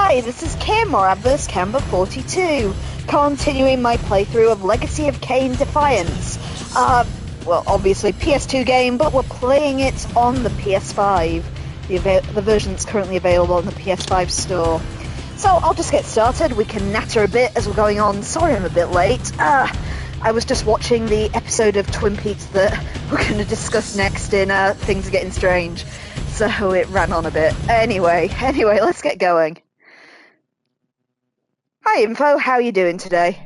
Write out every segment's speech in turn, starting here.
Hi, this is Kim, or Avernus Camber 42, continuing my playthrough of Legacy of Kain Defiance. Well, obviously PS2 game, but we're playing it on the PS5, the version that's currently available on the PS5 store. So I'll just get started. We can natter a bit as we're going on. Sorry I'm a bit late. I was just watching the episode of Twin Peaks that we're going to discuss next in Things Are Getting Strange, so it ran on a bit. Anyway, let's get going. Hi Info, how are you doing today?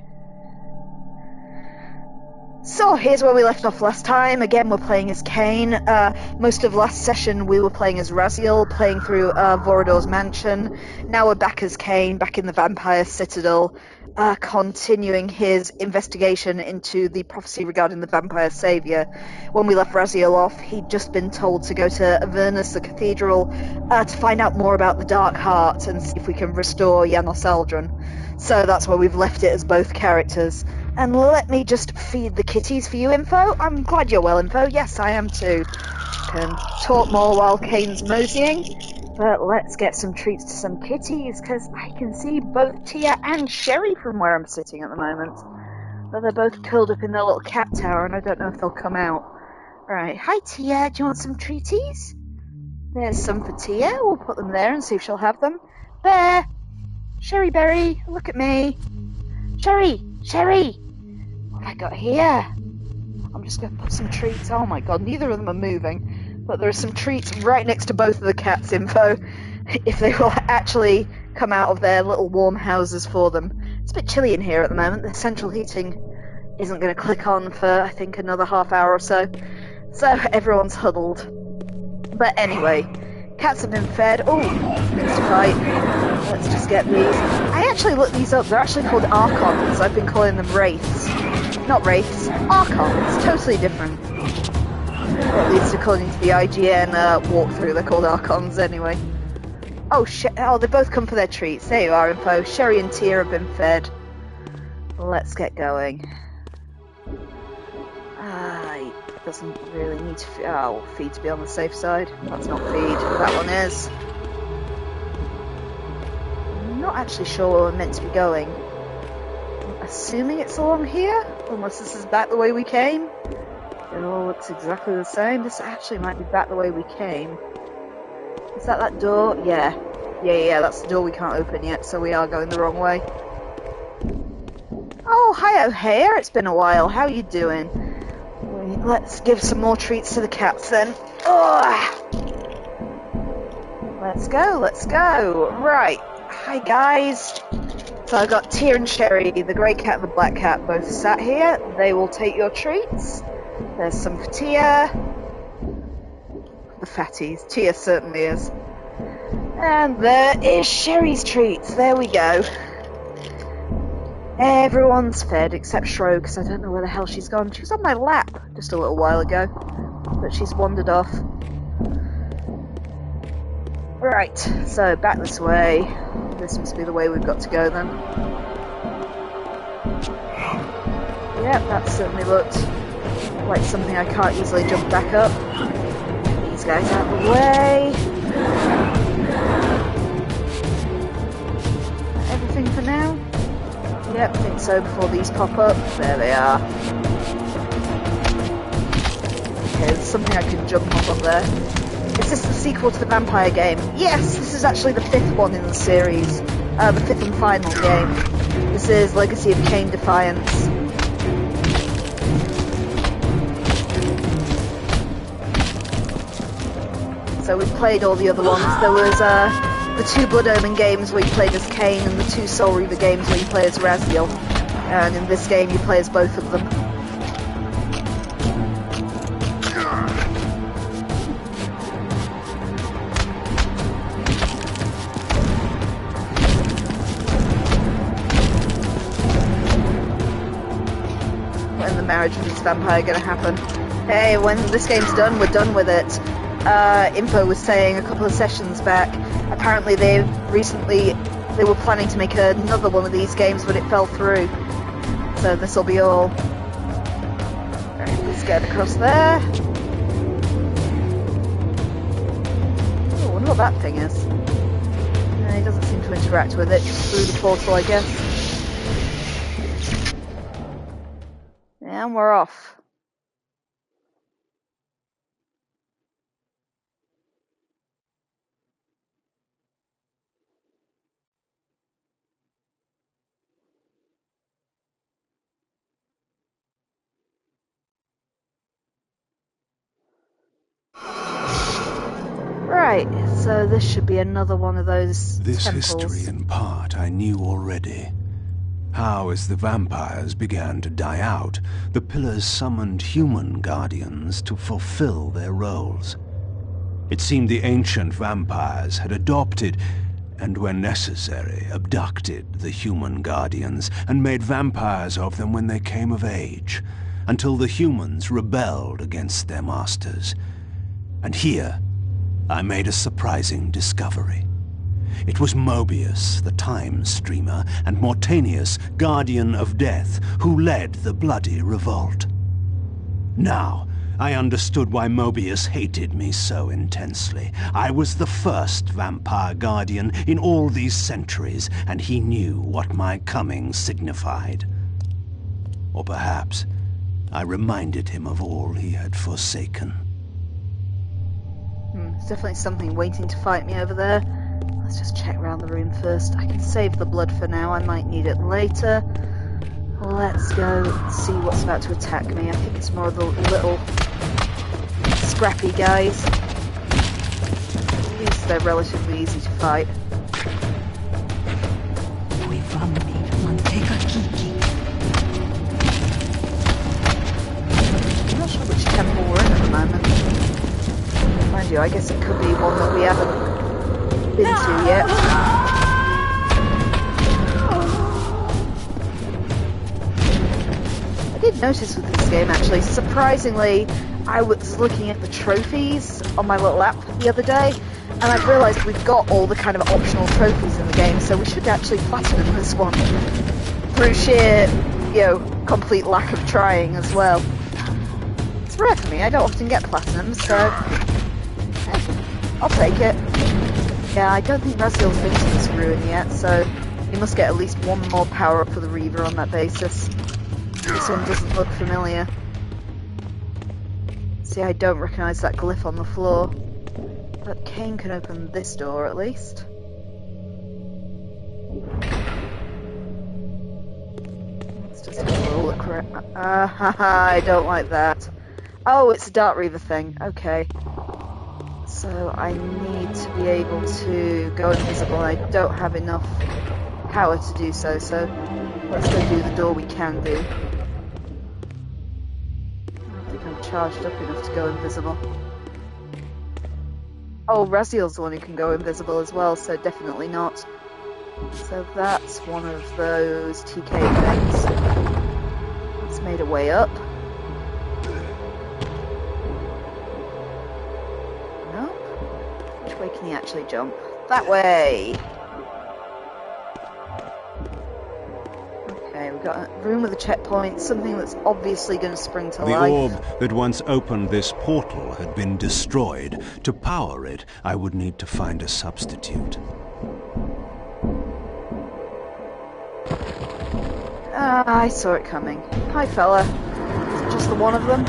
So here's where we left off last time. Again, we're playing as Kain. Most of last session we were playing as Raziel, playing through Vorador's mansion. Now we're back as Kain, back in the Vampire Citadel, continuing his investigation into the prophecy regarding the vampire saviour. When we left Raziel off, he'd just been told to go to Avernus, the Cathedral, to find out more about the Dark Heart and see if we can restore Janos Aldrin. So that's where we've left it as both characters. And let me just feed the kitties for you, Info. I'm glad you're well, Info. Yes, I am too. Can talk more while Kane's moseying. But let's get some treats to some kitties, because I can see both Tia and Sherry from where I'm sitting at the moment. But they're both curled up in their little cat tower, and I don't know if they'll come out. Right, hi Tia, do you want some treaties? There's some for Tia. We'll put them there and see if she'll have them. There! Sherry Berry, look at me. Sherry! What have I got here? I'm just going to put some treats. Oh my god, neither of them are moving. But there are some treats right next to both of the cats, Info. If they will actually come out of their little warm houses for them. It's a bit chilly in here at the moment. The central heating isn't going to click on for, I think, another half hour or so. So everyone's huddled. But anyway, cats have been fed. Oh, needs to fight. Let's just get these. I actually looked these up. They're actually called Archons. I've been calling them Wraiths. Not Wraiths. Archons. Totally different. Or at least according to the IGN walkthrough, they're called Archons anyway. Oh, they both come for their treats. There you are, Info. Sherry and Tia have been fed. Let's get going. It doesn't really need to feed to be on the safe side. That's not feed. That one is. I'm not actually sure where we're meant to be going. I'm assuming it's along here, unless this is back the way we came. It all looks exactly the same. This actually might be back the way we came. Is that door? Yeah, that's the door we can't open yet, so we are going the wrong way. Oh, hi O'Hare, it's been a while. How are you doing? Let's give some more treats to the cats then. Oh! Let's go. Right. Hi guys. So I've got Tia and Sherry, the grey cat and the black cat, both sat here. They will take your treats. There's some for Tia. The fatties. Tia certainly is. And there is Sherry's treats. There we go. Everyone's fed except Shro, because I don't know where the hell she's gone. She was on my lap just a little while ago, but she's wandered off. Right, so back this way. This must be the way we've got to go then. Yep, that certainly looked like something I can't easily jump back up. Get these guys out of the way. Everything for now? Yep, I think so, before these pop up. There they are. Okay, there's something I can jump up there. Is this the sequel to the vampire game? Yes, this is actually the 5th one in the series. The 5th and final game. This is Legacy of Kain Defiance. So we've played all the other ones. There was the 2 Blood Omen games where you played as Kain, and the 2 Soul Reaver games where you play as Raziel. And in this game you play as both of them. When the marriage with this vampire gonna happen? Hey, when this game's done, we're done with it. Info was saying a couple of sessions back, apparently they were planning to make another one of these games, but it fell through. So this will be all. Right, let's get across there. Oh, I wonder what that thing is. he doesn't seem to interact with it, just through the portal, I guess. And we're off. Right, so this should be another one of those This temples. history, in part, I knew already. How, as the vampires began to die out, the pillars summoned human guardians to fulfill their roles. It seemed the ancient vampires had adopted, and when necessary, abducted the human guardians and made vampires of them when they came of age, until the humans rebelled against their masters. And here, I made a surprising discovery. It was Mobius, the time streamer, and Mortanius, guardian of death, who led the bloody revolt. Now, I understood why Mobius hated me so intensely. I was the first vampire guardian in all these centuries, and he knew what my coming signified. Or perhaps I reminded him of all he had forsaken. There's definitely something waiting to fight me over there. Let's just check around the room first. I can save the blood for now, I might need it later. Let's go see what's about to attack me. I think it's more of the little scrappy guys. At least they're relatively easy to fight. I'm not sure which temple we're in at the moment. Mind you, I guess it could be one that we haven't been to yet. I did notice with this game, actually, surprisingly, I was looking at the trophies on my little app the other day, and I've realised we've got all the kind of optional trophies in the game, so we should actually platinum this one through sheer, complete lack of trying as well. It's rare for me, I don't often get platinum, so I'll take it. Yeah, I don't think Raziel's been to this ruin yet, so he must get at least one more power up for the Reaver on that basis. This one doesn't look familiar. See, I don't recognise that glyph on the floor. But Kain can open this door at least. Let's just have a little look around. I don't like that. Oh, it's a Dark Reaver thing. Okay. So I need to be able to go invisible. I don't have enough power to do so, so let's go do the door we can do. I don't think I'm charged up enough to go invisible. Oh, Raziel's the one who can go invisible as well, so definitely not. So that's one of those TK things. It's made a way up. Which way can he actually jump? That way! Okay, we've got a room with a checkpoint, something that's obviously going to spring to life. The orb that once opened this portal had been destroyed. To power it, I would need to find a substitute. I saw it coming. Hi, fella. Is it just the one of them?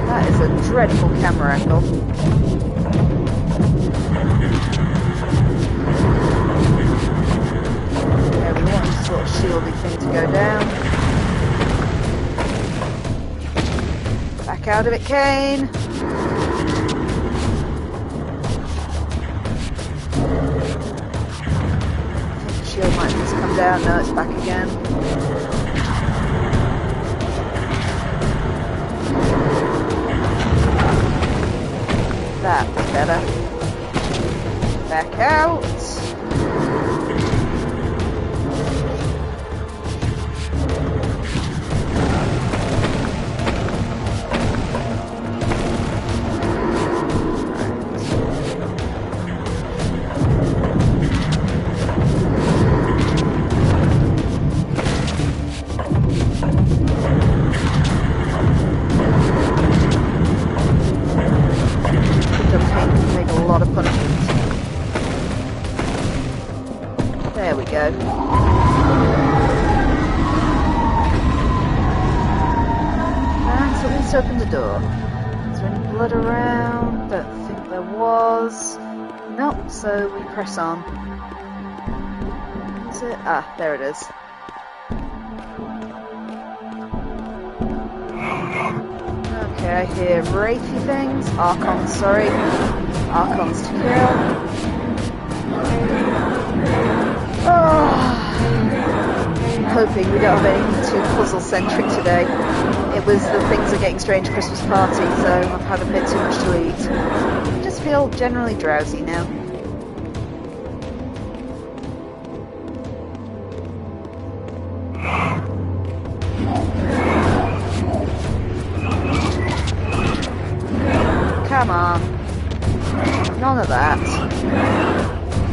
That is a dreadful camera angle. Yeah, we want this sort of shieldy thing to go down. Back out of it, Kain! I think the shield might just come down. No, it's back again. That's better. Back out. Let's open the door. Is there any blood around? Don't think there was. Nope, so we press on. Is it? Ah, there it is. Okay, I hear wraithy things. Archons, sorry. Archons to kill. Oh. Hoping we don't have anything too puzzle-centric today. It was the Things Are Getting Strange Christmas party, so I've had a bit too much to eat. I just feel generally drowsy now. Come on. None of that.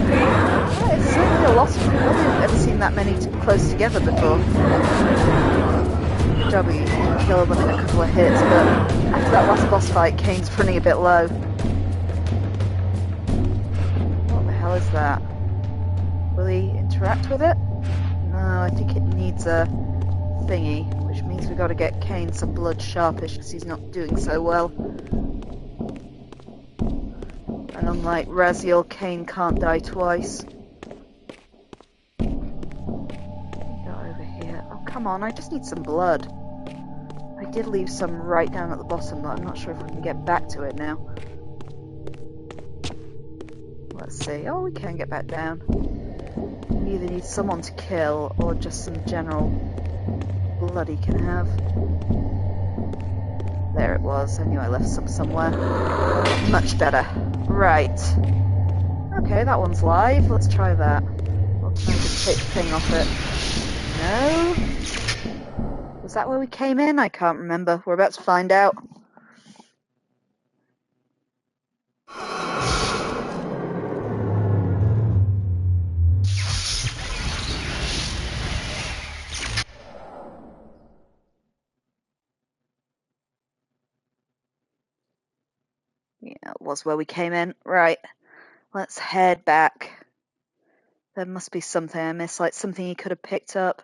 Yeah, it's certainly a lot of people. I've never seen that many close together before. Good job you can kill them in a couple of hits, but after that last boss fight, Kain's running a bit low. What the hell is that? Will he interact with it? No, I think it needs a thingy, which means we've got to get Kain some blood sharpish because he's not doing so well. And unlike Raziel, Kain can't die twice. Go over here. Oh, come on, I just need some blood. I did leave some right down at the bottom, but I'm not sure if we can get back to it now. Let's see. Oh, we can get back down. We either need someone to kill, or just some general blood he can have. There it was. I knew I left some somewhere. Much better. Right. Okay, that one's live. Let's try that. We'll try and just take the thing off it. No? Was that where we came in? I can't remember. We're about to find out. Yeah, it was where we came in. Right. Let's head back. There must be something I missed, like something he could have picked up.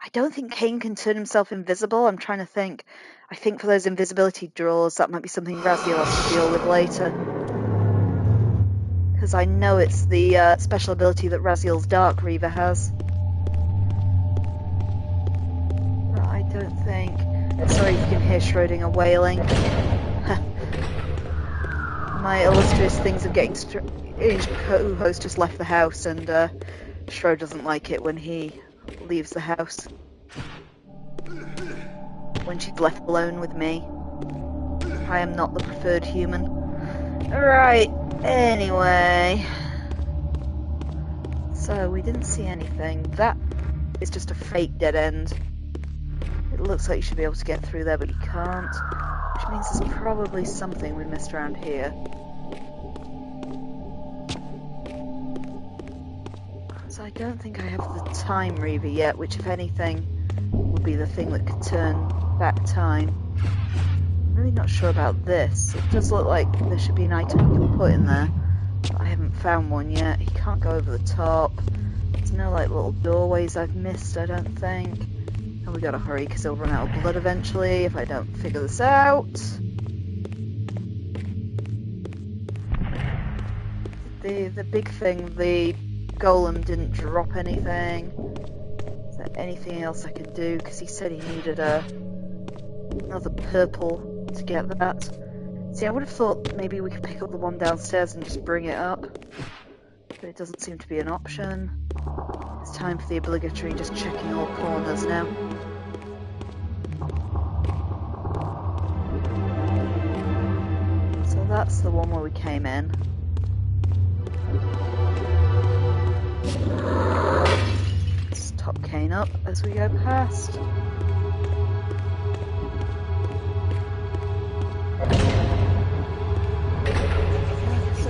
I don't think Kain can turn himself invisible. I'm trying to think. I think for those invisibility drawers, that might be something Raziel has to deal with later. Because I know it's the special ability that Raziel's Dark Reaver has. But I don't think... Sorry if you can hear Schrödinger wailing. My illustrious Things Are Getting Strange co-host just left the house, and Schro doesn't like it when he leaves the house. When she's left alone with me. I am not the preferred human. Right, anyway. So, we didn't see anything. That is just a fake dead end. It looks like you should be able to get through there, but you can't. Which means there's probably something we missed around here. So I don't think I have the Time Reaver yet, which if anything would be the thing that could turn back time. I'm really not sure about this. It does look like there should be an item we can put in there, but I haven't found one yet. He can't go over the top. There's no like little doorways I've missed, I don't think. And we gotta hurry because he'll run out of blood eventually if I don't figure this out. The big thing, the golem didn't drop anything. Is there anything else I could do? Because he said he needed another purple to get that. See, I would have thought maybe we could pick up the one downstairs and just bring it up. But it doesn't seem to be an option. It's time for the obligatory just checking all corners now. So that's the one where we came in. Let's top Kain up as we go past. So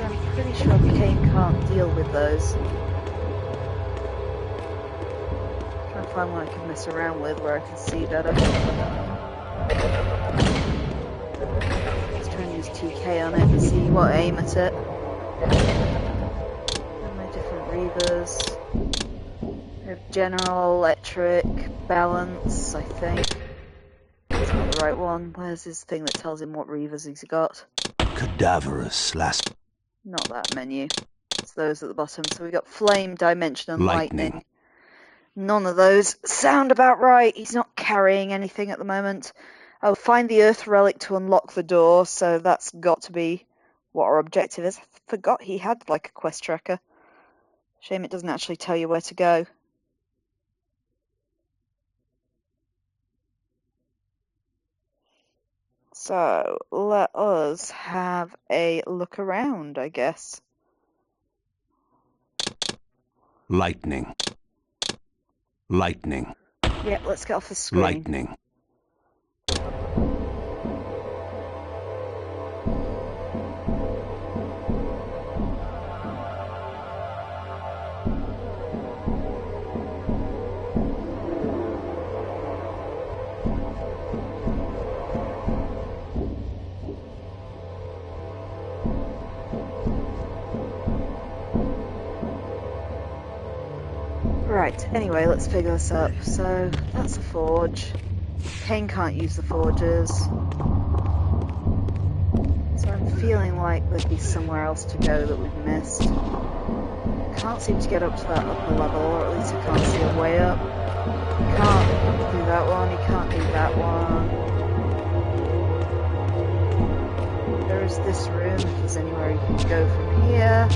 I'm pretty sure Kain can't deal with those. Trying to find one I can mess around with where I can see better. Let's try and use TK on it and see what aim at it. Reavers. We have general, electric, balance, I think. That's not the right one. Where's his thing that tells him what Reavers he's got? Cadaverous last. Not that menu. It's those at the bottom. So we got flame, dimension, and lightning. None of those sound about right. He's not carrying anything at the moment. Oh, find the earth relic to unlock the door. So that's got to be what our objective is. I forgot he had like a quest tracker. Shame it doesn't actually tell you where to go. So let us have a look around, I guess. Lightning. Lightning. Yeah, let's get off the screen. Lightning. Right, anyway, let's figure this up. So, that's a forge. Kain can't use the forges. So I'm feeling like there'd be somewhere else to go that we've missed. Can't seem to get up to that upper level, or at least I can't see a way up. You can't do that one, you can't do that one. There is this room, if there's anywhere you can go from here.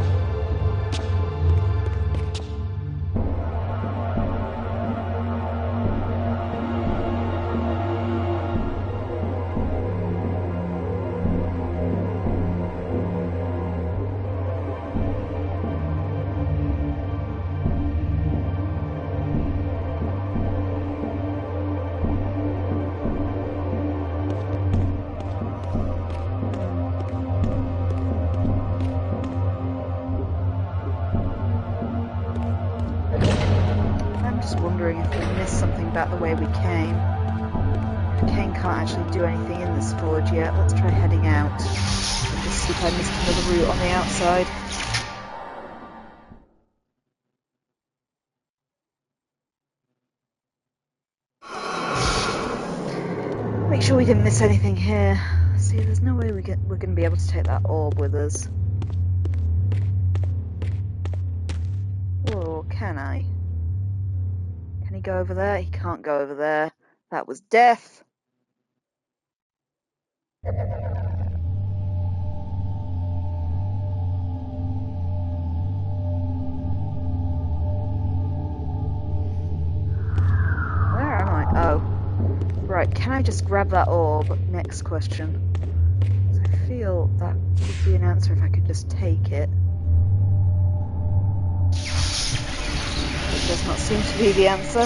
About the way we came. Kain can't actually do anything in this forge yet. Let's try heading out and just see if I missed another route on the outside. Make sure we didn't miss anything here. See, there's no way we're going to be able to take that orb with us. Oh, can I? Can he go over there? He can't go over there. That was death. Where am I? Oh. Right, can I just grab that orb? Next question. I feel that would be an answer if I could just take it. Does not seem to be the answer.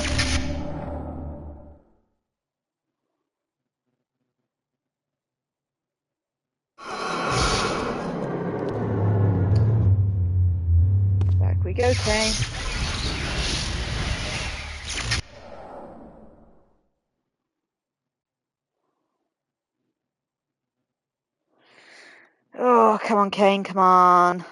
Back we go, Kain. Oh, come on, Kain, come on.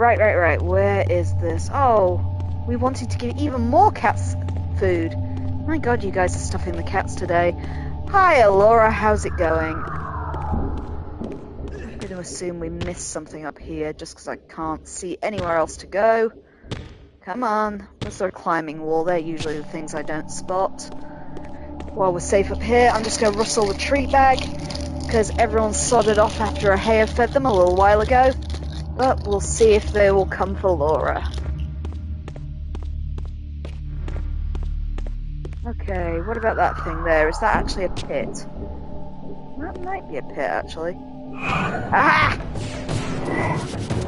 Right. Where is this? Oh, we wanted to give even more cats food. My god, you guys are stuffing the cats today. Hi, Laura, how's it going? I'm going to assume we missed something up here just because I can't see anywhere else to go. Come on. There's a climbing wall. They're usually the things I don't spot. While we're safe up here, I'm just going to rustle the treat bag because everyone's sodded off after a hay fed them a little while ago. But we'll see if they will come for Laura. Okay, what about that thing there? Is that actually a pit? That might be a pit, actually. Ah!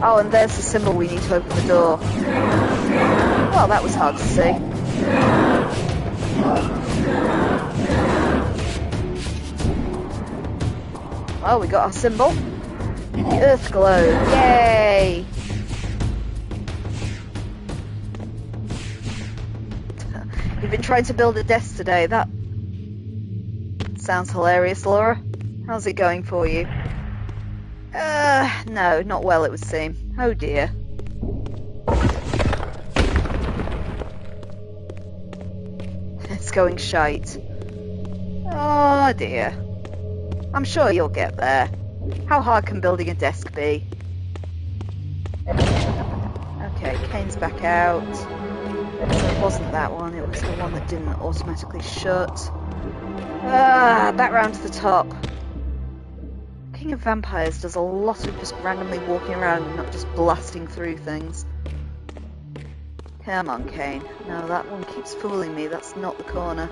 Oh, and there's the symbol we need to open the door. Well, that was hard to see. Well, we got our symbol. The Earth globe. Yay! You've been trying to build a desk today. That sounds hilarious, Laura. How's it going for you? No, not well it would seem. Oh dear. It's going shite. Oh dear. I'm sure you'll get there. How hard can building a desk be? Okay, Kain's back out. So it wasn't that one, it was the one that didn't automatically shut. Back round to the top. King of Vampires does a lot of just randomly walking around and not just blasting through things. Come on, Kain. No, that one keeps fooling me. That's not the corner.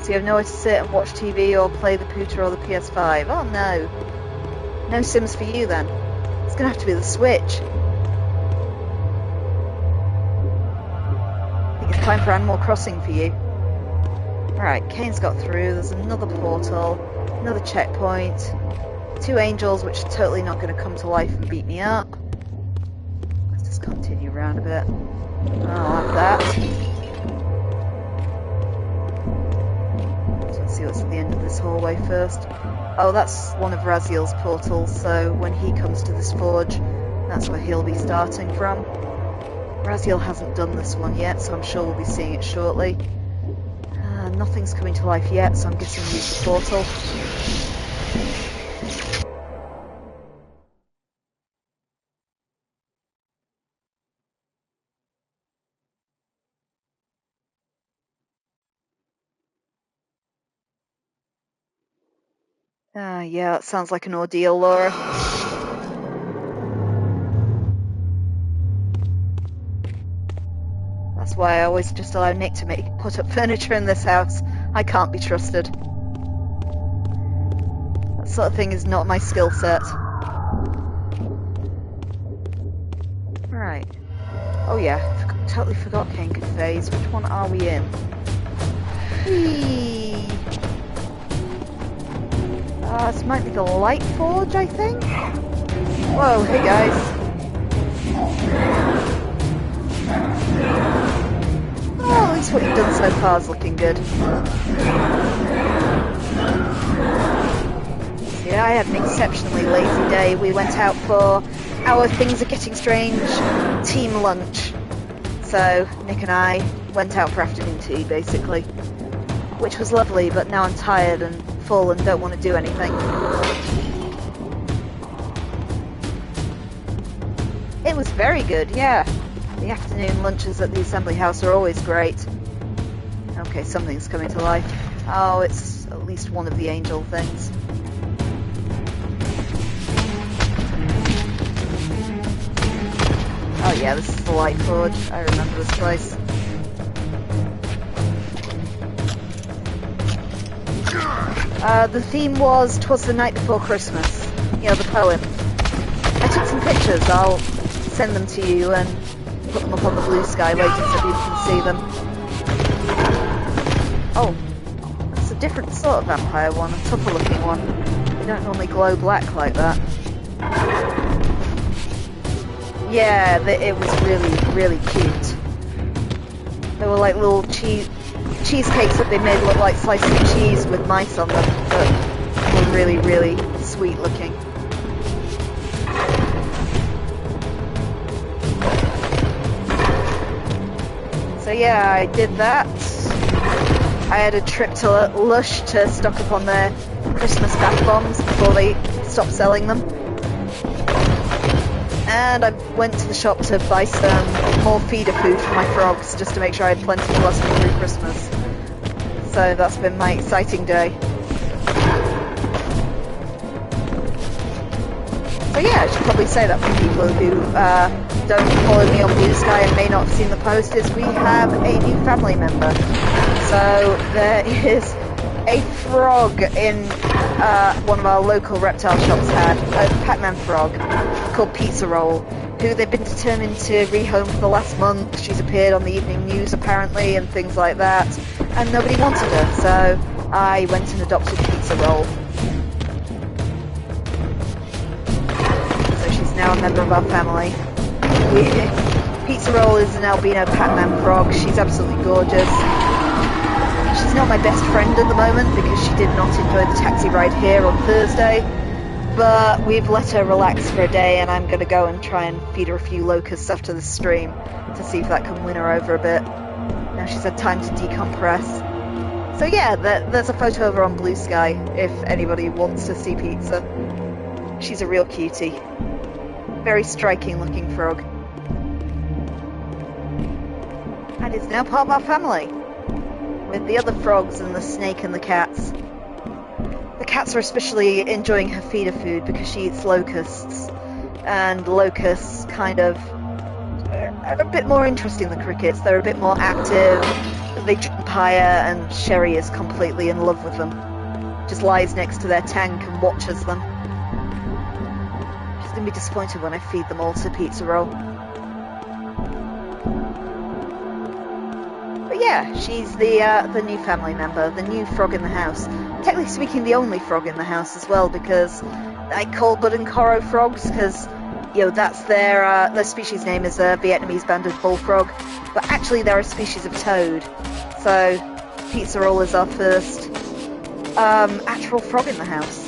So you have nowhere to sit and watch TV or play the Pooter or the PS5. Oh no. No Sims for you then. It's gonna have to be the Switch. I think it's time for Animal Crossing for you. Alright, Kain's got through. There's another portal, another checkpoint, 2 angels which are totally not going to come to life and beat me up. Let's just continue around a bit. I'll have that. So let's see what's at the end of this hallway first. Oh, that's one of Raziel's portals, so when he comes to this forge, that's where he'll be starting from. Raziel hasn't done this one yet, so I'm sure we'll be seeing it shortly. Nothing's coming to life yet, so I'm guessing we'll use the portal. Yeah, that sounds like an ordeal, Laura. That's why I always just allow Nick to put up furniture in this house. I can't be trusted. That sort of thing is not my skill set. Right. Oh yeah, totally forgot Kain could phase. Which one are we in? Whee! This might be the Light Forge, I think? Whoa, hey guys. Oh, at least what you've done so far is looking good. Yeah, I had an exceptionally lazy day. We went out for our Things Are Getting Strange team lunch. So, Nick and I went out for afternoon tea, basically. Which was lovely, but now I'm tired and full and don't want to do anything. It was very good, yeah. The afternoon lunches at the assembly house are always great. Okay, something's coming to life. Oh, it's at least one of the angel things. Oh yeah, this is the Light Forge. I remember this place. The theme was "'Twas the Night Before Christmas." You know, the poem. I took some pictures. I'll send them to you and put them up on the blue sky later so people can see them. Oh, it's a different sort of vampire one, a tougher looking one. They don't normally glow black like that. Yeah, it was really, really cute. They were like little cheesecakes that they made look like slices of cheese with mice on them, but they were really, really sweet looking. So yeah, I did that. I had a trip to Lush to stock up on their Christmas bath bombs before they stopped selling them. And I went to the shop to buy some more feeder food for my frogs, just to make sure I had plenty to last me through Christmas. So that's been my exciting day. So yeah, I should probably say that for people who don't follow me on Blue Sky and may not have seen the post, is we have a new family member. So there is a frog in one of our local reptile shops had, a Pac-Man frog called Pizza Roll, who they've been determined to rehome for the last month. She's appeared on the evening news apparently and things like that, and nobody wanted her, so I went and adopted Pizza Roll. So she's now a member of our family. Pizza Roll is an albino Pac-Man frog. She's absolutely gorgeous. She's not my best friend at the moment because she did not enjoy the taxi ride here on Thursday, but we've let her relax for a day, and I'm going to go and try and feed her a few locusts after the stream to see if that can win her over a bit. Now she's had time to decompress. So yeah, there's a photo of her on Blue Sky if anybody wants to see Pizza. She's a real cutie. Very striking looking frog. And is now part of our family, with the other frogs and the snake and the cats. The cats are especially enjoying her feeder food because she eats locusts, and locusts kind of are a bit more interesting than crickets. They're a bit more active, they jump higher, and Sherry is completely in love with them. Just lies next to their tank and watches them. She's going to be disappointed when I feed them all to Pizza Roll. But yeah, she's the new family member, the new frog in the house. Technically speaking, the only frog in the house as well, because I call Bud and Coro frogs because, you know, that's their species name is a Vietnamese banded bullfrog, but actually they're a species of toad. So Pizza Roll is our first actual frog in the house.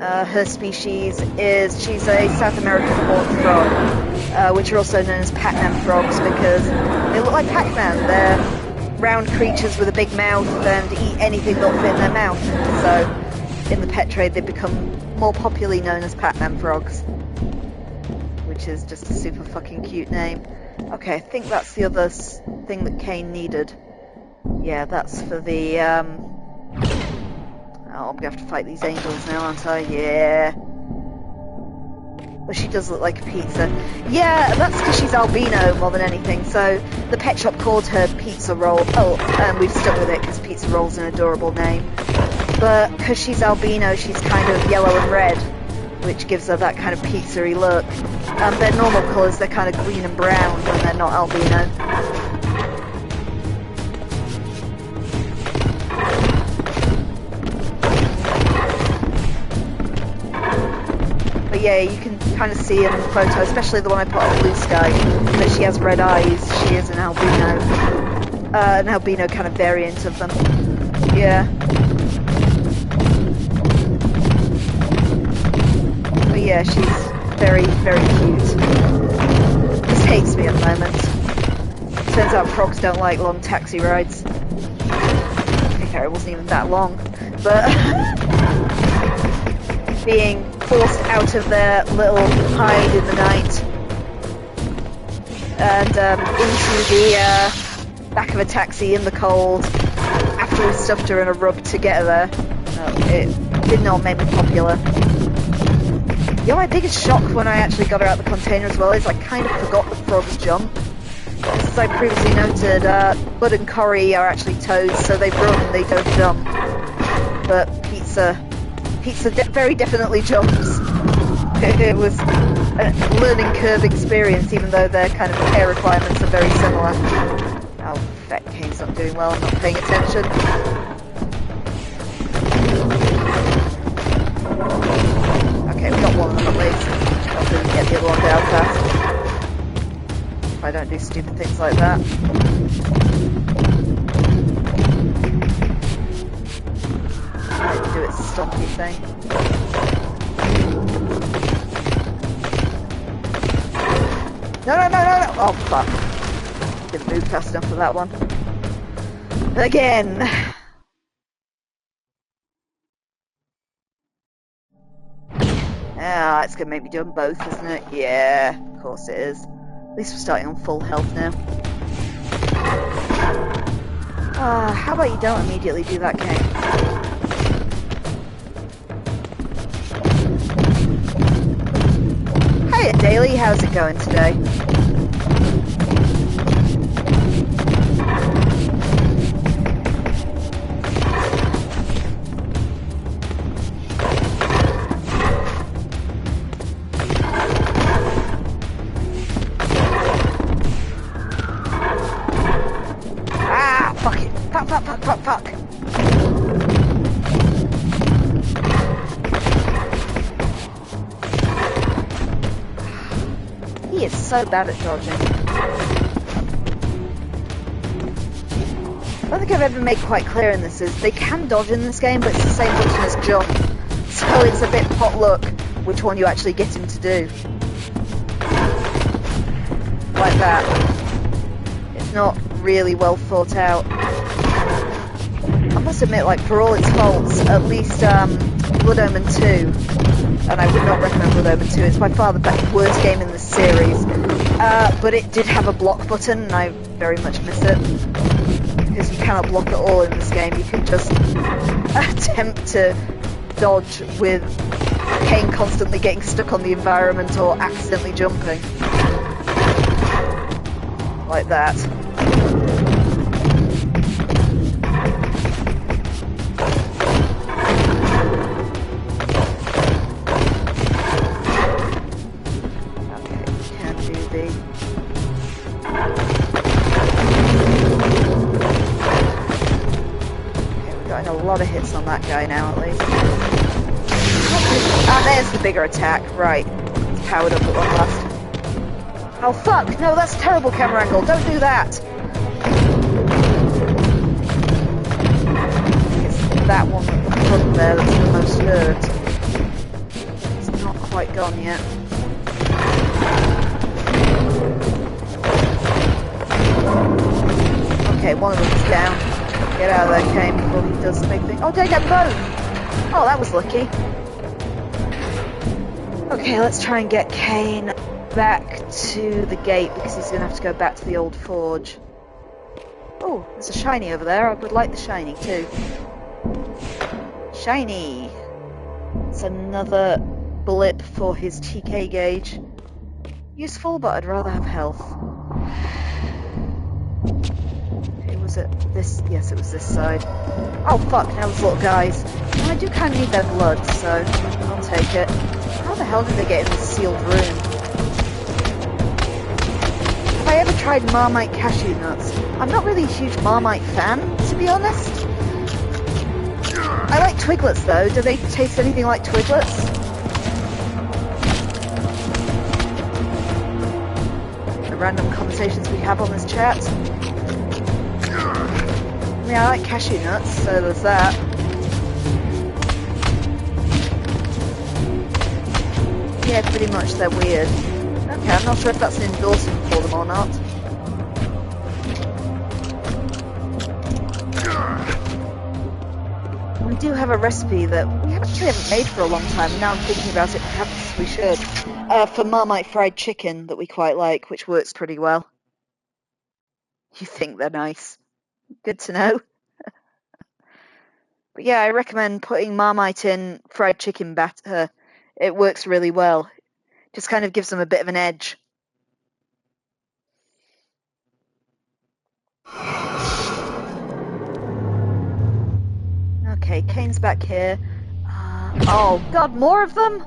Her species is, she's a South American horned frog, which are also known as Pac-Man frogs because they look like Pac-Man. They're round creatures with a big mouth and eat anything that'll fit in their mouth. So in the pet trade they've become more popularly known as Pac-Man frogs, which is just a super fucking cute name. Okay, I think that's the other thing that Kain needed. Yeah, that's for the oh, I'm gonna have to fight these angels now, aren't I? Yeah. Well, she does look like a pizza. Yeah, that's because she's albino more than anything. So the pet shop called her Pizza Roll. Oh, and we've stuck with it because Pizza Roll's an adorable name. But because she's albino, she's kind of yellow and red, which gives her that kind of pizza-y look. Their normal colours, they're kind of green and brown when they're not albino. But yeah, you can kind of see in the photo, especially the one I put on Blue Sky, that she has red eyes. She is an albino kind of variant of them. Yeah. But yeah, she's very, very cute. Just hates me at the moment. Turns out frogs don't like long taxi rides. Okay, it wasn't even that long, but being forced out of their little hide in the night and into the back of a taxi in the cold after we stuffed her in a rug to get her there. It did not make me popular. You know, my biggest shock when I actually got her out of the container as well is I kind of forgot the frogs jump. As I previously noted, Bud and Corrie are actually toads, so they run, they don't jump. But Pizza very definitely jumps. It was a learning curve experience, even though their kind of care requirements are very similar. Oh, that Kain's not doing well, I'm not paying attention. Okay, we got one of them at least. I'll get the other one down fast. If I don't do stupid things like that. Do its stompy thing. No! Oh fuck! Didn't move fast enough for that one. Again. Ah, it's gonna make me do them both, isn't it? Yeah, of course it is. At least we're starting on full health now. How about you don't immediately do that, Kain? Hiya, Daily. How's it going today? Fuck. He is so bad at dodging. I don't think I've ever made quite clear in this is they can dodge in this game, but it's the same function as jump. So it's a bit pot luck which one you actually get him to do. Like that. It's not really well thought out. I must admit, like, for all its faults, at least Blood Omen 2, and I would not recommend Blood Omen 2, it's by far the worst game in the series, but it did have a block button, and I very much miss it, because you cannot block at all in this game. You can just attempt to dodge with Kain constantly getting stuck on the environment or accidentally jumping. Like that. A lot of hits on that guy now, at least. Ah, there's the bigger attack. Right. It's powered up at long last. Oh, fuck! No, that's a terrible camera angle. Don't do that! It's that one at the front there that's the most hurt. It's not quite gone yet. Okay, one of them's down. Get out of there, Kain, before he does the big thing. Oh, dang it, both! Oh, that was lucky. Okay, let's try and get Kain back to the gate, because he's going to have to go back to the old forge. Oh, there's a shiny over there. I would like the shiny, too. Shiny! It's another blip for his TK gauge. Useful, but I'd rather have health. Was it this? Yes, it was this side. Oh fuck, now those little guys. Well, I do kind of need their blood, so I'll take it. How the hell did they get in this sealed room? Have I ever tried Marmite cashew nuts? I'm not really a huge Marmite fan, to be honest. I like Twiglets though. Do they taste anything like Twiglets? The random conversations we have on this chat. Yeah, I like cashew nuts, so there's that. Yeah, pretty much they're weird. Okay, I'm not sure if that's an endorsement for them or not. We do have a recipe that we actually haven't made for a long time. Now I'm thinking about it, perhaps we should. For Marmite fried chicken that we quite like, which works pretty well. You think they're nice. Good to know. But yeah, I recommend putting Marmite in fried chicken batter. It works really well. Just kind of gives them a bit of an edge. Okay, Kain's back here. Oh god, more of them?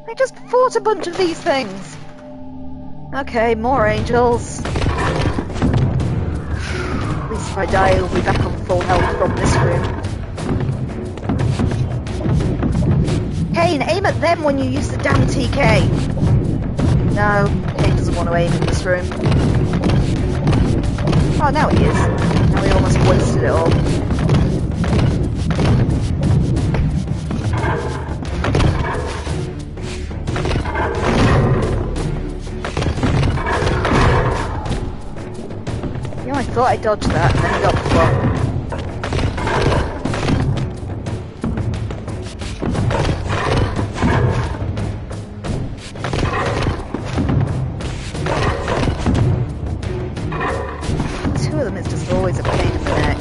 I just fought a bunch of these things. Okay, more angels. At least if I die, I'll be back on full health from this room. Kain, aim at them when you use the damn TK! No, Kain doesn't want to aim in this room. Oh, now he is. Now he almost wasted it all. You know, I thought I dodged that, and then he got fucked. Always a pain in the neck.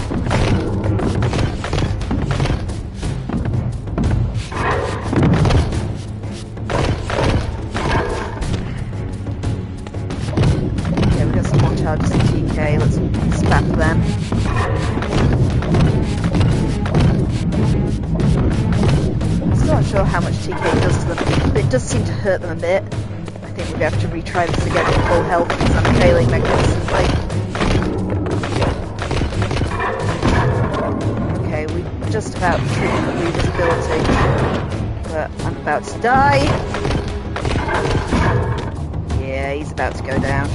Okay, we got some more charges in TK. Let's spap them. I'm still not sure how much TK does to them, but it does seem to hurt them a bit. I think we have to retry this again at full health because I'm failing magnificently. just about to trigger the Reaver's ability. But I'm about to die. Yeah, he's about to go down.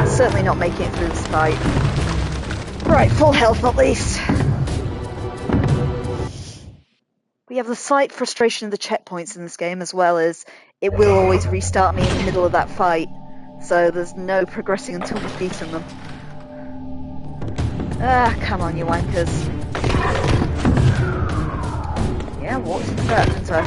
Certainly not making it through this fight. Right, full health at least. We have the slight frustration of the checkpoints in this game, as well as it will always restart me in the middle of that fight. So there's no progressing until we've beaten them. Ah, come on, you wankers. Yeah, what's that, didn't I?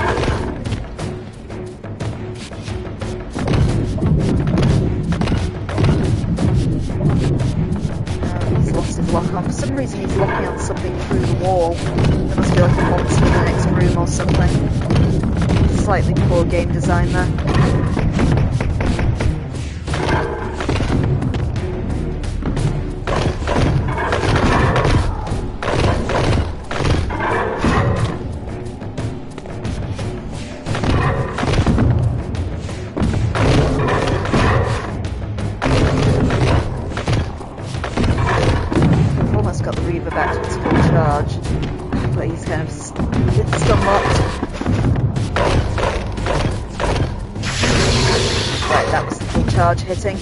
He's lost his lock on. For some reason he's locking on something through the wall. There must be like a monster in the next room or something. Slightly poor game design there. Back to its full charge, but he's kind of stun-locked. Right, that was the full charge hitting.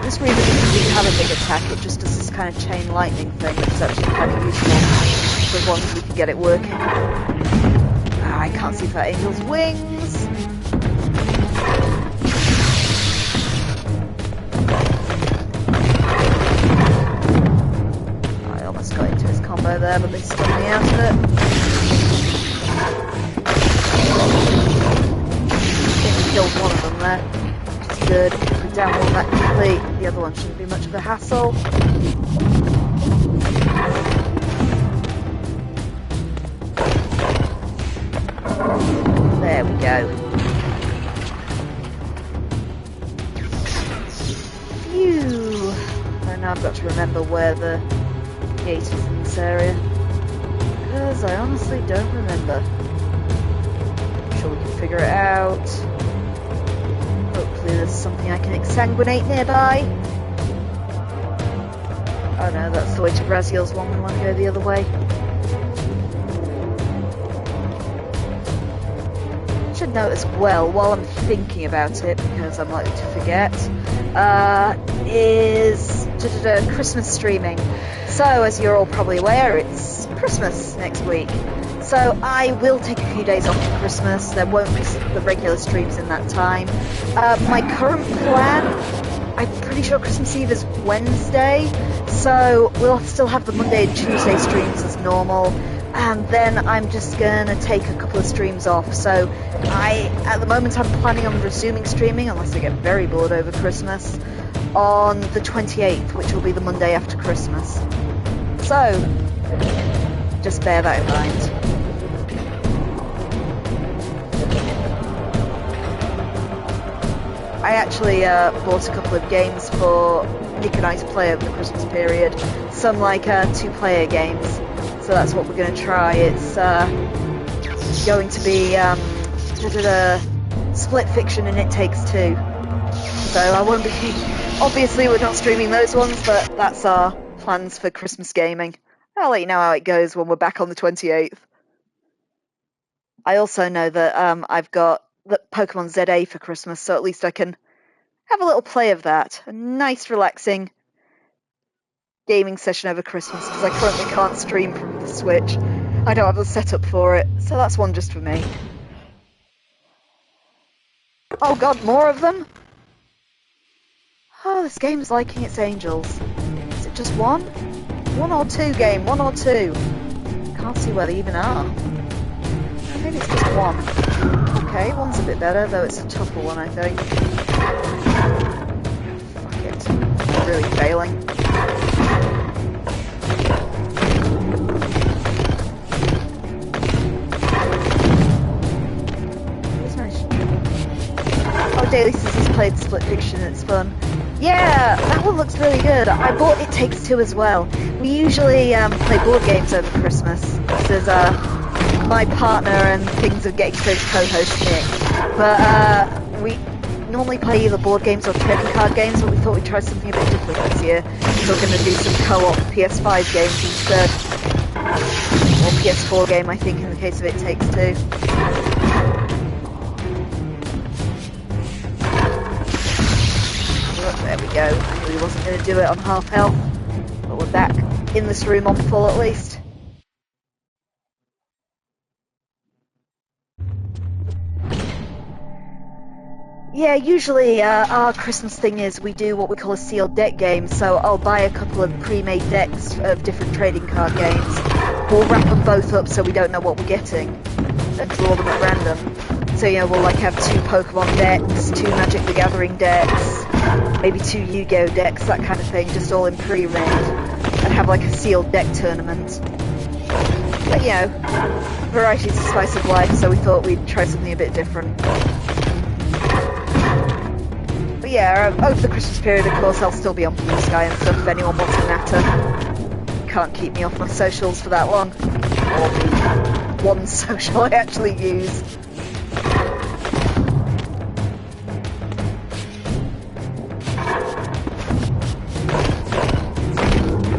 This Reaver doesn't really have a big attack, it just does this kind of chain lightning thing that's actually kind of useful, so as long as we can get it working. I can't see that angel's wings. Got into his combo there, but they stunned me out of it. I think we killed one of them there, which is good. If we down one that complete, the other one shouldn't be much of a hassle. There we go. Phew! And now I've got to remember where the gate is in this area, because I honestly don't remember. I'm sure we can figure it out. Hopefully there's something I can exsanguinate nearby. Oh no, that's the way to Raziel's one. We want to go the other way. I should note as well, while I'm thinking about it, because I'm likely to forget, is Christmas streaming. So, as you're all probably aware, it's Christmas next week. So I will take a few days off for Christmas. There won't be the regular streams in that time. My current plan, I'm pretty sure Christmas Eve is Wednesday, so we'll still have the Monday and Tuesday streams as normal. And then I'm just gonna take a couple of streams off. So at the moment I'm planning on resuming streaming, unless I get very bored over Christmas, on the 28th, which will be the Monday after Christmas. So, just bear that in mind. I actually bought a couple of games for Nick and I to play over the Christmas period. Some like 2-player games. So that's what we're going to try. It's going to be Split Fiction and It Takes Two. So I won't be... Obviously we're not streaming those ones, but that's our plans for Christmas gaming. I'll let you know how it goes when we're back on the 28th. I also know that I've got the Pokemon ZA for Christmas, so at least I can have a little play of that. A nice, relaxing gaming session over Christmas, because I currently can't stream from the Switch. I don't have the setup for it, so that's one just for me. Oh god, more of them? Oh, this game's liking its angels. Is it just one? One or two, game? One or two? Can't see where they even are. Maybe it's just one. Okay, one's a bit better, though it's a tougher one, I think. Fuck it. I'm really failing. Oh, Daily Scissors played Split Fiction, it's fun. Yeah, that one looks really good. I bought It Takes Two as well. We usually play board games over Christmas. This is my partner and things of Getting Straight co-host Nick. But we normally play either board games or trading card games, but we thought we'd try something a bit different this year. So we're going to do some co-op PS5 games instead. Or PS4 game, I think, in the case of It Takes Two. There we go. I knew he wasn't going to do it on half health, but we're back in this room on full at least. Yeah, usually our Christmas thing is we do what we call a sealed deck game, so I'll buy a couple of pre-made decks of different trading card games. We'll wrap them both up so we don't know what we're getting, and draw them at random. So, you know, we'll like have 2 Pokemon decks, 2 Magic the Gathering decks, maybe 2 Yu-Gi-Oh decks, that kind of thing, just all in pre-made, and have like a sealed deck tournament. But, you know, variety's the spice of life, so we thought we'd try something a bit different. But yeah, over the Christmas period, of course, I'll still be on Blue Sky and stuff if anyone wants a natter. Can't keep me off my socials for that long. Or the one social I actually use.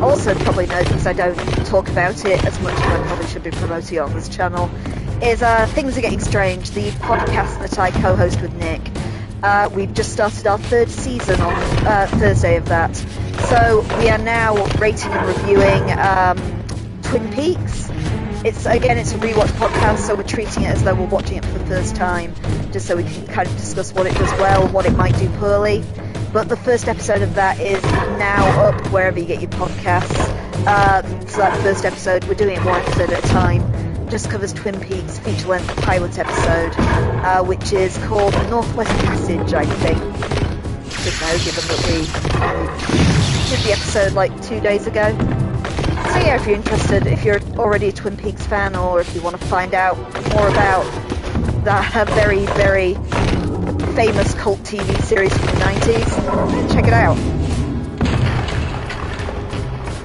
Also, probably note, because I don't talk about it as much as I probably should be promoting on this channel, is Things Are Getting Strange, the podcast that I co-host with Nick. We've just started our 3rd season on Thursday of that. So we are now rating and reviewing Twin Peaks. It's a rewatch podcast, so we're treating it as though we're watching it for the first time, just so we can kind of discuss what it does well, what it might do poorly. But the first episode of that is now up wherever you get your podcasts. So that first episode, we're doing it 1 episode at a time. Just covers Twin Peaks feature-length pilot episode, which is called Northwest Passage, I think. Should know, given that we did the episode like 2 days ago. So yeah, if you're interested, if you're already a Twin Peaks fan, or if you want to find out more about that very, very famous cult TV series from the 90s, check it out.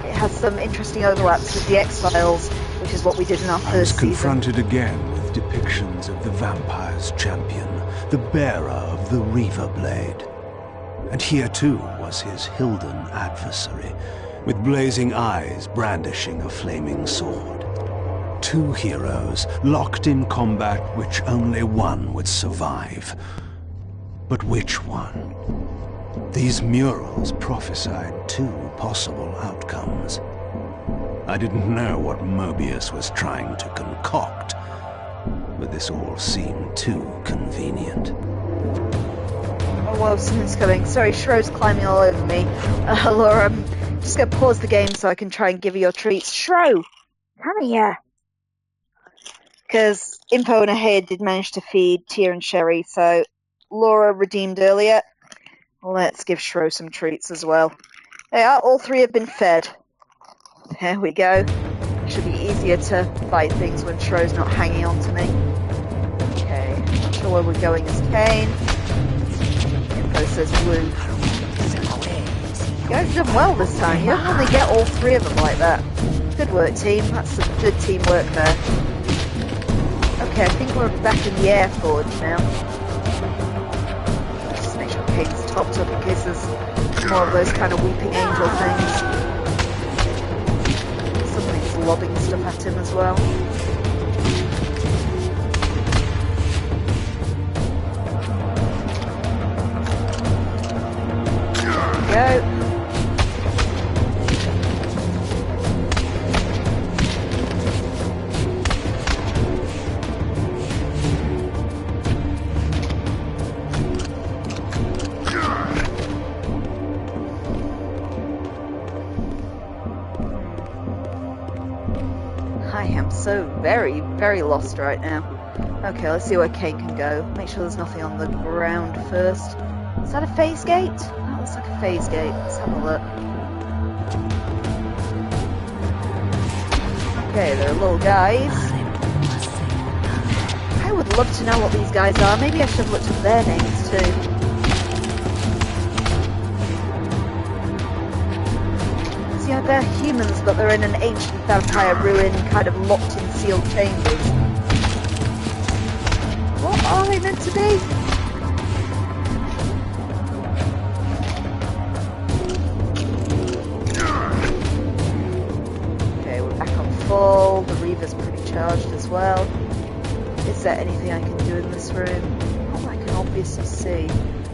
It has some interesting overlaps with the X-Files, which is what we did in our first season. I was confronted again with depictions of the vampire's champion, the bearer of the Reaver blade. And here too was his Hilden adversary, with blazing eyes brandishing a flaming sword. 2 heroes locked in combat which only one would survive. But which one? These murals prophesied 2 possible outcomes. I didn't know what Mobius was trying to concoct, but this all seemed too convenient. Oh, whoa, something's coming. Sorry, Shro's climbing all over me. Laura, I'm just going to pause the game so I can try and give you your treats. Shro! Come here! Because Impo and Ahea did manage to feed Tia and Sherry, so Laura redeemed earlier. Let's give Shro some treats as well. They are, all 3 have been fed. There we go. Should be easier to fight things when Shro's not hanging on to me. Okay, not sure where we're going as Kain. Info says blue. You guys have done well this time. You don't normally get all 3 of them like that. Good work, team. That's some good teamwork there. Okay, I think we're back in the air forge now. Just make sure Kain's topped up in case there's more of those kind of weeping angel things. Something's lobbing stuff at him as well. There we go. So very, very lost right now. Okay, let's see where Kain can go. Make sure there's nothing on the ground first. Is that a phase gate? That looks like a phase gate. Let's have a look. Okay, they're little guys. I would love to know what these guys are. Maybe I should have looked at their names too. Yeah, they're humans, but they're in an ancient vampire ruin, kind of locked in sealed chambers. What are they meant to be? Okay, we're back on 4. as well. Is there anything I can do in this room? Oh, I can obviously see.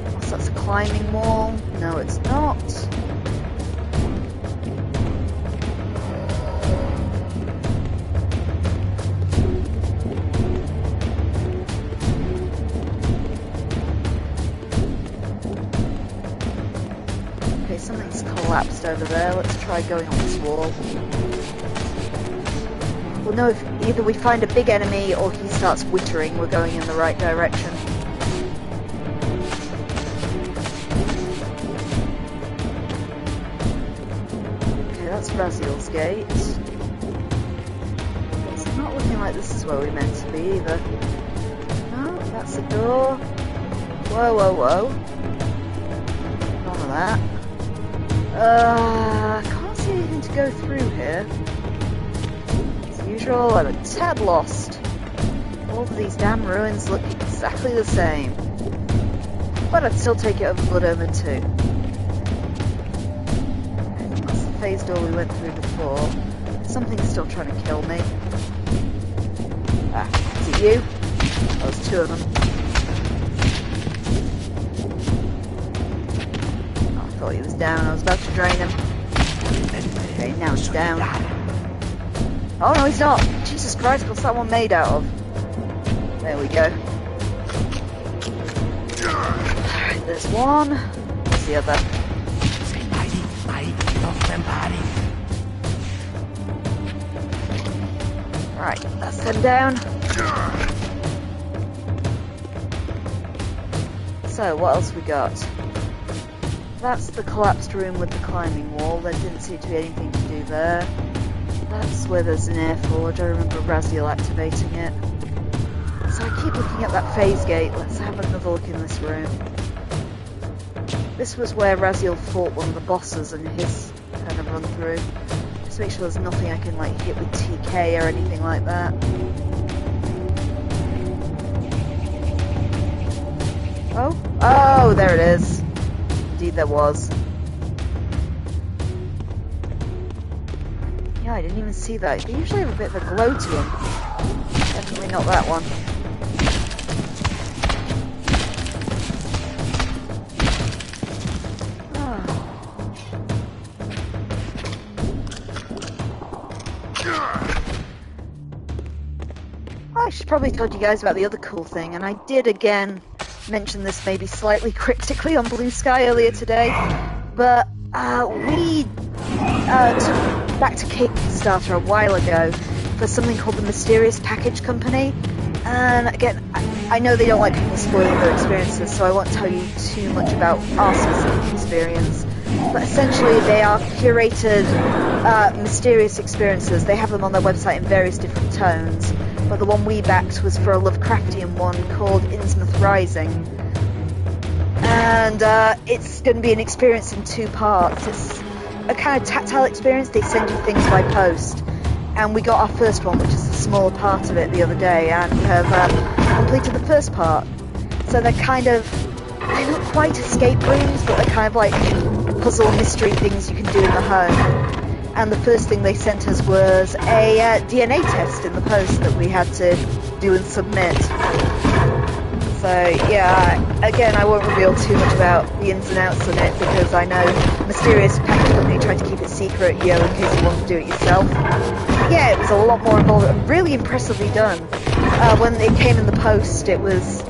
Unless that's a climbing wall. No, it's not. Okay, something's collapsed over there. Let's try going on this wall. We'll know if either we find a big enemy or he starts wittering we're going in the right direction. Okay, that's Raziel's gate. It's not looking like this is where we're meant to be either. No, that's the door. Whoa, whoa, whoa. None of that. Can't see anything to go through here. Usual, I'm a tad lost. All of these damn ruins look exactly the same. But I'd still take it over Blood Omen too. That's the phase door we went through before. Something's still trying to kill me. Ah, is it you? Oh, there's two of them. Oh, I thought he was down. I was about to drain him. Okay, now he's down. Oh no, he's not! Jesus Christ, what's that one made out of? There we go. Alright, there's one. Where's the other? Right, that's them down. So, what else we got? That's the collapsed room with the climbing wall. There didn't seem to be anything to do there. That's where there's an air forge. I remember Raziel activating it. So I keep looking at that phase gate. Let's have another look in this room. This was where Raziel fought one of the bosses and his kind of run through. Just make sure there's nothing I can like hit with TK or anything like that. Oh, there it is. Indeed there was. Yeah, I didn't even see that. They usually have a bit of a glow to them. Definitely not that one. I should probably told you guys about the other cool thing, and I did again mention this maybe slightly cryptically on Blue Sky earlier today, but we took back to Kickstarter a while ago for something called the Mysterious Package Company, and again, I know they don't like people spoiling their experiences, so I won't tell you too much about our specific experience, but essentially they are curated mysterious experiences. They have them on their website in various different tones, but the one we backed was for a Lovecraftian one called Innsmouth Rising, and it's going to be an experience in 2 parts. It's a kind of tactile experience. They send you things by post, and we got our first one, which is the smaller part of it, the other day, and we have completed the first part. So they're not quite escape rooms, but they're kind of like puzzle mystery things you can do in the home. And the first thing they sent us was a DNA test in the post that we had to do and submit. So yeah, again, I won't reveal too much about the ins and outs of it, because I know Mysterious Package Company tried to keep it secret, in case you want to do it yourself. Yeah, it was a lot more involved and really impressively done. When it came in the post, it was,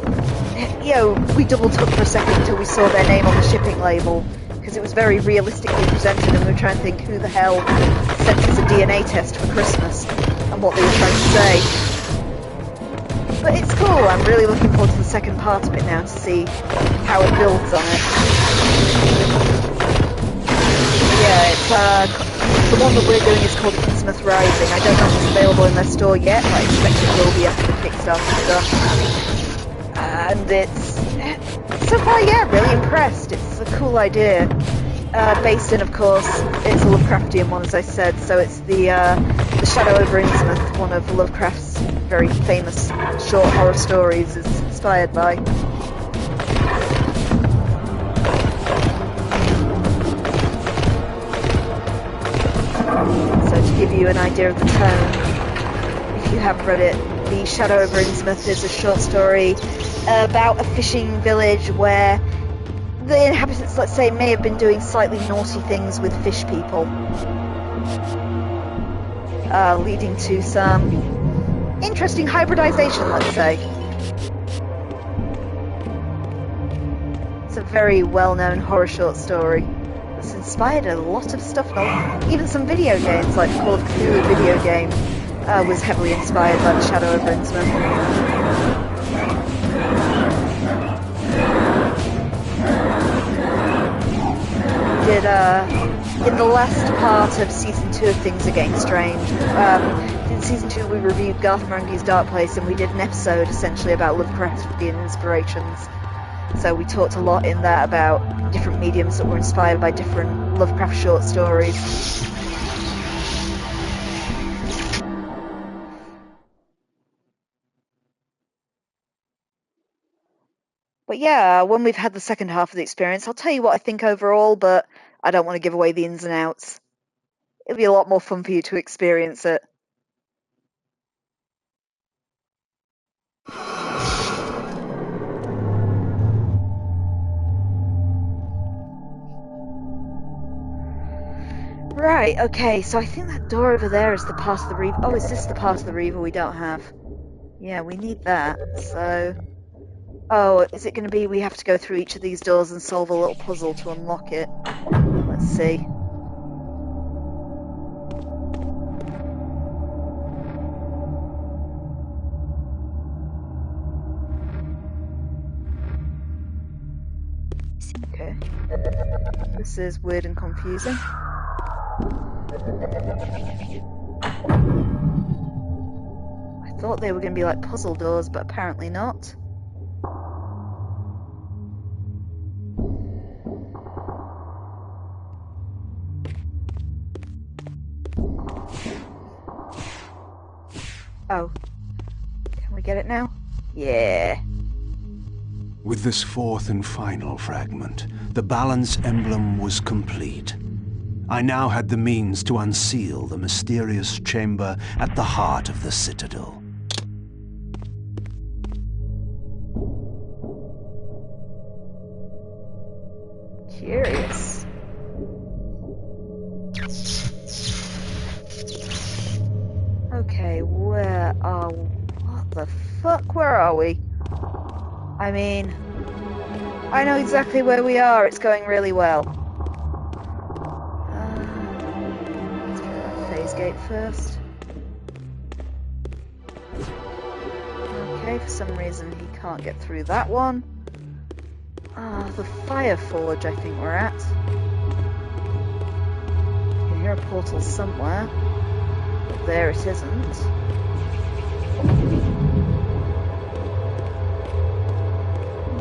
we double took for a second until we saw their name on the shipping label, because it was very realistically presented, and we were trying to think who the hell sent us a DNA test for Christmas and what they were trying to say. But it's cool. I'm really looking forward to the second part of it now to see how it builds on it. Yeah, it's the one that we're doing is called Innsmouth Rising. I don't know if it's available in their store yet, but I expect it will be after the Kickstarter stuff. And it's so far, yeah, really impressed. It's a cool idea. Based in, of course, it's a Lovecraftian one, as I said, so it's the Shadow over Innsmouth, one of Lovecraft's very famous short horror stories, is inspired by. So to give you an idea of the tone, if you have read it, the Shadow over Innsmouth is a short story about a fishing village where the inhabitants, let's say, may have been doing slightly naughty things with fish people, leading to some interesting hybridization, let's say. It's a very well-known horror short story. It's inspired a lot of stuff, even some video games, like the Call of Cthulhu video game was heavily inspired by the Shadow over Innsmouth. Did in the last part of season 2 of Things Are Getting Strange, in season 2 we reviewed Garth Marenghi's Dark Place, and we did an episode essentially about Lovecraftian inspirations. So we talked a lot in that about different mediums that were inspired by different Lovecraft short stories. But yeah, when we've had the second half of the experience, I'll tell you what I think overall, but I don't want to give away the ins and outs. It'll be a lot more fun for you to experience it. Right, okay, so I think that door over there is the part of the Reaver. Oh, is this the part of the Reaver we don't have? Yeah, we need that, so... Oh, is it going to be we have to go through each of these doors and solve a little puzzle to unlock it? Let's see. Okay. This is weird and confusing. I thought they were going to be like puzzle doors, but apparently not. Oh. Can we get it now? Yeah. With this fourth and final fragment, the balance emblem was complete. I now had the means to unseal the mysterious chamber at the heart of the Citadel. Curious. Okay, where are we? What the fuck? Where are we? I mean, I know exactly where we are. It's going really well. Let's get that phase gate first. Okay, for some reason he can't get through that one. The Fire Forge I think we're at. I can hear a portal somewhere. But there it isn't.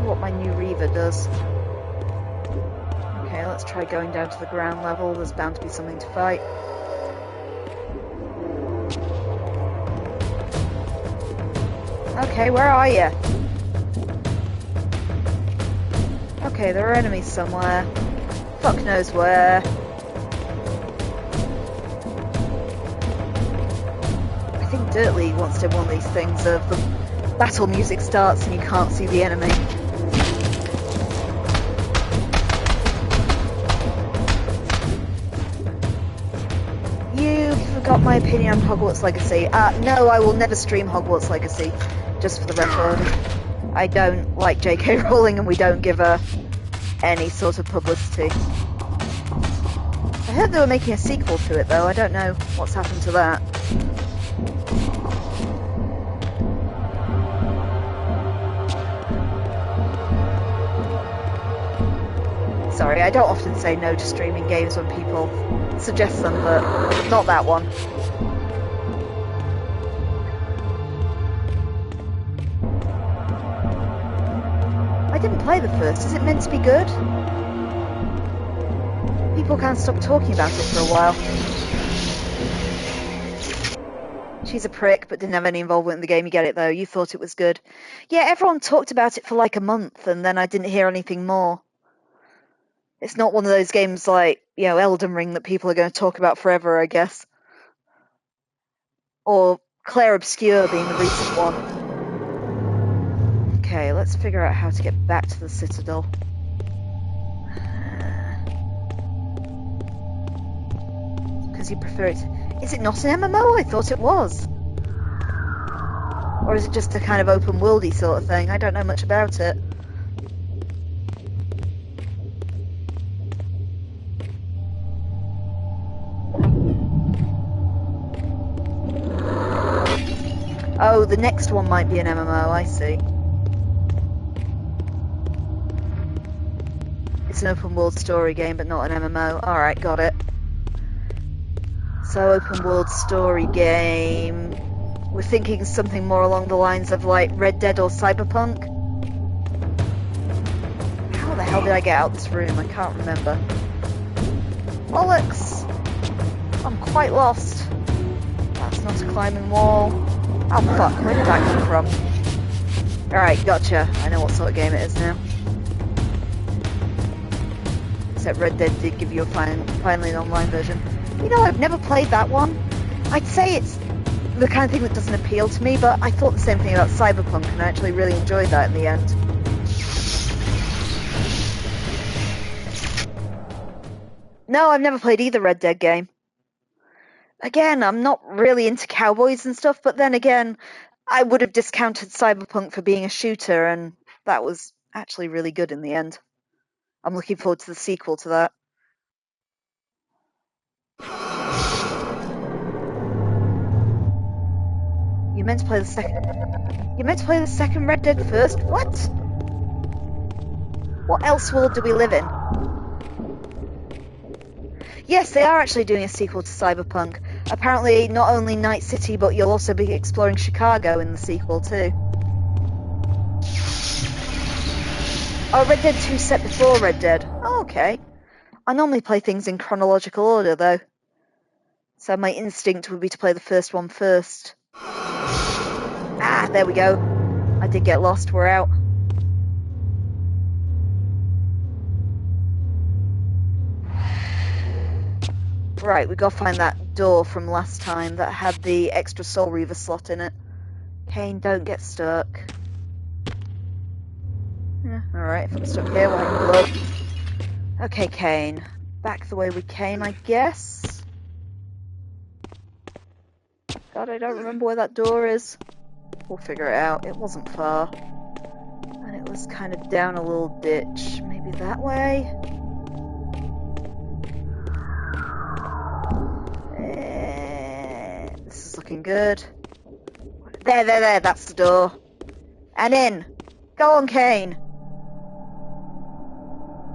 What my new Reaver does. Okay, let's try going down to the ground level. There's bound to be something to fight. Okay, where are you? Okay, there are enemies somewhere. Fuck knows where. I think Dirt League once did one of these things of the battle music starts and you can't see the enemy. You forgot my opinion on Hogwarts Legacy. No, I will never stream Hogwarts Legacy, just for the record. I don't like J.K. Rowling and we don't give her any sort of publicity. I heard they were making a sequel to it though, I don't know what's happened to that. Sorry, I don't often say no to streaming games when people suggest them, but not that one. I didn't play the first. Is it meant to be good? People can't stop talking about it for a while. She's a prick, but didn't have any involvement in the game. You get it, though. You thought it was good. Yeah, everyone talked about it for like a month, and then I didn't hear anything more. It's not one of those games like, Elden Ring that people are going to talk about forever, I guess. Or Claire Obscure being the recent one. Okay, let's figure out how to get back to the Citadel. Because you prefer it. Is it not an MMO? I thought it was. Or is it just a kind of open worldy sort of thing? I don't know much about it. Oh, the next one might be an MMO, I see. It's an open world story game, but not an MMO. Alright, got it. So, open world story game. We're thinking something more along the lines of like Red Dead or Cyberpunk. How the hell did I get out of this room? I can't remember. Bollocks! I'm quite lost. That's not a climbing wall. Oh fuck, where did that come from? Alright, gotcha. I know what sort of game it is now. Except Red Dead did give you finally an online version. You know, I've never played that one. I'd say it's the kind of thing that doesn't appeal to me, but I thought the same thing about Cyberpunk, and I actually really enjoyed that in the end. No, I've never played either Red Dead game. Again, I'm not really into cowboys and stuff, but then again, I would have discounted Cyberpunk for being a shooter, and that was actually really good in the end. I'm looking forward to the sequel to that. You meant to play the second Red Dead first? What? What else world do we live in? Yes, they are actually doing a sequel to Cyberpunk. Apparently, not only Night City, but you'll also be exploring Chicago in the sequel, too. Oh, Red Dead 2 set before Red Dead. Oh, okay. I normally play things in chronological order, though. So my instinct would be to play the first one first. Ah, there we go. I did get lost. We're out. Right, we gotta find that door from last time that had the extra Soul Reaver slot in it. Kain, don't get stuck. Yeah, alright, if I'm stuck here, well, I can blow. Okay, Kain. Back the way we came, I guess. God, I don't remember where that door is. We'll figure it out. It wasn't far. And it was kind of down a little ditch. Maybe that way? This is looking good. There, that's the door. And in. Go on, Kain.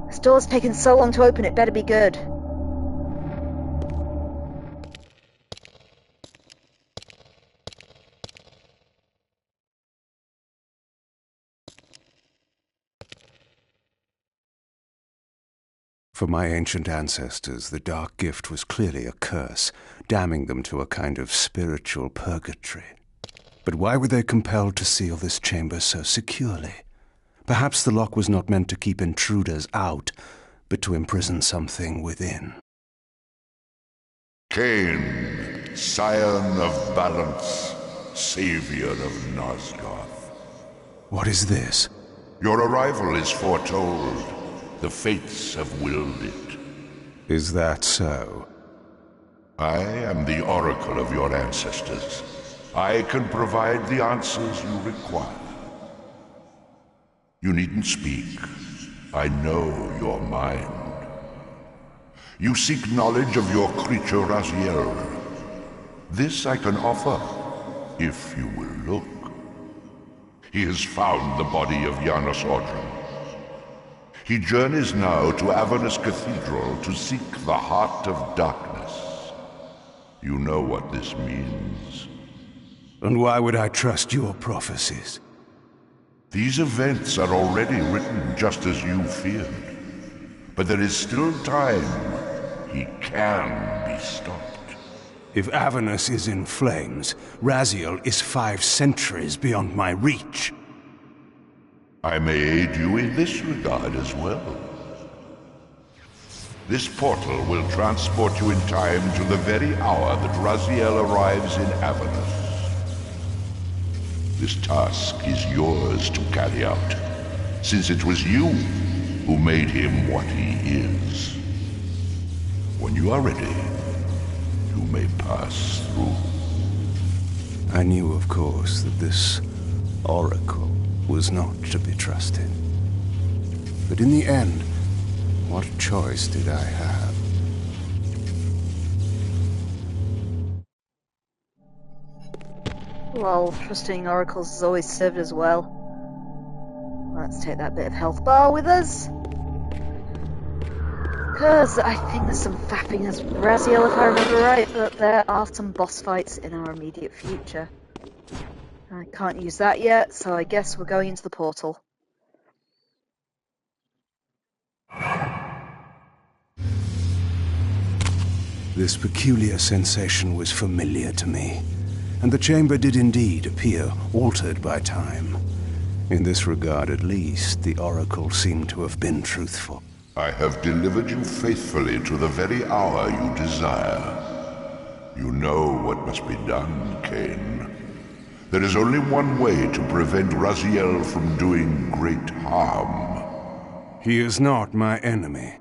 This door's taken so long to open, it better be good. For my ancient ancestors, the dark gift was clearly a curse, damning them to a kind of spiritual purgatory. But why were they compelled to seal this chamber so securely? Perhaps the lock was not meant to keep intruders out, but to imprison something within. Kain, scion of balance, saviour of Nosgoth. What is this? Your arrival is foretold. The fates have willed it. Is that so? I am the oracle of your ancestors. I can provide the answers you require. You needn't speak. I know your mind. You seek knowledge of your creature Raziel. This I can offer, if you will look. He has found the body of Nosgoth. He journeys now to Avernus Cathedral to seek the heart of darkness. You know what this means. And why would I trust your prophecies? These events are already written just as you feared. But there is still time. He can be stopped. If Avernus is in flames, Raziel is 5 centuries beyond my reach. I may aid you in this regard as well. This portal will transport you in time to the very hour that Raziel arrives in Avernus. This task is yours to carry out, since it was you who made him what he is. When you are ready, you may pass through. I knew, of course, that this oracle was not to be trusted. But in the end, what choice did I have? Well, trusting oracles has always served us well. Let's take that bit of health bar with us. Because I think there's some fapping as Raziel, if I remember right, but there are some boss fights in our immediate future. I can't use that yet, so I guess we're going into the portal. This peculiar sensation was familiar to me, and the chamber did indeed appear altered by time. In this regard, at least, the oracle seemed to have been truthful. I have delivered you faithfully to the very hour you desire. You know what must be done, Kain. There is only one way to prevent Raziel from doing great harm. He is not my enemy.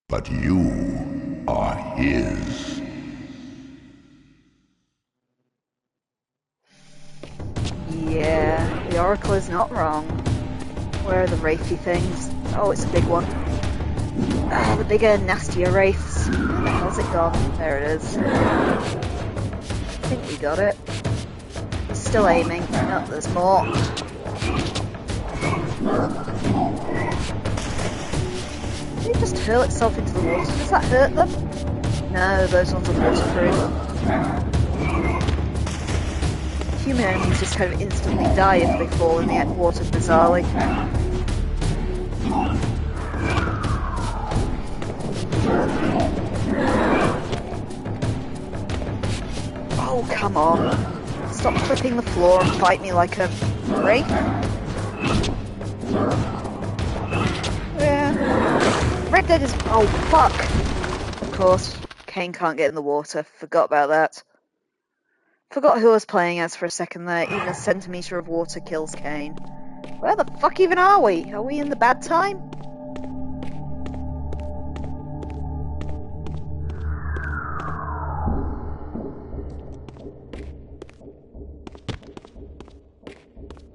But you are his. Yeah, the oracle is not wrong. Where are the wraithy things? Oh, it's a big one. Ah, the bigger, nastier wraiths. Where the hell's it gone? There it is. I think we got it. He's still aiming. No, there's more. Did it just hurl itself into the water? Does that hurt them? No, those ones are waterproof. Human enemies just kind of instantly die if they fall in the water, bizarrely. Oh, come on. Stop clipping the floor and fight me like a wraith. Yeah. Red Dead is... Oh, fuck. Of course, Kain can't get in the water. Forgot about that. Forgot who I was playing as for a second there. Even a centimetre of water kills Kain. Where the fuck even are we? Are we in the bad time?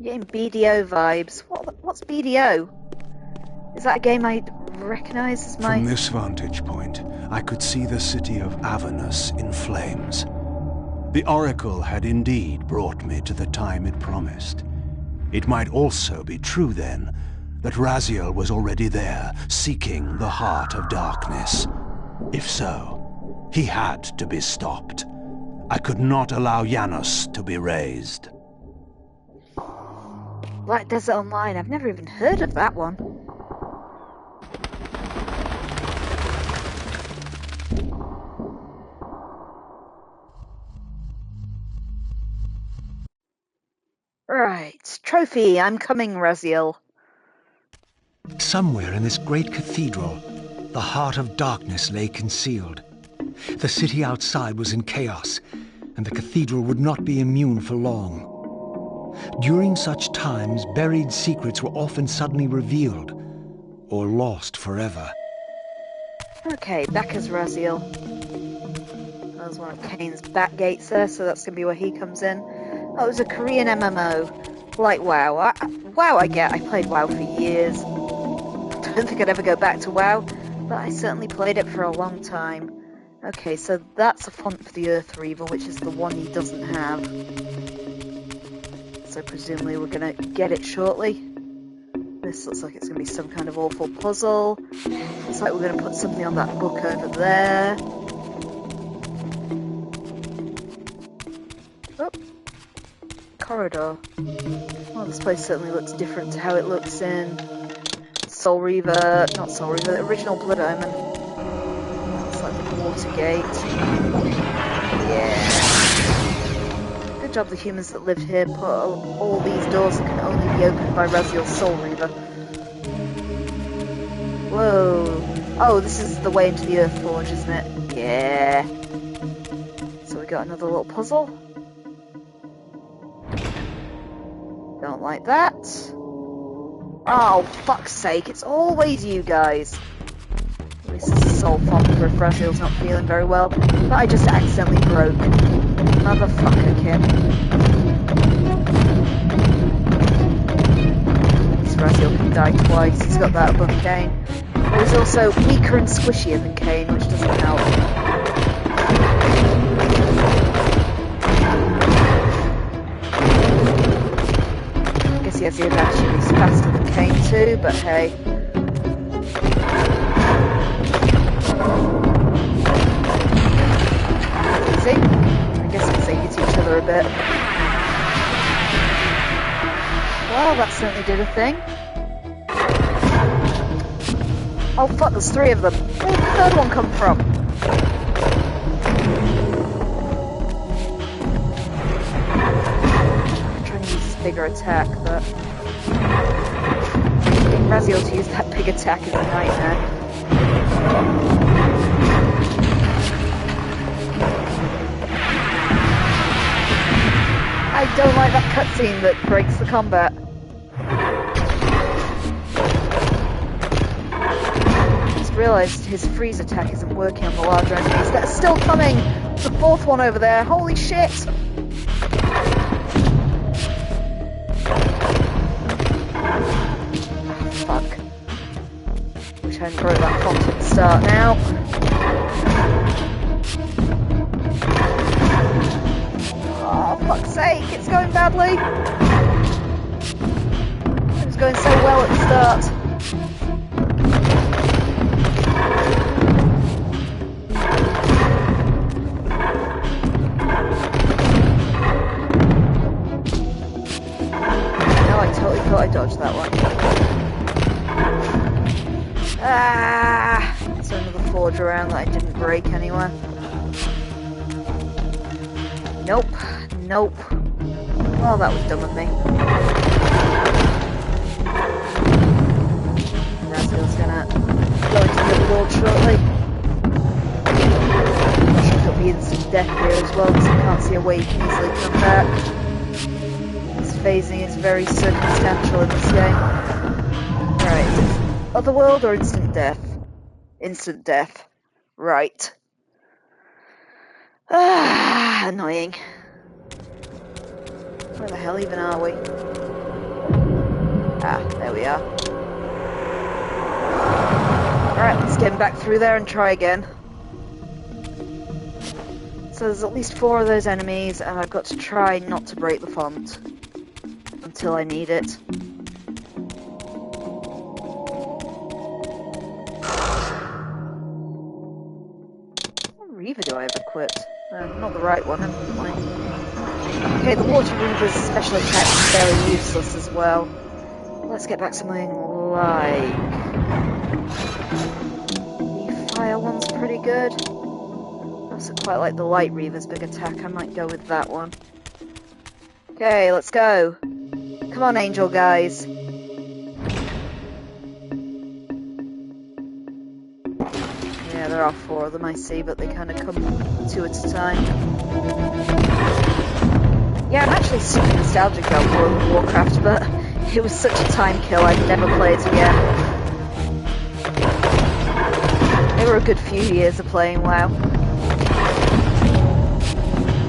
Getting BDO vibes. What's BDO? Is that a game I'd recognise as my... From this vantage point, I could see the city of Avernus in flames. The oracle had indeed brought me to the time it promised. It might also be true, then, that Raziel was already there, seeking the heart of darkness. If so, he had to be stopped. I could not allow Janus to be raised. Black Desert Online, I've never even heard of that one. Right, trophy, I'm coming, Raziel. Somewhere in this great cathedral, the heart of darkness lay concealed. The city outside was in chaos, and the cathedral would not be immune for long. During such times, buried secrets were often suddenly revealed, or lost forever. Okay, back as Raziel. That was one of Kain's back gates there, so that's going to be where he comes in. Oh, it was a Korean MMO. Like WoW. I get. I played WoW for years. Don't think I'd ever go back to WoW, but I certainly played it for a long time. Okay, so that's a font for the Earth Reaver, which is the one he doesn't have. So presumably we're going to get it shortly. This looks like it's going to be some kind of awful puzzle. Looks like we're going to put something on that book over there. Oh. Corridor. Well, this place certainly looks different to how it looks in Soul Reaver, not Soul Reaver, the original Blood Omen. It's like the water gate. Yeah. Good job the humans that lived here put all these doors that can only be opened by Raziel's Soul Reaver. Whoa. Oh, this is the way into the Earth Forge, isn't it? Yeah. So we got another little puzzle. like that. Oh, fuck's sake, it's always you guys. This is a soul fonder if Raziel's not feeling very well, but I just accidentally broke. Motherfucker, Kim. At least Raziel can die twice, he's got that above Kain. But he's also weaker and squishier than Kain, which doesn't help. I guess he has the advantage that he's faster than Kain too, but hey. Easy. I guess because they hit each other a bit. Well, that certainly did a thing. Oh fuck, there's 3 of them. Where did the 3rd one come from? I'm trying to use this bigger attack, but getting Raziel to use that big attack is a nightmare. I don't like that cutscene that breaks the combat. I just realised his freeze attack isn't working on the larger enemies that are still coming! The 4th one over there, holy shit! Fuck. Wish I hadn't broke that font at the start now. Oh, fuck's sake, it's going badly! It was going so well at the start. No, I totally thought I dodged that one. Ah! So another forge around that I didn't break anywhere. Nope. Nope. Well, that was dumb of me. Raziel's gonna go into the other world shortly. I'm not sure if it'll be instant death here as well, because I can't see a way you can easily come back. This phasing is very circumstantial in this game. Right, is it Otherworld or instant death? Instant death. Right. Ah, annoying. Where the hell even are we? Ah, there we are. Alright, let's get him back through there and try again. So there's at least 4 of those enemies, and I've got to try not to break the font until I need it. What Reaver do I have equipped? Not the right one, haven't I? Okay, the Water Reaver's special attack is fairly useless as well. Let's get back something like... the fire one's pretty good. I also quite like the Light Reaver's big attack, I might go with that one. Okay, let's go. Come on, angel guys. Yeah, there are 4 of them I see, but they kind of come 2 at a time. Yeah, I'm actually super nostalgic about World of Warcraft, but it was such a time kill, I'd never play it again. They were a good few years of playing WoW.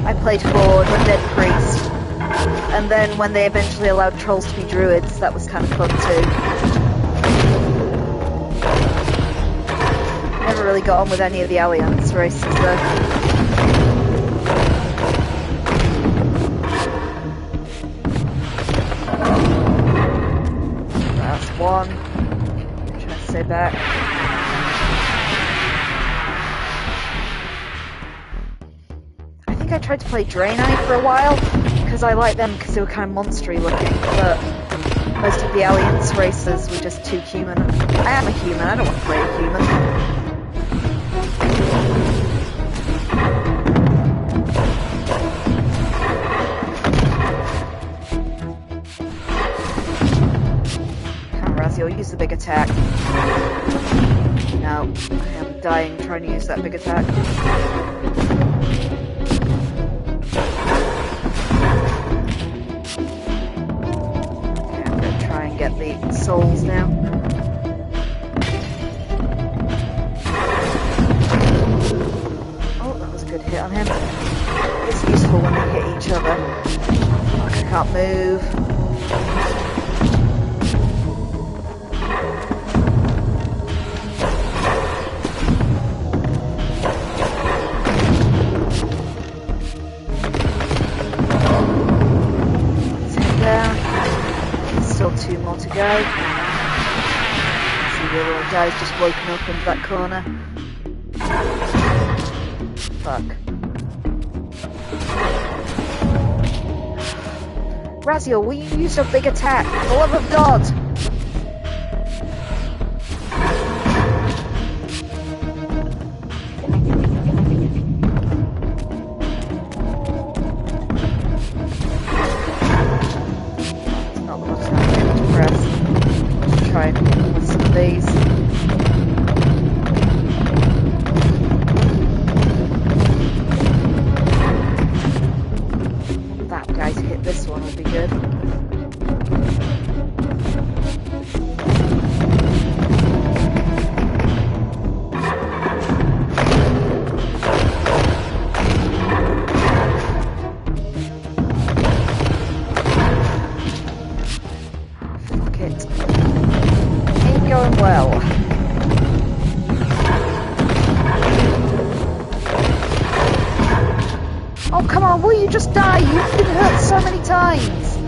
I played Horde, Undead Priest, and then when they eventually allowed trolls to be druids, that was kind of fun too. Never really got on with any of the Alliance races though. One. I'm trying to stay back. I think I tried to play Draenei for a while, because I liked them because they were kind of monstery looking, but most of the Alliance races were just too human. I am a human, I don't want to play a human. Raziel, use the big attack. No, I am dying trying to use that big attack. get the souls now. Oh, that was a good hit on him. It's useful when they hit each other. Fuck, I can't move. Two more to go. See the other guy's just woken up into that corner. Fuck. Raziel, will you use your big attack? For the love of God! Just die, you've been hurt so many times!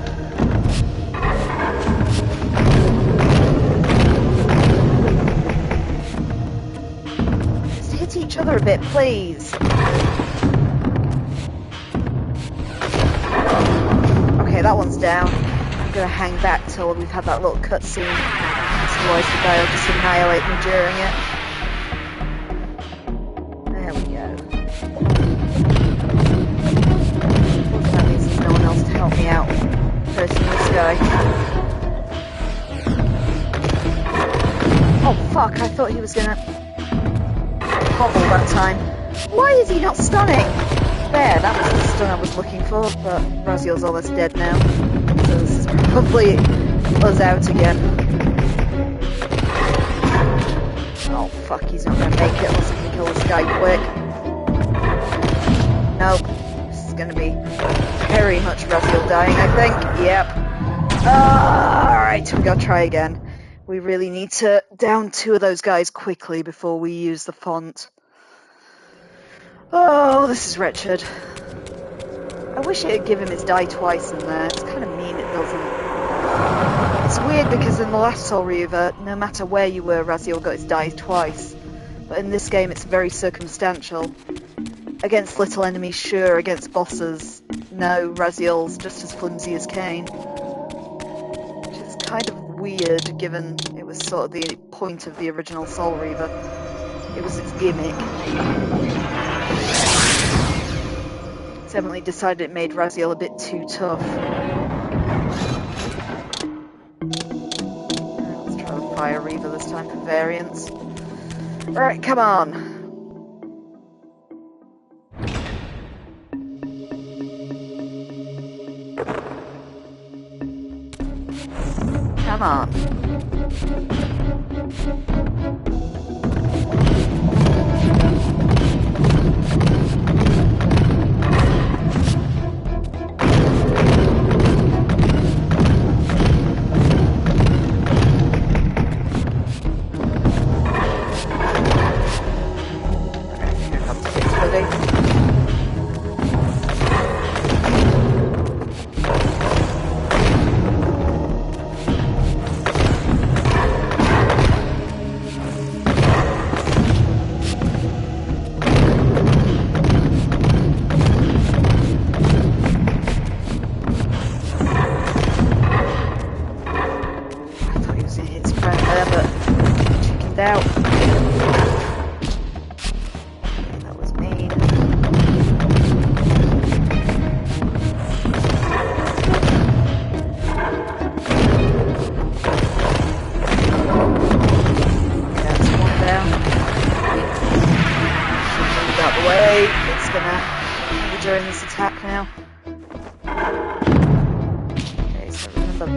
Just hit each other a bit, please. Okay, that one's down. I'm gonna hang back till we've had that little cutscene. Otherwise the guy will just annihilate me during it. There we go. Help me out, person this guy. Oh fuck, I thought he was gonna hobble that time. Why is he not stunning? There, that was the stun I was looking for, but Raziel's almost dead now. So this is probably us out again. Oh fuck, he's not gonna make it unless I can kill this guy quick. Nope, this is gonna be very much Raziel dying, I think. Yep. Alright, we gotta try again. We really need to down two of those guys quickly before we use the font. Oh, this is wretched. I wish it would give him his die twice in there. It's kind of mean it doesn't. It's weird because in the last Soul Reaver, no matter where you were, Raziel got his die twice. But in this game, it's very circumstantial. Against little enemies, sure. Against bosses, no. Raziel's just as flimsy as Kain. Which is kind of weird, given it was sort of the point of the original Soul Reaver. It was its gimmick. It's evidently decided it made Raziel a bit too tough. Let's try the Fire Reaver this time for variance. Alright, come on. Come on.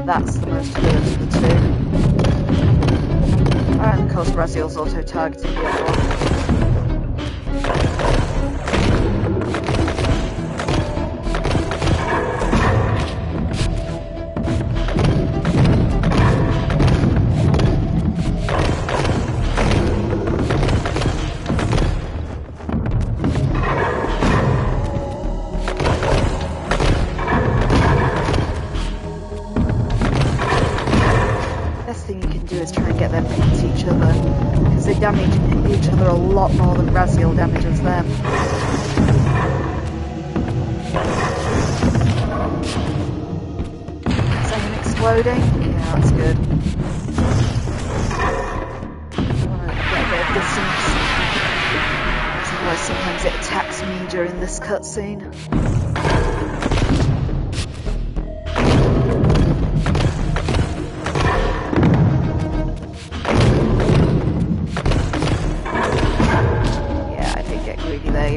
that's the most hurt of the two. And of course Raziel's auto-targeting the other one. They damage each other a lot more than Raziel damages them. Is that him exploding? Yeah, that's good. I want to get a bit of distance. Otherwise sometimes it attacks me during this cutscene.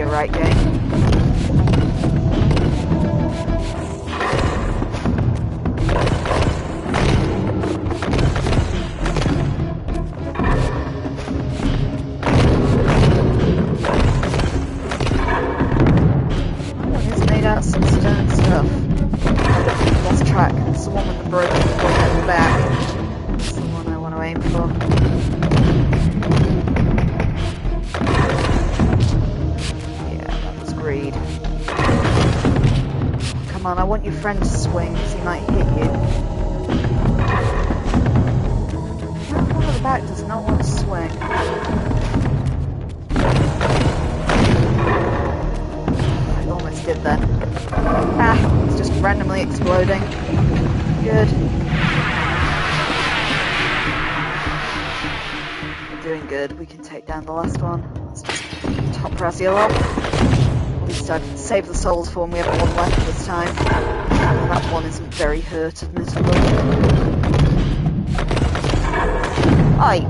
Right, Kain. It's made out of some stone stuff. Lost track. It's the one with the broken point at the back. It's the one I want to aim for. Come on, I want your friend to swing, because he might hit you. That one at the back does not want to swing. I almost did that. Ah, it's just randomly exploding. Good. We're doing good. We can take down the last one. Let's just top Raziel up. At least I've saved the souls for when we have one left this time. That one isn't very hurt, admittedly. Aye.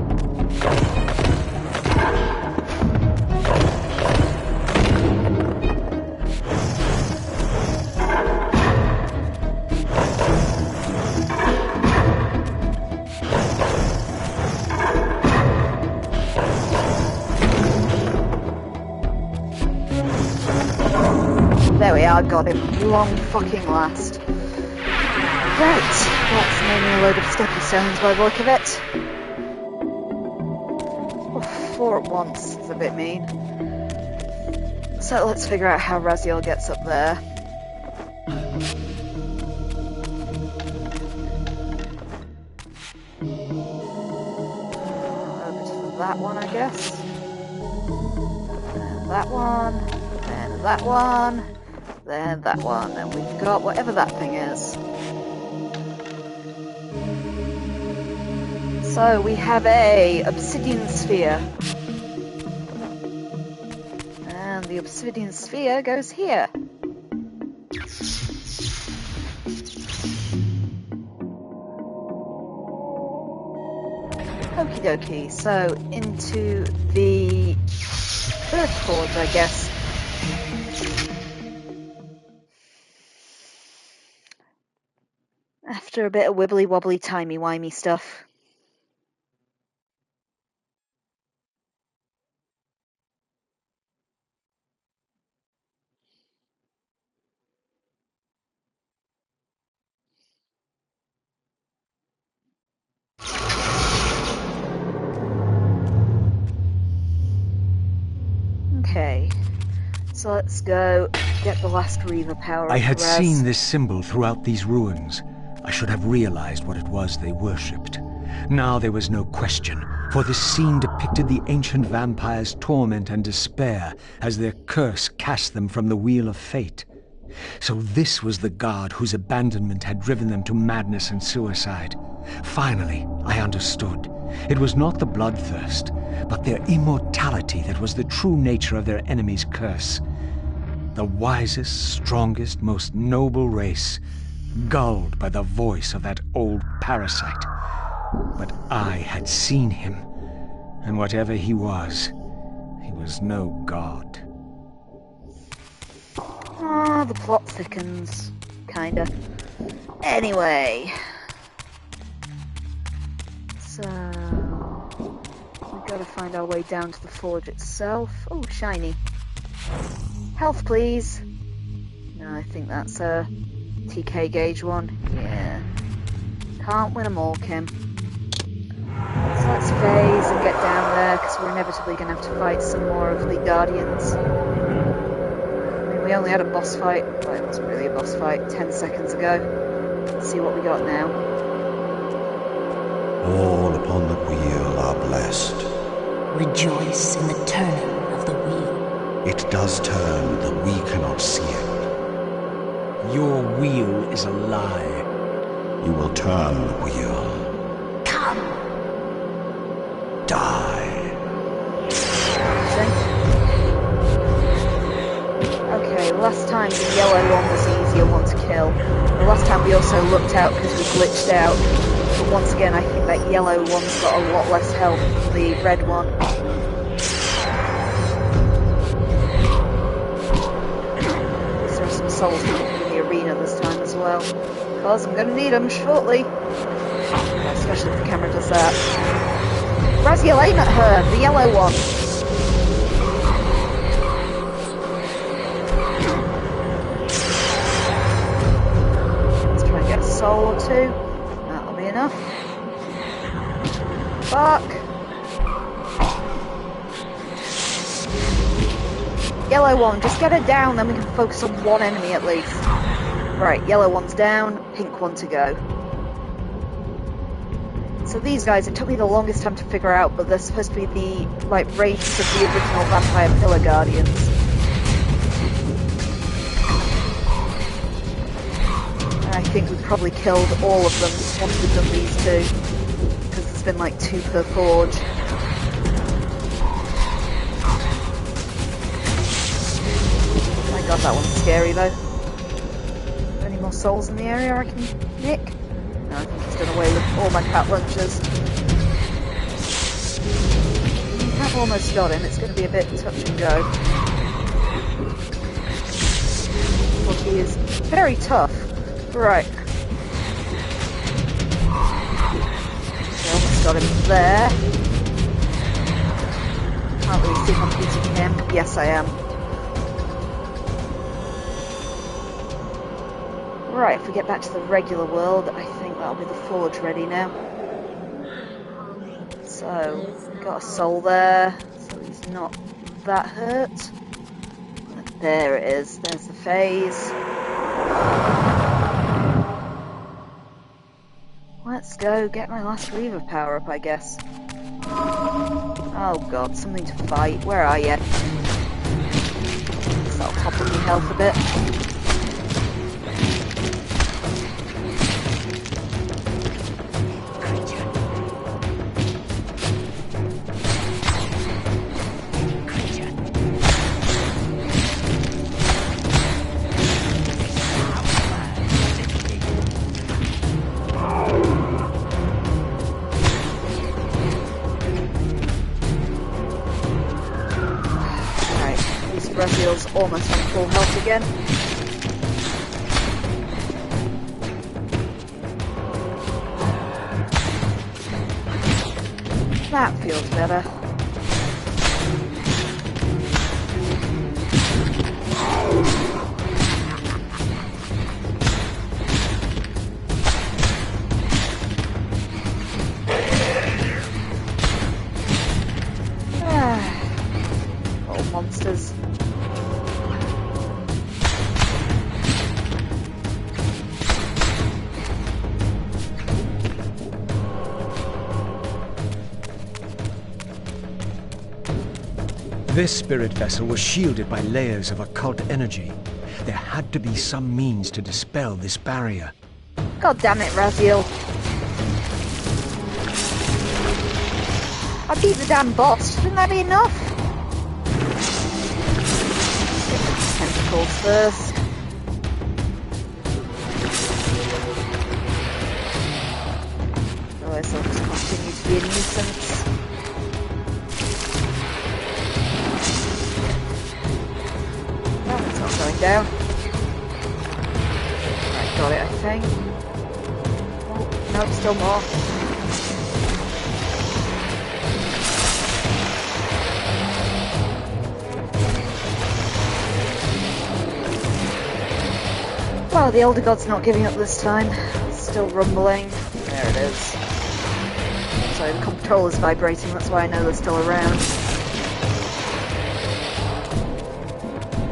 There we are, got him. Long fucking last. Right, that's mainly a load of stepping stones by the look of it. Oh, 4 at once is a bit mean. So let's figure out how Raziel gets up there. Over to that one, I guess. And that one. And that one. Then that one, and we've got whatever that thing is. So we have a obsidian sphere. And the obsidian sphere goes here. Okie dokie, so into the Earth Forge, I guess. After a bit of wibbly wobbly timey wimey stuff. Okay, so let's go get the last Reaver power. I had seen this symbol throughout these ruins. I should have realized what it was they worshipped. Now there was no question, for this scene depicted the ancient vampires' torment and despair as their curse cast them from the wheel of fate. So this was the god whose abandonment had driven them to madness and suicide. Finally, I understood. It was not the bloodthirst, but their immortality that was the true nature of their enemy's curse. The wisest, strongest, most noble race, gulled by the voice of that old parasite. But I had seen him, and whatever he was no god. Ah, the plot thickens. Kinda. Anyway, So... we've got to find our way down to the forge itself. Oh, shiny. Health, please. No, I think that's a TK gauge one. Yeah. Can't win them all, Kim. So let's phase and get down there, because we're inevitably going to have to fight some more of the Guardians. I mean, we only had a boss fight. Well, it wasn't really a boss fight 10 seconds ago. Let's see what we got now. All upon the wheel are blessed. Rejoice in the turning of the wheel. It does turn, though we cannot see it. Your wheel is a lie. You will turn the wheel. Come! Die. Okay, last time the yellow one was the easier one to kill. The last time we also looked out because we glitched out. But once again, I think that yellow one's got a lot less health than the red one. There are some souls in the arena this time as well. Because I'm going to need them shortly. Especially if the camera does that. Raziel, aim at her, the yellow one. Let's try and get a soul or two. That'll be enough. Fuck. Yellow one, just get her down, then we can focus on one enemy at least. Right, yellow one's down, pink one to go. So these guys, it took me the longest time to figure out, but they're supposed to be the, like, wraiths of the original Vampire Pillar Guardians. And I think we've probably killed all of them once we've done these two. Because there's been like 2 per forge. Oh my god, that one's scary though. Are there any more souls in the area I can nick? No, I think he's done away with all my cat lunchers. I've almost got him, it's going to be a bit touch and go. But he is very tough. Right. Almost got him there. Can't really see if I'm beating him. Yes, I am. Right, if we get back to the regular world, I think that'll be the forge ready now. So, we've got a soul there, so he's not that hurt. There it is, there's the phase. Let's go get my last Reaver power up, I guess. Oh god, something to fight. Where are you? So I'll top up your health a bit. Raziel's almost on full health again. That feels better. Old monsters. This spirit vessel was shielded by layers of occult energy. There had to be some means to dispel this barrier. God damn it, Raziel. I beat the damn boss. Shouldn't that be enough? Get the tentacles first. Otherwise they'll just continue to be a nuisance. Going down. Right, got it, I think. Oh, no, still more. Oh, the Elder God's not giving up this time. It's still rumbling. There it is. Sorry, the controller's vibrating, that's why I know they're still around.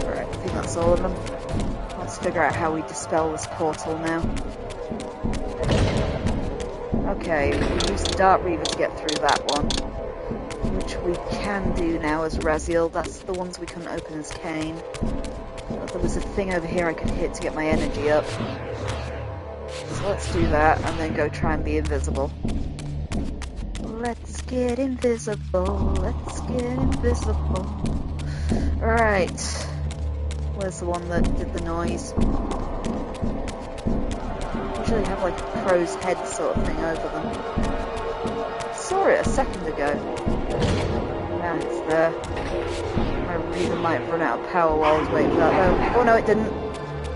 Alright, I think that's all of them. Let's figure out how we dispel this portal now. Okay, we used the Dark Reaver to get through that one. Which we can do now as Raziel. That's the ones we couldn't open as Kain. There was a thing over here I could hit to get my energy up. So let's do that and then go try and be invisible. Let's get invisible. Let's get invisible. Alright. Where's the one that did the noise? Usually have like a crow's head sort of thing over them. Saw it a second ago. Yeah, it's there. My Reaver might have run out of power while I was waiting for that though. Oh no, it didn't.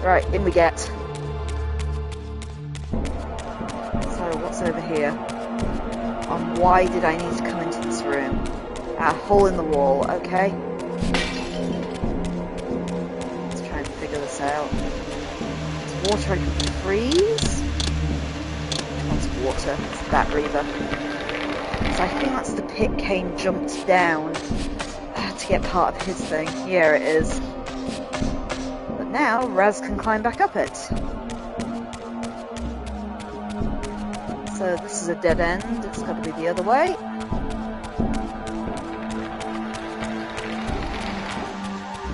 Right, in we get. So, what's over here? And why did I need to come into this room? Ah, hole in the wall, okay. Let's try and figure this out. It's water I can freeze? Which one's water? It's that Reaver. So I think that's the pit Kain jumped down to get part of his thing. Yeah, it is. But now Raz can climb back up it. So this is a dead end. It's got to be the other way. I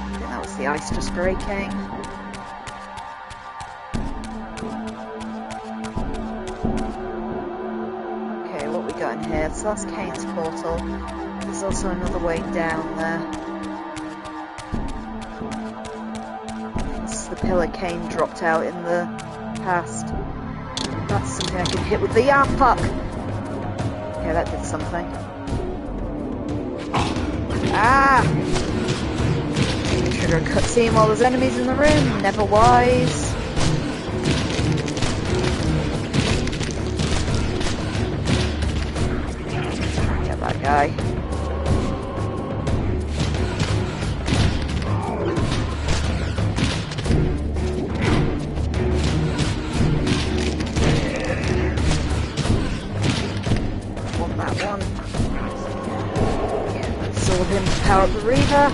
think that was the ice just breaking. In here, so that's Kain's portal. There's also another way down there. This is the pillar Kain dropped out in the past. That's something I can hit with the fuck! Okay, that did something. Ah! Trigger a cutscene while there's enemies in the room. Never wise. Guy. Want that one. Absorb him to power up the Reaver.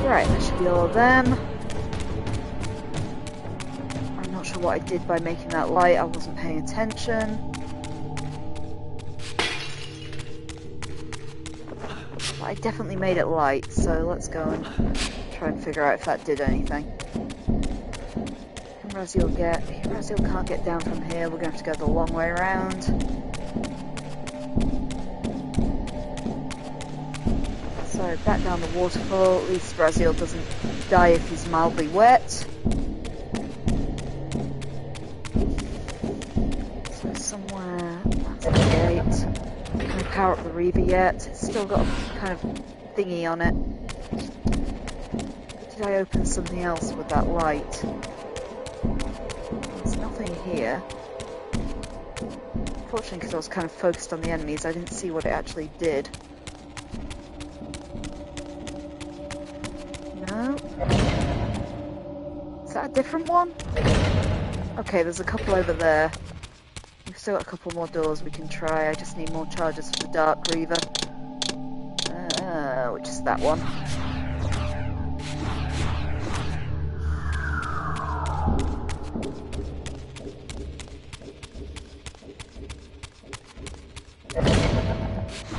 Right, that should be all of them. I'm not sure what I did by making that light, I wasn't paying attention. But I definitely made it light, so let's go and try and figure out if that did anything. Can Raziel get... Raziel can't get down from here, we're going to have to go the long way around. So back down the waterfall, at least Raziel doesn't die if he's mildly wet. So somewhere, that's the gate. Can I power up the Reaver yet? It's still got a kind of thingy on it. Did I open something else with that light? There's nothing here. Unfortunately, because I was kind of focused on the enemies, I didn't see what it actually did. No. Is that a different one? Okay, there's a couple over there. We've still got a couple more doors we can try. I just need more charges for the Dark Reaver. Which is that one.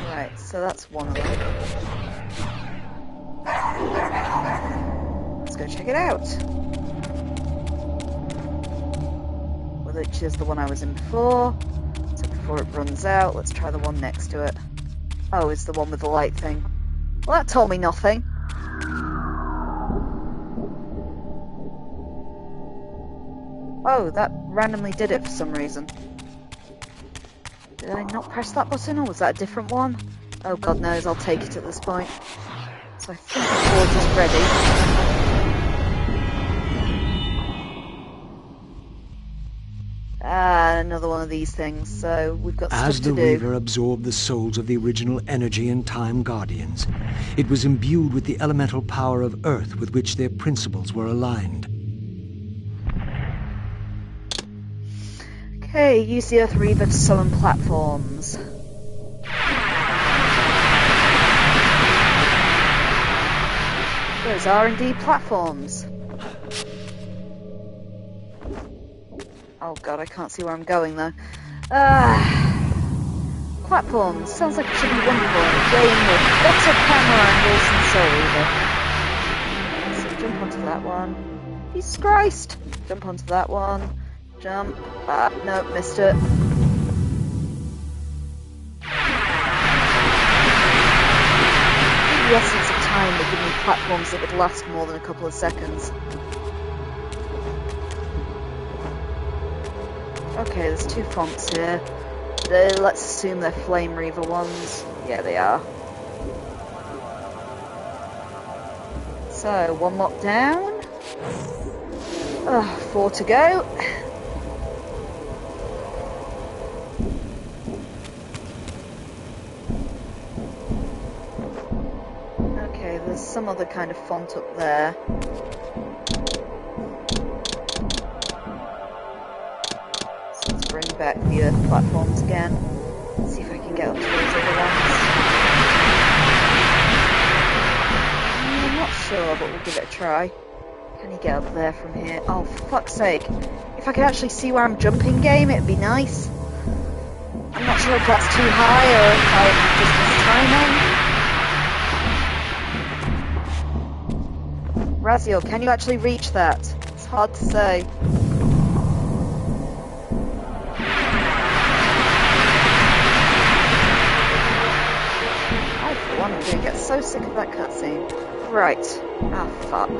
Right, so that's one of them. Let's go check it out. Which is the one I was in before. So before it runs out, let's try the one next to it. Oh, it's the one with the light thing. Well, that told me nothing. Oh, that randomly did it for some reason. Did I not press that button, or was that a different one? Oh, God knows, I'll take it at this point. So I think the board is ready. another one of these things, so we've got As stuff the to do. Reaver absorbed the souls of the original Energy and Time Guardians, it was imbued with the elemental power of Earth with which their principles were aligned. Okay, use the Earth Reaver to summon platforms. Those are indeed platforms. Oh god, I can't see where I'm going though. Platforms. Sounds like it should be wonderful in a game with better camera angles than Soul Reaver. So jump onto that one. Jesus Christ! Jump onto that one. Jump. No, missed it. The essence of time would give me platforms that would last more than a couple of seconds. Okay, there's two fonts here. Let's assume they're Flame Reaver ones. Yeah, they are. So, one lock down. 4 to go. Okay, there's some other kind of font up there. Bring back the Earth platforms again. See if I can get up to those other ones. I'm not sure, but we'll give it a try. Can you get up there from here? Oh, for fuck's sake. If I could actually see where I'm jumping, game, it'd be nice. I'm not sure if that's too high or if I just missed timing. Raziel, can you actually reach that? It's hard to say. I'm gonna get so sick of that cutscene. Right. Ah, fuck.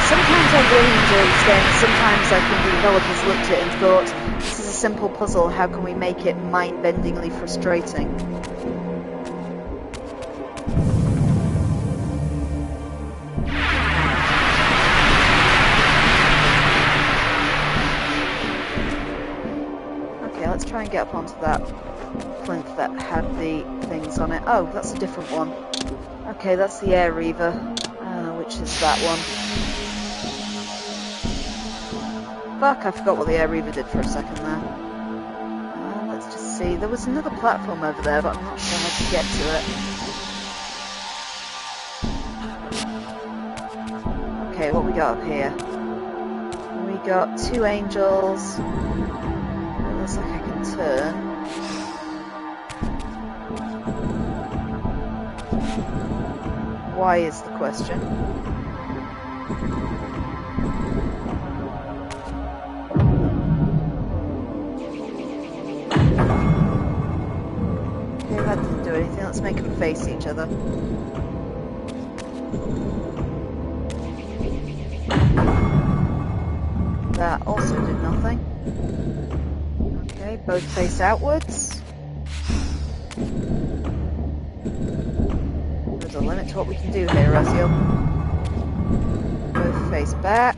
Sometimes I really enjoy this game. Sometimes I think the developers looked at it and thought, this is a simple puzzle, how can we make it mind-bendingly frustrating? Let's try and get up onto that plinth that had the things on it. Oh, that's a different one. Okay, that's the Air Reaver, which is that one. Fuck, I forgot what the Air Reaver did for a second there. Let's just see. There was another platform over there, but I'm not sure how to get to it. Okay, what we got up here? We got 2 angels. Looks like I can turn. Why is the question? Okay, that didn't do anything. Let's make them face each other. That also did nothing. Okay, both face outwards. There's a limit to what we can do here, Raziel. Both face back.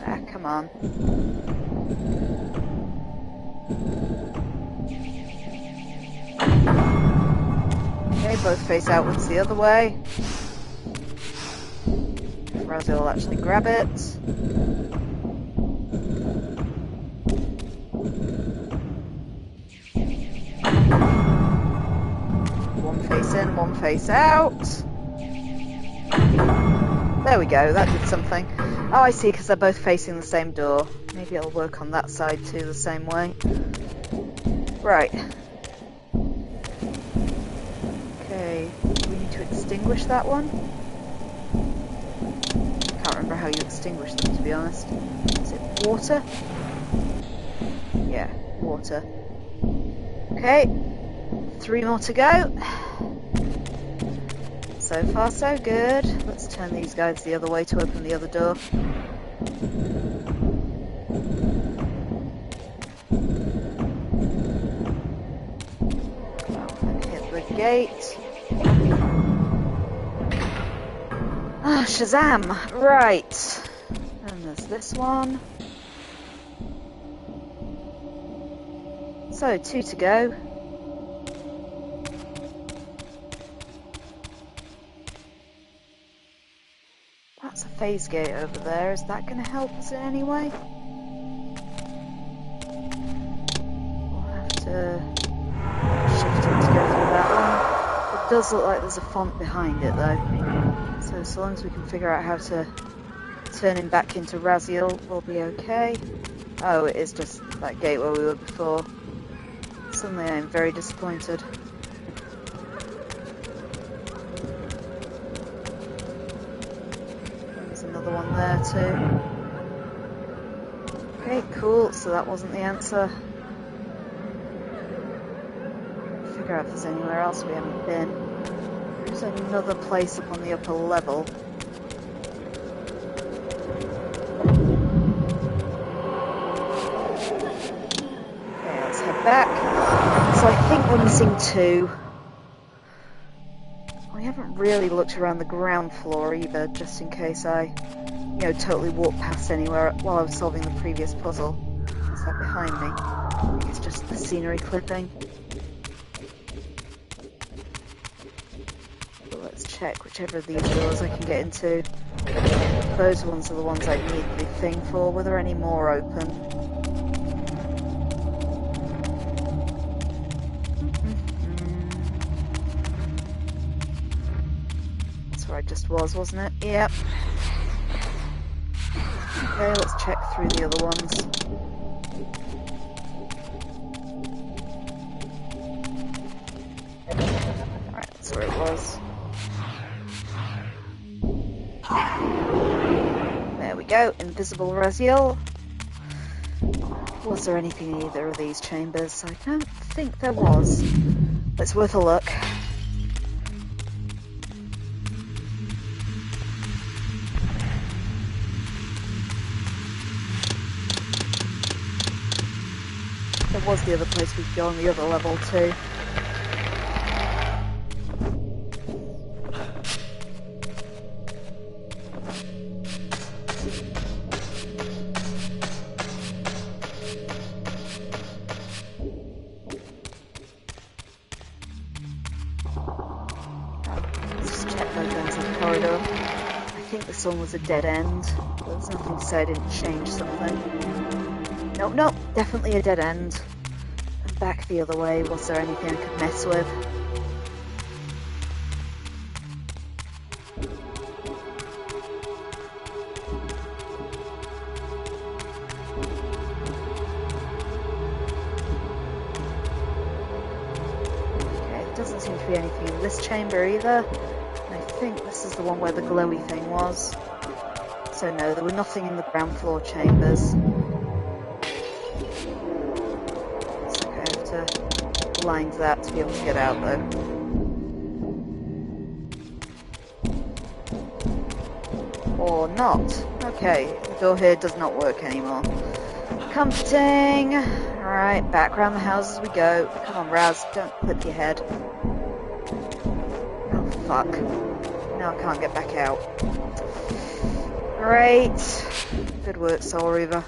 Ah, come on. Okay, both face outwards the other way. Raziel will actually grab it. One face in, one face out. There we go, that did something. Oh, I see, because they're both facing the same door. Maybe it'll work on that side too, the same way. Right. Okay, we need to extinguish that one. Can't remember how you extinguish them, to be honest. Is it water? Yeah, water. Okay, 3 more to go. So far, so good. Let's turn these guys the other way to open the other door. Hit the gate. Ah, Shazam! Right. And there's this one. So, 2 to go. That's a phase gate over there. Is that going to help us in any way? We'll have to shift it to go through that one. It does look like there's a font behind it though. So long as we can figure out how to turn him back into Raziel, we'll be okay. Oh, it is just that gate where we were before. Suddenly I'm very disappointed. There's another one there too. Okay, cool, so that wasn't the answer. Figure out if there's anywhere else we haven't been. There's another place up on the upper level. Okay, let's head back. So I think we're missing 2. We haven't really looked around the ground floor either, just in case I, totally walked past anywhere while I was solving the previous puzzle. What's that behind me? I think it's just the scenery clipping. But let's check whichever of these doors I can get into. Those ones are the ones I need the thing for. Were there any more open? I just was, wasn't it? Yep. Okay, let's check through the other ones. Alright, that's where it was. There we go, invisible Raziel. Was there anything in either of these chambers? I don't think there was. But it's worth a look. There was the other place we could go on the other level too. Let's just check those ends of the corridor. I think this one was a dead end, but there's nothing to say I didn't change something. Nope, definitely a dead end. And back the other way, was there anything I could mess with? Okay, it doesn't seem to be anything in this chamber either. And I think this is the one where the glowy thing was. So no, there were nothing in the ground floor chambers. Blind that to be able to get out though. Or not. Okay, the door here does not work anymore. Comforting. Alright, back around the house as we go. Come on, Raz, don't clip your head. Oh, fuck. Now I can't get back out. Great. Good work, Soul Reaver.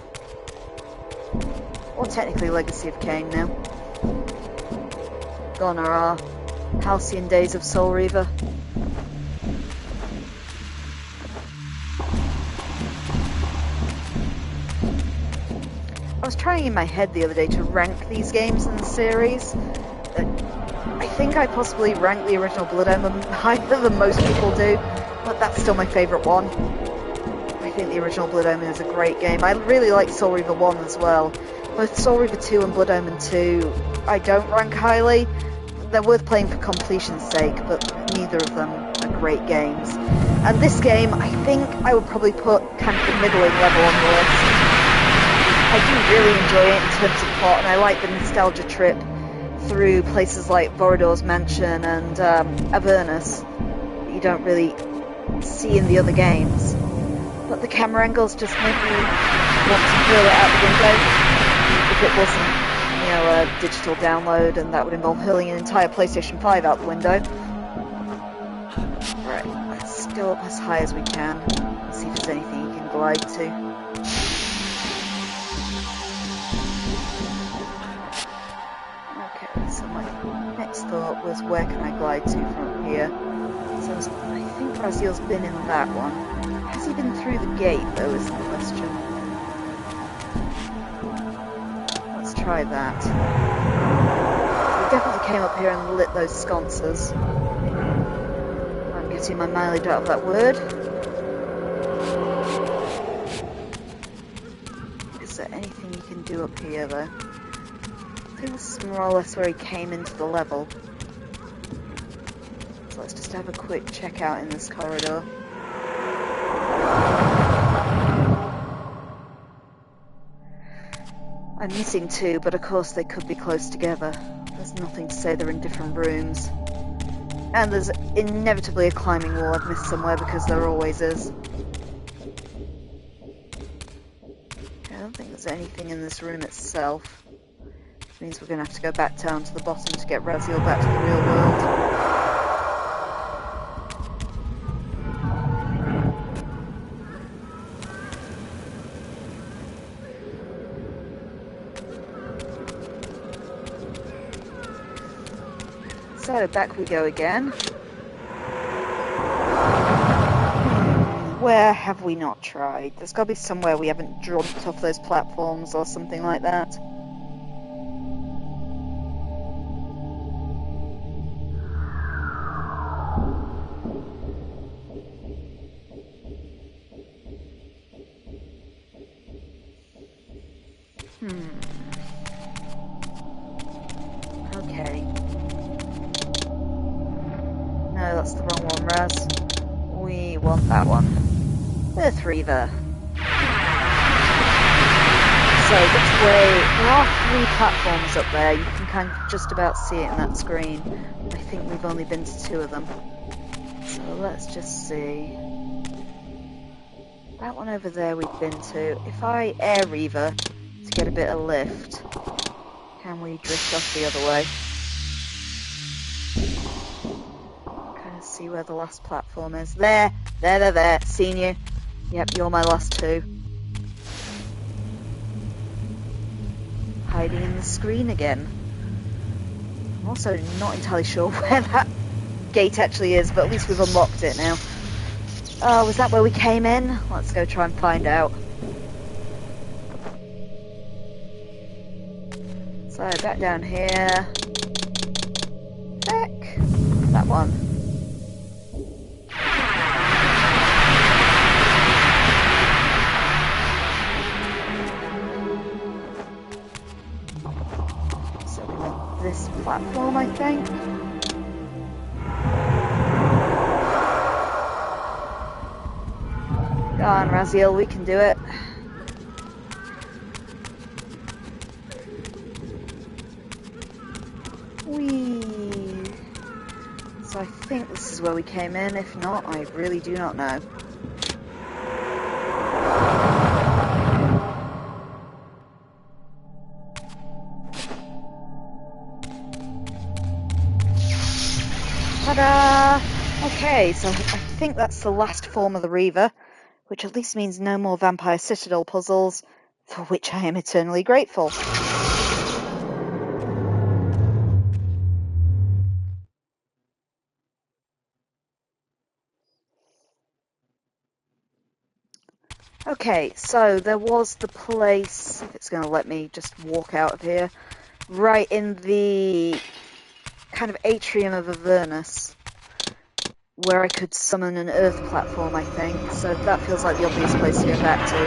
Or technically Legacy of Kain now. Gone are our halcyon days of Soul Reaver. I was trying in my head the other day to rank these games in the series. I think I possibly rank the original Blood Omen higher than most people do, but that's still my favourite one. I think the original Blood Omen is a great game. I really like Soul Reaver 1 as well. Both Soul Reaver 2 and Blood Omen 2 I don't rank highly. They're worth playing for completion's sake, but neither of them are great games. And this game, I think I would probably put kind of the middling level on the list. I do really enjoy it in terms of plot, and I like the nostalgia trip through places like Vorador's Mansion and Avernus that you don't really see in the other games. But the camera angles just make me want to throw it out the window. If it wasn't, a digital download, and that would involve hurling an entire PlayStation 5 out the window. Right, let's go go up as high as we can and see if there's anything you can glide to. Okay, so my next thought was where can I glide to from here? So I think Raziel's been in that one. Has he been through the gate though is the question. Let's try that. We definitely came up here and lit those sconces. I'm getting my mileage out of that word. Is there anything you can do up here though? I think this is more or less where he came into the level. So let's just have a quick check out in this corridor. I'm missing two, but of course they could be close together. There's nothing to say they're in different rooms. And there's inevitably a climbing wall I've missed somewhere because there always is. I don't think there's anything in this room itself. Which means we're going to have to go back down to the bottom to get Raziel back to the real world. So, back we go again. Where have we not tried? There's got to be somewhere we haven't jumped off those platforms or something like that. Okay. No, that's the wrong one, Raz. We want that one. Earth Reaver. So, which way? There are 3 platforms up there. You can kind of just about see it in that screen. I think we've only been to 2 of them. So let's just see. That one over there we've been to. If I air Reaver to get a bit of lift, can we drift off the other way? See where the last platform is. There! Seen you. Yep, you're my last 2. Hiding in the screen again. I'm also not entirely sure where that gate actually is, but at least we've unlocked it now. Oh, was that where we came in? Let's go try and find out. So, back down here. Heck! That one. This platform, I think. Go on, Raziel, we can do it. Whee! So I think this is where we came in. If not, I really do not know. Ta-da! Okay, so I think that's the last form of the Reaver, which at least means no more Vampire Citadel puzzles, for which I am eternally grateful. Okay, so there was the place, if it's going to let me just walk out of here, right in the kind of atrium of Avernus, where I could summon an Earth platform, I think. So that feels like the obvious place to go back to.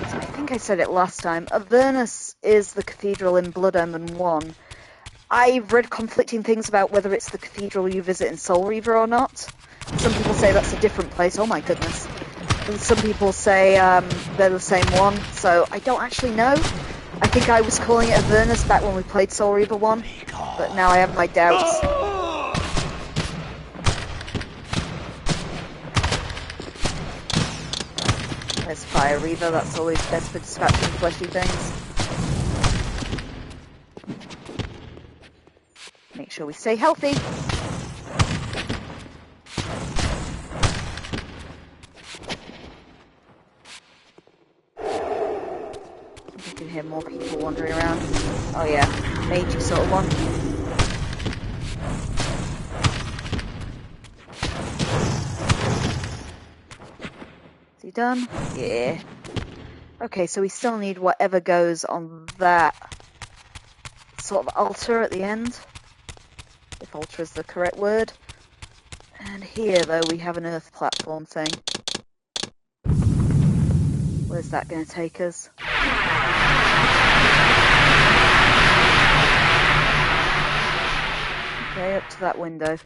So I think I said it last time. Avernus is the cathedral in Blood Omen 1. I've read conflicting things about whether it's the cathedral you visit in Soul Reaver or not. Some people say that's a different place. Oh my goodness. And some people say they're the same one, so I don't actually know. I think I was calling it Avernus back when we played Soul Reaver 1, but now I have my doubts. There's Fire Reaver, that's always best for dispatching fleshy things. sure we stay healthy. You can hear more people wandering around. Oh yeah, magey sort of one. Is he done? Yeah. Okay, so we still need whatever goes on that sort of altar at the end. If altar is the correct word. And here, though, we have an earth platform thing. Where's that going to take us? Okay, up to that window.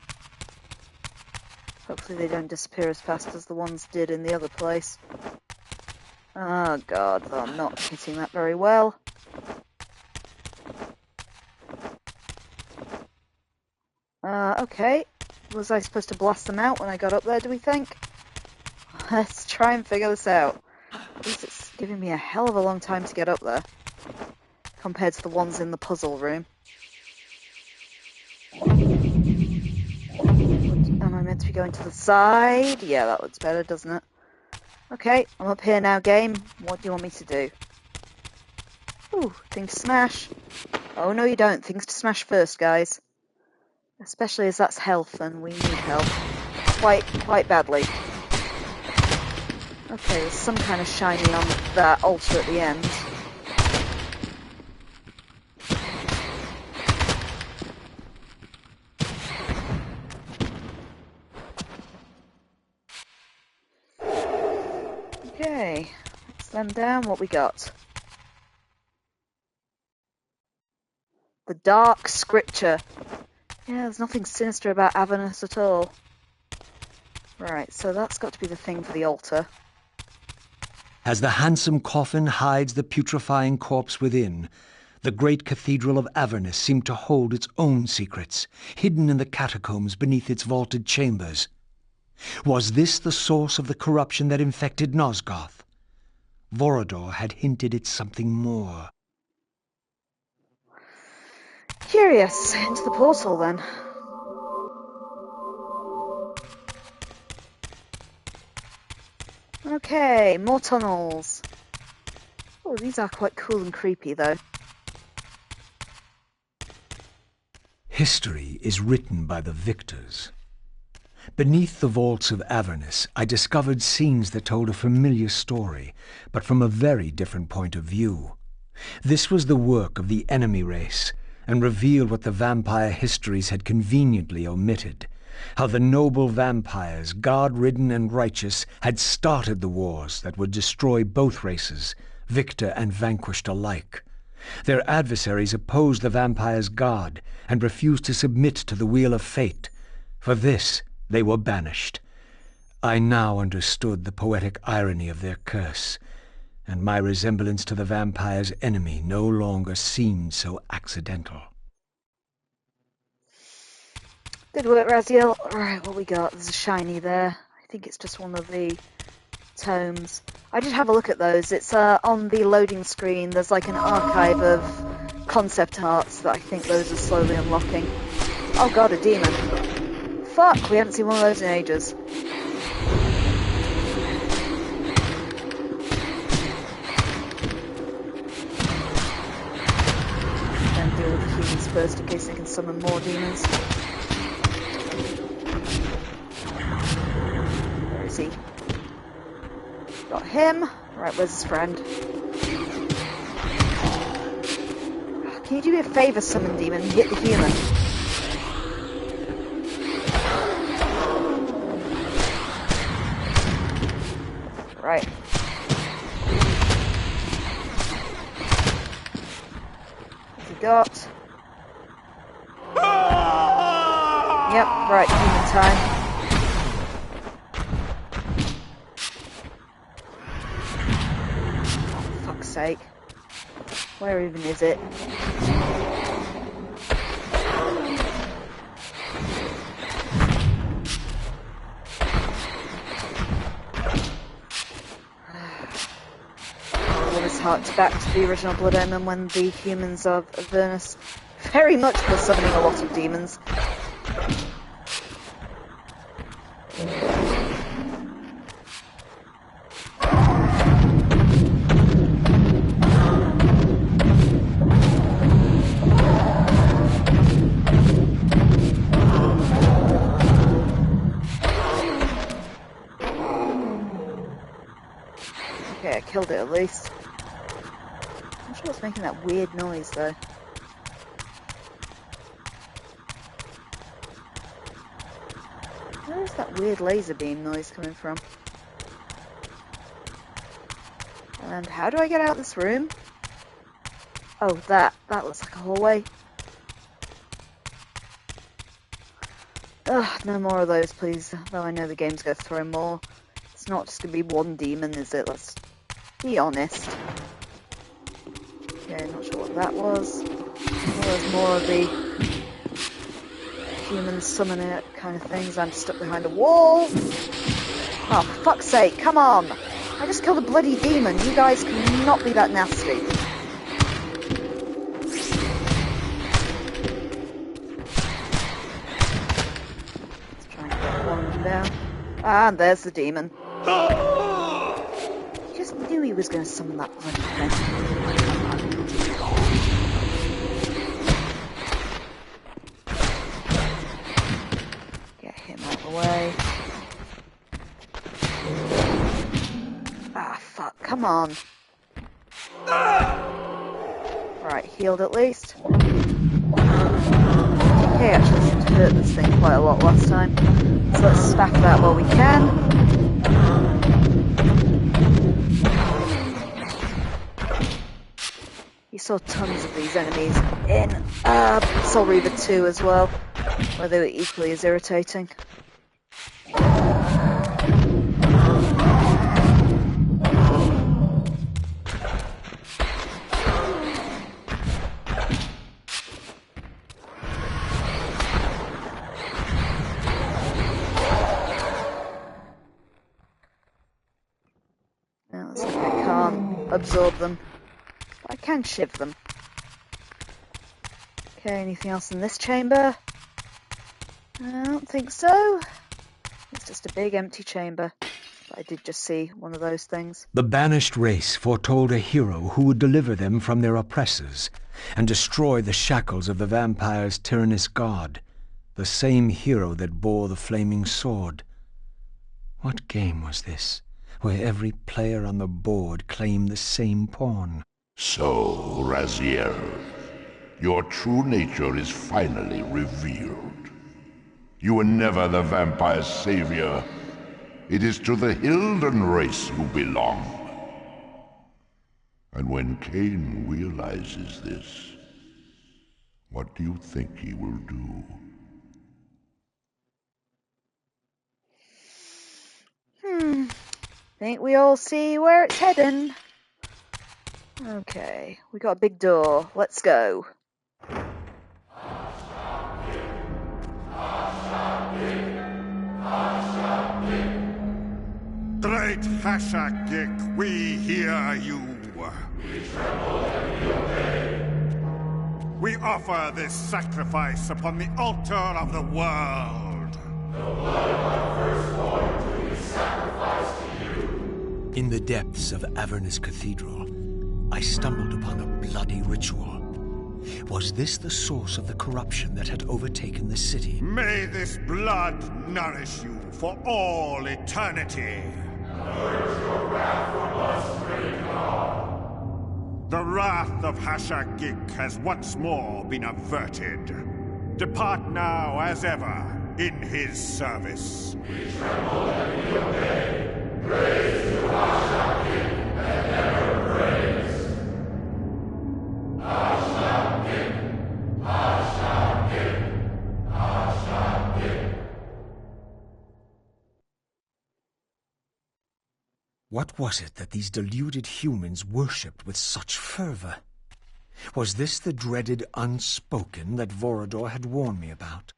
Hopefully they don't disappear as fast as the ones did in the other place. Oh god, I'm not hitting that very well. Okay. Was I supposed to blast them out when I got up there, do we think? Let's try and figure this out. At least it's giving me a hell of a long time to get up there. Compared to the ones in the puzzle room. Am I meant to be going to the side? Yeah, that looks better, doesn't it? Okay, I'm up here now, game. What do you want me to do? Ooh, thing to smash. Oh, no you don't. Things to smash first, guys. Especially as that's health, and we need help. Quite badly. Okay, there's some kind of shiny on that altar at the end. Okay, let's them down. What we got? The Dark Scripture. Yeah, there's nothing sinister about Avernus at all. Right, so that's got to be the thing for the altar. As the handsome coffin hides the putrefying corpse within, the great Cathedral of Avernus seemed to hold its own secrets, hidden in the catacombs beneath its vaulted chambers. Was this the source of the corruption that infected Nosgoth? Vorador had hinted at something more. Curious. Into the portal, then. Okay, more tunnels. Oh, these are quite cool and creepy, though. History is written by the victors. Beneath the vaults of Avernus, I discovered scenes that told a familiar story, but from a very different point of view. This was the work of the enemy race, and revealed what the vampire histories had conveniently omitted, how the noble vampires, God-ridden and righteous, had started the wars that would destroy both races, victor and vanquished alike. Their adversaries opposed the vampires' god and refused to submit to the wheel of fate. For this, they were banished. I now understood the poetic irony of their curse, and my resemblance to the vampire's enemy no longer seemed so accidental. Good work, Raziel. Alright, what we got? There's a shiny there. I think it's just one of the tomes. I did have a look at those. It's on the loading screen. There's like an archive of concept arts that I think those are slowly unlocking. Oh god, a demon. Fuck, we haven't seen one of those in ages. Then deal with the humans first in case they can summon more demons. Where is he? Got him. Right, where's his friend? Can you do me a favour, summon demon, and hit the human? Right. What's he got? Yep, right, human time. Oh, fuck's sake. Where even is it? Harked back to the original Blood Omen when the humans of Avernus very much for summoning a lot of demons. Okay, I killed it at least. I'm sure it's making that weird noise though. Where is that weird laser beam noise coming from? And how do I get out of this room? Oh, that looks like a hallway. Ugh, no more of those, please. Though I know the game's going to throw more. It's not just going to be one demon, is it? Let's be honest. Okay, not sure what that was. Oh, there's more of the human summoner kind of things. I'm stuck behind a wall. Oh, for fuck's sake, come on! I just killed a bloody demon. You guys cannot be that nasty. Let's try and get one of them down. Ah, and there's the demon. I just knew he was going to summon that bloody thing. Get him out of the way. Ah, fuck, come on. Right, healed at least. Okay, actually seemed to hurt this thing quite a lot last time. So let's stack that while we can. You saw tons of these enemies in Soul Reaver 2 as well, where they were equally as irritating. Now, looks like I can't absorb them. I can shiv them. Okay, anything else in this chamber? I don't think so. It's just a big empty chamber. But I did just see one of those things. The banished race foretold a hero who would deliver them from their oppressors and destroy the shackles of the vampire's tyrannous god, the same hero that bore the flaming sword. What game was this, where every player on the board claimed the same pawn? So, Raziel, your true nature is finally revealed. You were never the vampire's saviour. It is to the Hilden race you belong. And when Kain realizes this, what do you think he will do? Think we all see where it's heading. Okay, we got a big door. Let's go. Great Hashagik, we hear you. We tremble and we obey. We offer this sacrifice upon the altar of the world. The blood of our firstborn do we sacrifice to you. In the depths of Avernus Cathedral, I stumbled upon a bloody ritual. Was this the source of the corruption that had overtaken the city? May this blood nourish you for all eternity. Purge your wrath from us, great God. The wrath of Hashagik has once more been averted. Depart now as ever in his service. We tremble and we obey. Praise to Hashagik and ever praise. Hashagik, Hashagik, Hashagik. What was it that these deluded humans worshipped with such fervor? Was this the dreaded unspoken that Vorador had warned me about?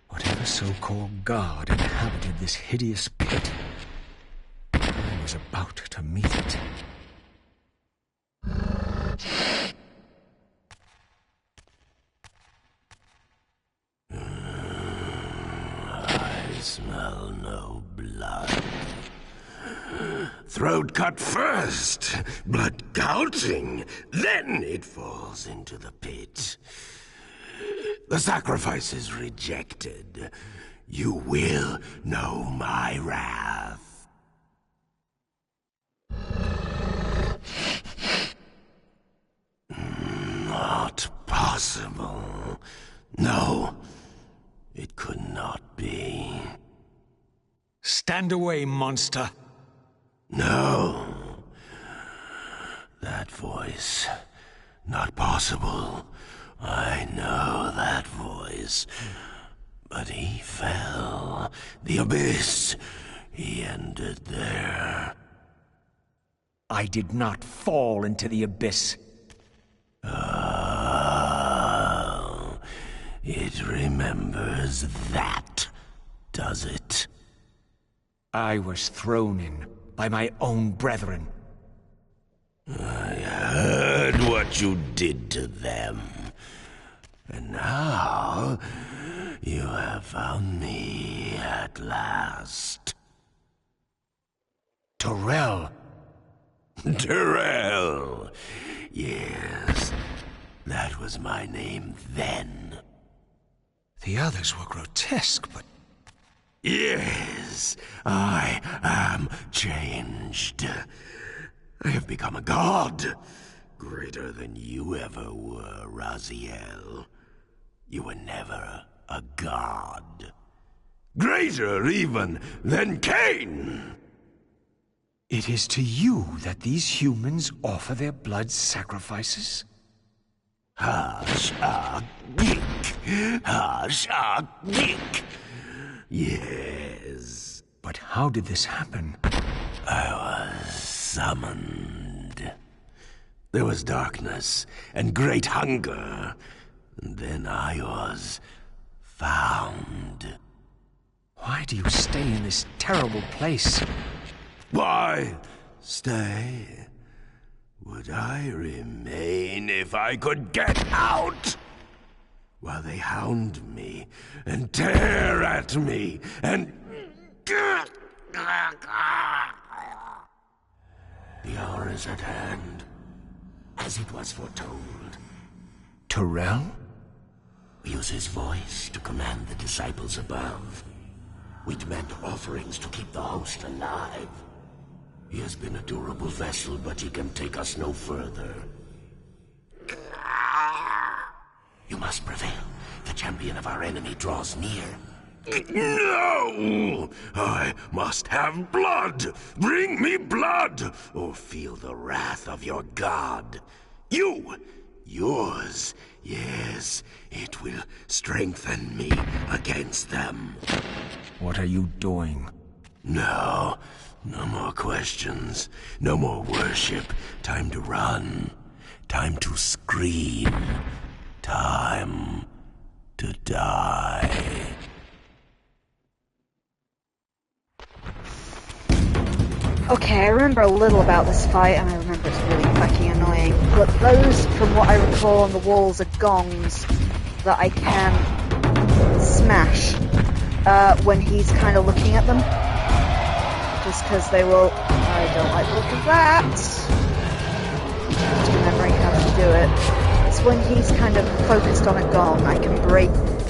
Whatever so-called god inhabited this hideous pit. I was about to meet it. I smell no blood. Throat cut first, blood gouting, then it falls into the pit. The sacrifice is rejected. You will know my wrath. Not possible. No, it could not be. Stand away, monster! No. That voice. Not possible. I know that voice. But he fell. The abyss. He ended there. I did not fall into the abyss. Oh. It remembers that, does it? I was thrown in by my own brethren. I heard what you did to them. And now, you have found me at last. Terrell! Terrell! Yes, that was my name then. The others were grotesque, but... Yes, I am changed. I have become a god. Greater than you ever were, Raziel. You were never a god. Greater even than Kain! It is to you that these humans offer their blood sacrifices? Hashagik! Hashagik! Yes. But how did this happen? I was summoned. There was darkness and great hunger. And then I was found. Why do you stay in this terrible place? Why stay? Would I remain if I could get out? While they hound me and tear at me and... The hour is at hand, as it was foretold. Terrell? Use his voice to command the disciples above. We demand offerings to keep the host alive. He has been a durable vessel, but he can take us no further. You must prevail. The champion of our enemy draws near. No! I must have blood! Bring me blood! Or feel the wrath of your god. Yours. Yes, it will strengthen me against them. What are you doing? No more questions. No more worship. Time to run. Time to scream. Time to die. Okay, I remember a little about this fight, and I remember it's really fucking annoying. But those, from what I recall on the walls, are gongs that I can smash when he's kind of looking at them. Just because they will... I don't like the look of that. Just remembering how to do it. It's when he's kind of focused on a gong, I can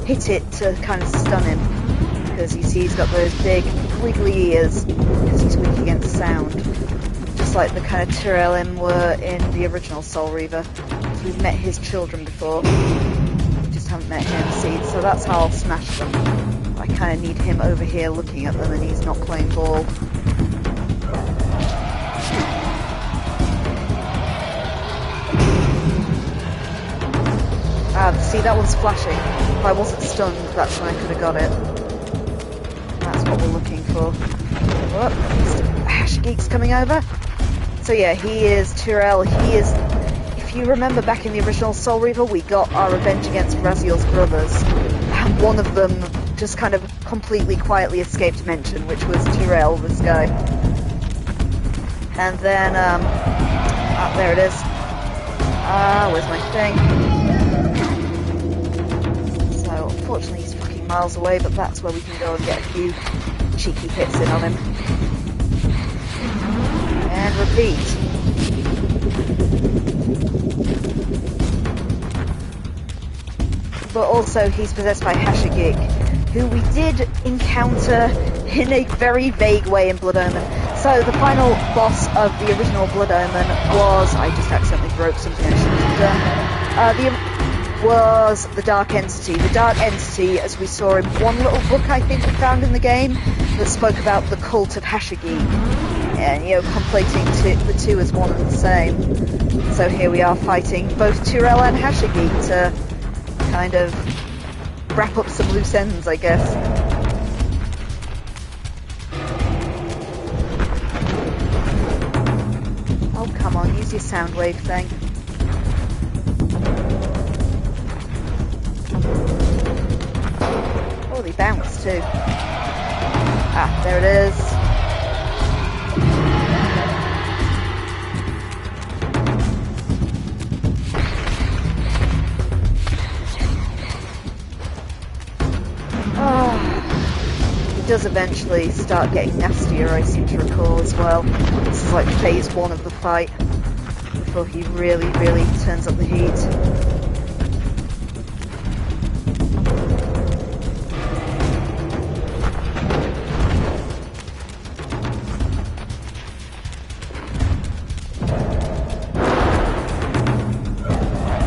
hit it to kind of stun him. Because you see he's got those big wiggly ears, because he's weak against sound. Just like the kind of Tyralim were in the original Soul Reaver. We've met his children before, we just haven't met him, see, so that's how I'll smash them. I kind of need him over here looking at them and he's not playing ball. See, that one's flashing. If I wasn't stunned, that's when I could have got it. That's what we're looking for. Oh, Hashgeek's coming over. So yeah, he is Tyrell. He is... If you remember back in the original Soul Reaver, we got our revenge against Raziel's brothers. And one of them just kind of completely quietly escaped mention, which was Tyrell, this guy. And then, there it is. Where's my thing? So, unfortunately he's fucking miles away, but that's where we can go and get a few cheeky hits in on him. And repeat. But also he's possessed by Hashagik, who we did encounter in a very vague way in Blood Omen. So the final boss of the original Blood Omen was... I just accidentally broke something I shouldn't have done. Was the Dark Entity. The Dark Entity, as we saw in one little book I think we found in the game, that spoke about the cult of Hashagik. And, you know, conflating the two as one and the same. So here we are fighting both Tyrell and Hashagik to kind of wrap up some loose ends, I guess. Oh, come on, use your sound wave thing. Oh, they bounce too. Ah, there it is. It does eventually start getting nastier, I seem to recall as well. This is like phase 1 of the fight, before he really, really turns up the heat.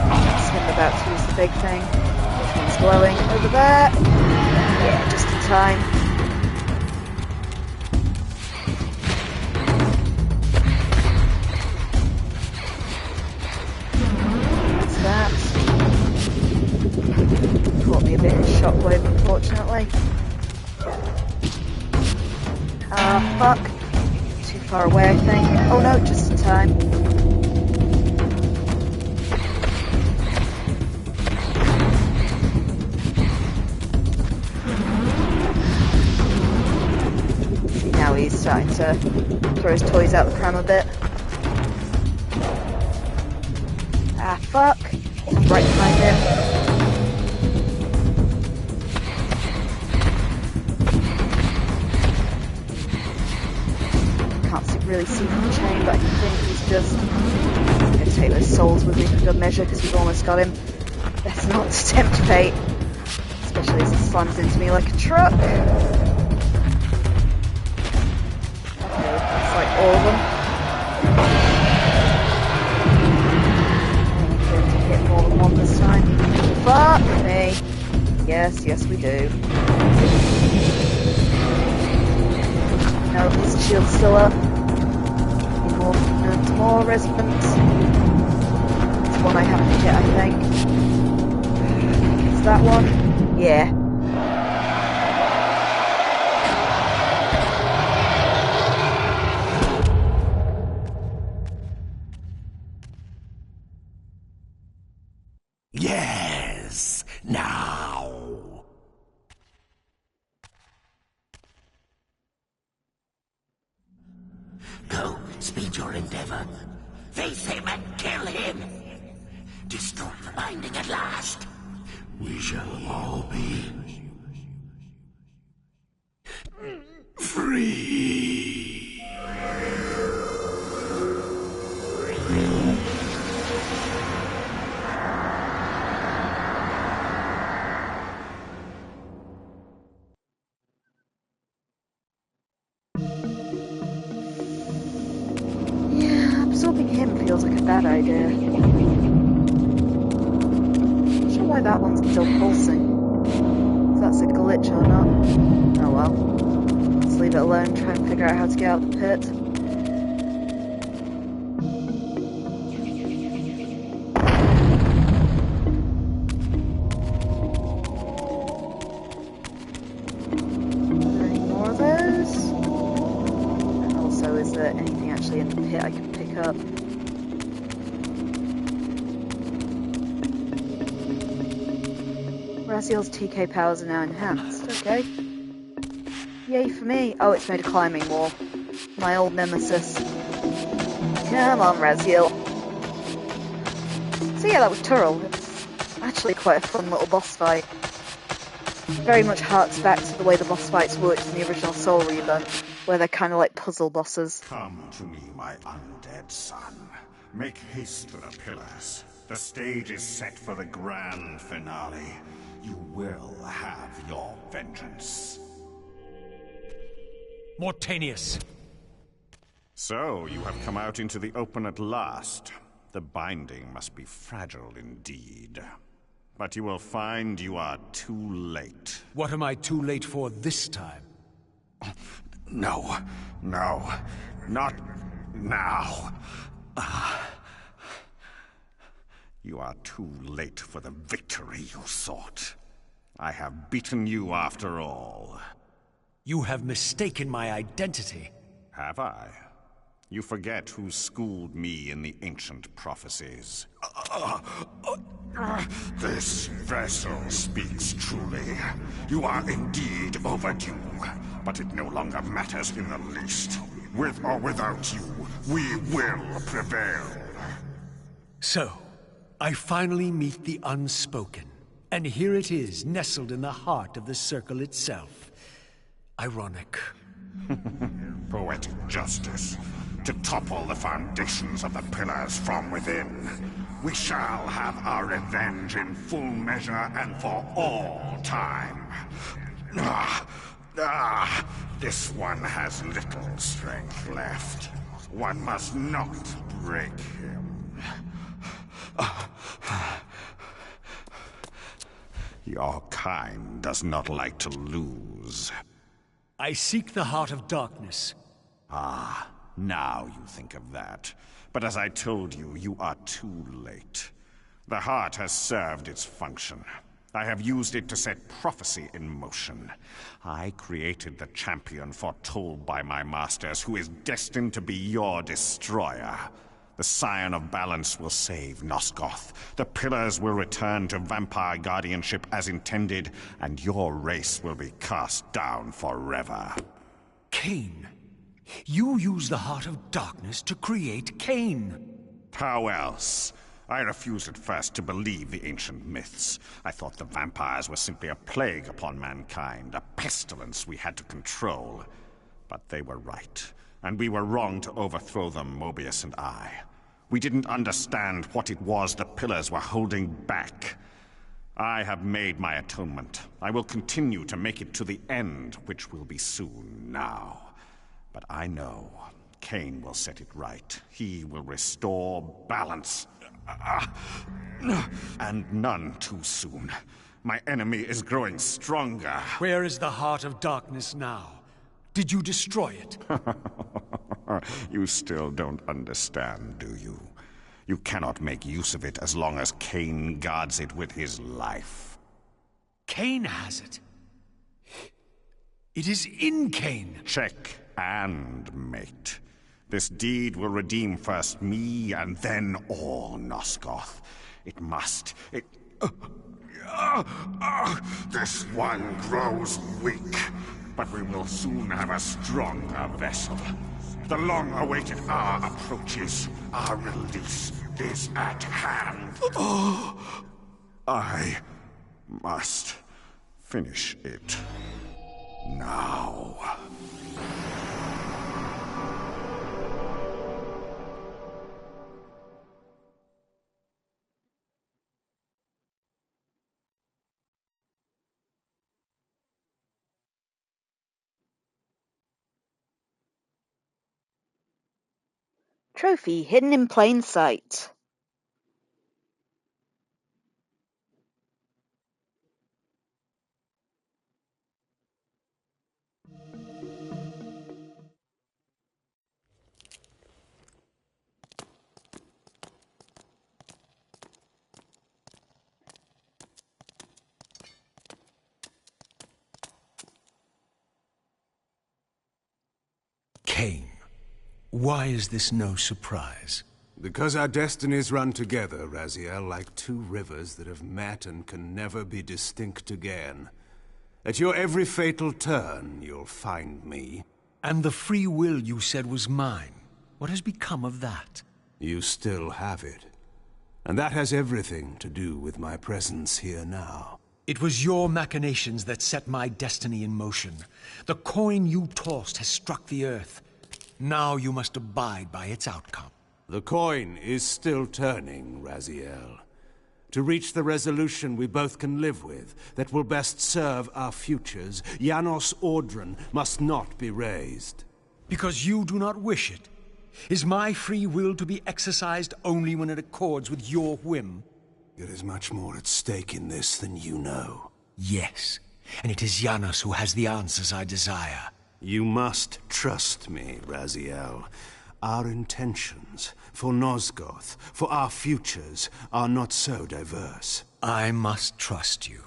That's him about to use the big thing. Which one's glowing? Over there! Yeah, just in time. Caught me a bit in shockwave, unfortunately. Fuck. Too far away, I think. Oh no, just in time. See, now he's starting to throw his toys out the pram a bit. Ah, fuck. Right behind him. Really see from the chain, but I think he's just going to take those souls with me for good measure because we've almost got him. Best not to tempt fate, especially as he slams into me like a truck. Okay, that's like all of them. I think we're going to hit more than one this time. Fuck me. Yes, we do. No, his shield's still up. And more resonance. It's one I haven't hit, I think. Is that one? Yeah. Yes, now. Go, speed your endeavor. Face him and kill him. Destroy the binding at last. We shall all be free. Absorbing him feels like a bad idea. Not sure why that one's still pulsing. If that's a glitch or not. Oh well. Let's leave it alone and try and figure out how to get out of the pit. Any more of those? And also, is there anything actually in the pit I can pick up? Raziel's TK powers are now enhanced. Okay. Yay for me. Oh, it's made a climbing wall. My old nemesis. Come on, Raziel. So yeah, that was Turl. It's actually quite a fun little boss fight. Very much harks back to the way the boss fights worked in the original Soul Reaver, where they're kind of like puzzle bosses. Come to me, my undead son. Make haste to the pillars. The stage is set for the grand finale. You will have your vengeance. Mortanius! So, you have come out into the open at last. The binding must be fragile indeed. But you will find you are too late. What am I too late for this time? No, not now. You are too late for the victory you sought. I have beaten you after all. You have mistaken my identity. Have I? You forget who schooled me in the ancient prophecies. This vessel speaks truly. You are indeed overdue, but it no longer matters in the least. With or without you, we will prevail. So, I finally meet the unspoken. And here it is, nestled in the heart of the circle itself. Ironic. Poetic justice. To topple the foundations of the pillars from within. We shall have our revenge in full measure and for all time. This one has little strength left. One must not break him. Your kind does not like to lose. I seek the heart of darkness. Ah, now you think of that. But as I told you, you are too late. The heart has served its function. I have used it to set prophecy in motion. I created the champion foretold by my masters, who is destined to be your destroyer. The Scion of Balance will save Nosgoth. The Pillars will return to vampire guardianship as intended, and your race will be cast down forever. Kain. You use the heart of darkness to create Kain. How else? I refused at first to believe the ancient myths. I thought the vampires were simply a plague upon mankind, a pestilence we had to control. But they were right, and we were wrong to overthrow them, Mobius and I. We didn't understand what it was the Pillars were holding back. I have made my atonement. I will continue to make it to the end, which will be soon now. But I know Kain will set it right. He will restore balance. And none too soon. My enemy is growing stronger. Where is the heart of darkness now? Did you destroy it? You still don't understand, do you? You cannot make use of it as long as Kain guards it with his life. Kain has it. It is in Kain. Check and mate. This deed will redeem first me and then all Nosgoth. It must. This one grows weak, but we will soon have a stronger vessel. The long-awaited hour approaches. Our release is at hand. I must finish it now. Trophy hidden in plain sight. Kain. Why is this no surprise? Because our destinies run together, Raziel, like two rivers that have met and can never be distinct again. At your every fatal turn, you'll find me. And the free will you said was mine. What has become of that? You still have it. And that has everything to do with my presence here now. It was your machinations that set my destiny in motion. The coin you tossed has struck the earth. Now you must abide by its outcome. The coin is still turning, Raziel. To reach the resolution we both can live with, that will best serve our futures, Janos Audron must not be raised. Because you do not wish it? Is my free will to be exercised only when it accords with your whim? There is much more at stake in this than you know. Yes, and it is Janos who has the answers I desire. You must trust me, Raziel. Our intentions, for Nosgoth, for our futures, are not so diverse. I must trust you.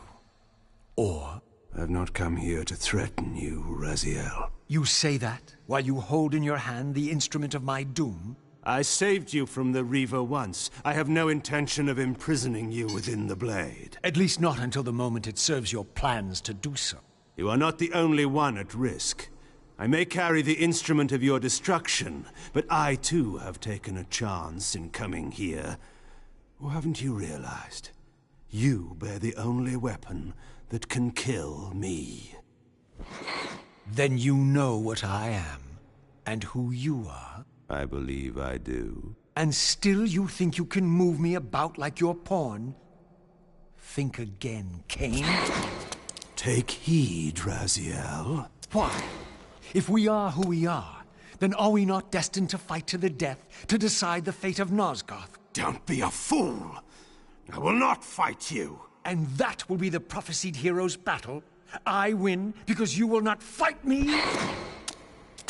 Or... I've not come here to threaten you, Raziel. You say that while you hold in your hand the instrument of my doom? I saved you from the Reaver once. I have no intention of imprisoning you within the blade. At least not until the moment it serves your plans to do so. You are not the only one at risk. I may carry the instrument of your destruction, but I too have taken a chance in coming here. Or haven't you realized? You bear the only weapon that can kill me. Then you know what I am, and who you are. I believe I do. And still you think you can move me about like your pawn? Think again, Kain. Take heed, Raziel. Why? If we are who we are, then are we not destined to fight to the death, to decide the fate of Nosgoth? Don't be a fool! I will not fight you! And that will be the prophesied hero's battle? I win because you will not fight me?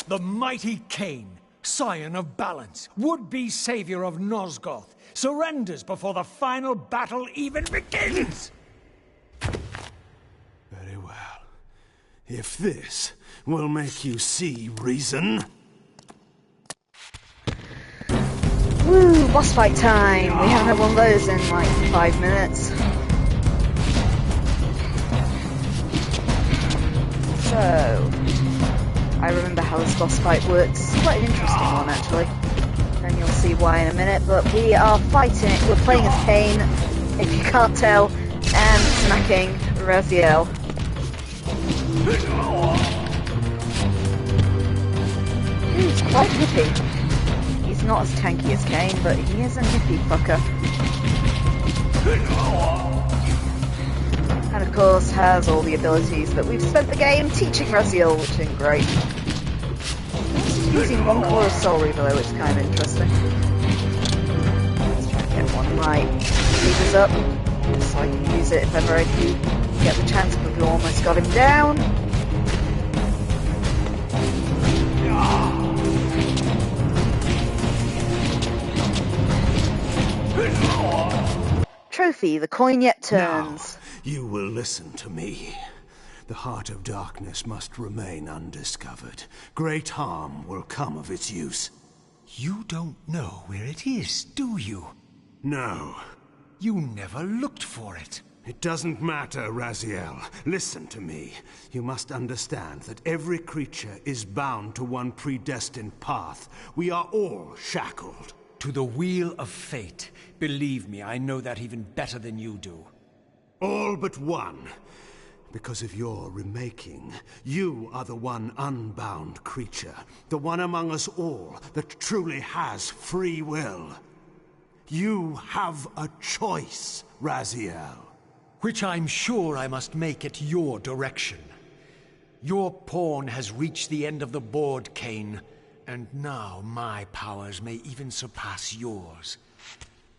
The mighty Kain, scion of balance, would-be savior of Nosgoth, surrenders before the final battle even begins! Very well. If this will make you see reason... Woo, boss fight time! We haven't had one of those in like 5 minutes. So, I remember how this boss fight works. It's quite an interesting one, actually. And you'll see why in a minute. But we are fighting. We're playing as Kain, if you can't tell, and smacking Raziel. He's quite hippie. He's not as tanky as Kain, but he is a hippie fucker. And of course has all the abilities that we've spent the game teaching Raziel, which isn't great. He's using one core of Soul Reaver though, which is kind of interesting. Let's try and get one right. Reaver's up, so I can use it if ever I do get the chance, but we almost got him down. Trophy, the coin yet turns. Now, you will listen to me. The heart of darkness must remain undiscovered. Great harm will come of its use. You don't know where it is, do you? No. You never looked for it. It doesn't matter, Raziel. Listen to me. You must understand that every creature is bound to one predestined path. We are all shackled. To the wheel of fate. Believe me, I know that even better than you do. All but one. Because of your remaking, you are the one unbound creature. The one among us all that truly has free will. You have a choice, Raziel. Which I'm sure I must make at your direction. Your pawn has reached the end of the board, Kain. And now my powers may even surpass yours.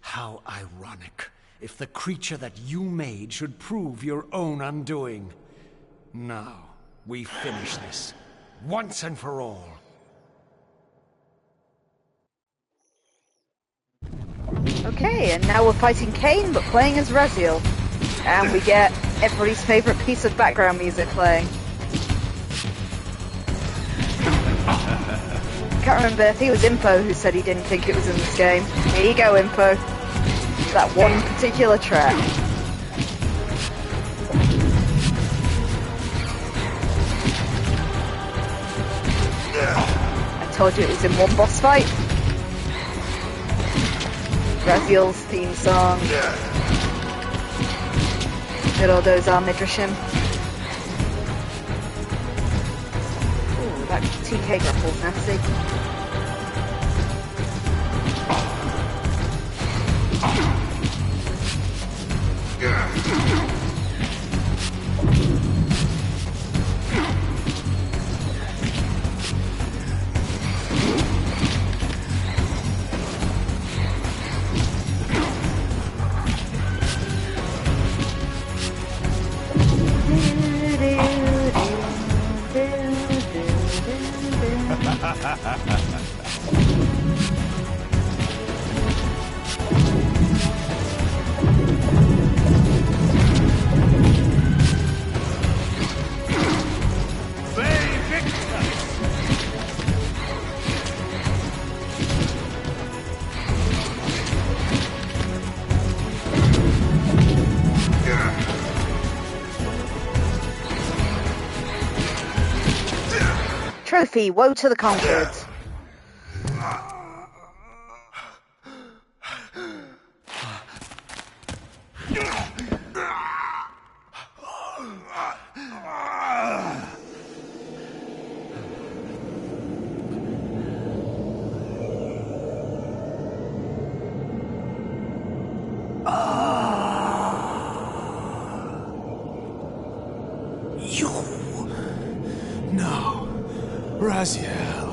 How ironic if the creature that you made should prove your own undoing. Now, we finish this, once and for all. Okay, and now we're fighting Kain, but playing as Raziel. And we get everybody's favourite piece of background music playing. Can't remember if it was Info who said he didn't think it was in this game. Here you go, Info. That one particular track. told you it was in one boss fight. Raziel's theme song. Good old Ozar Midrashim. Ooh, that TK grapple's nasty. Trophy, woe to the conquered. Raziel.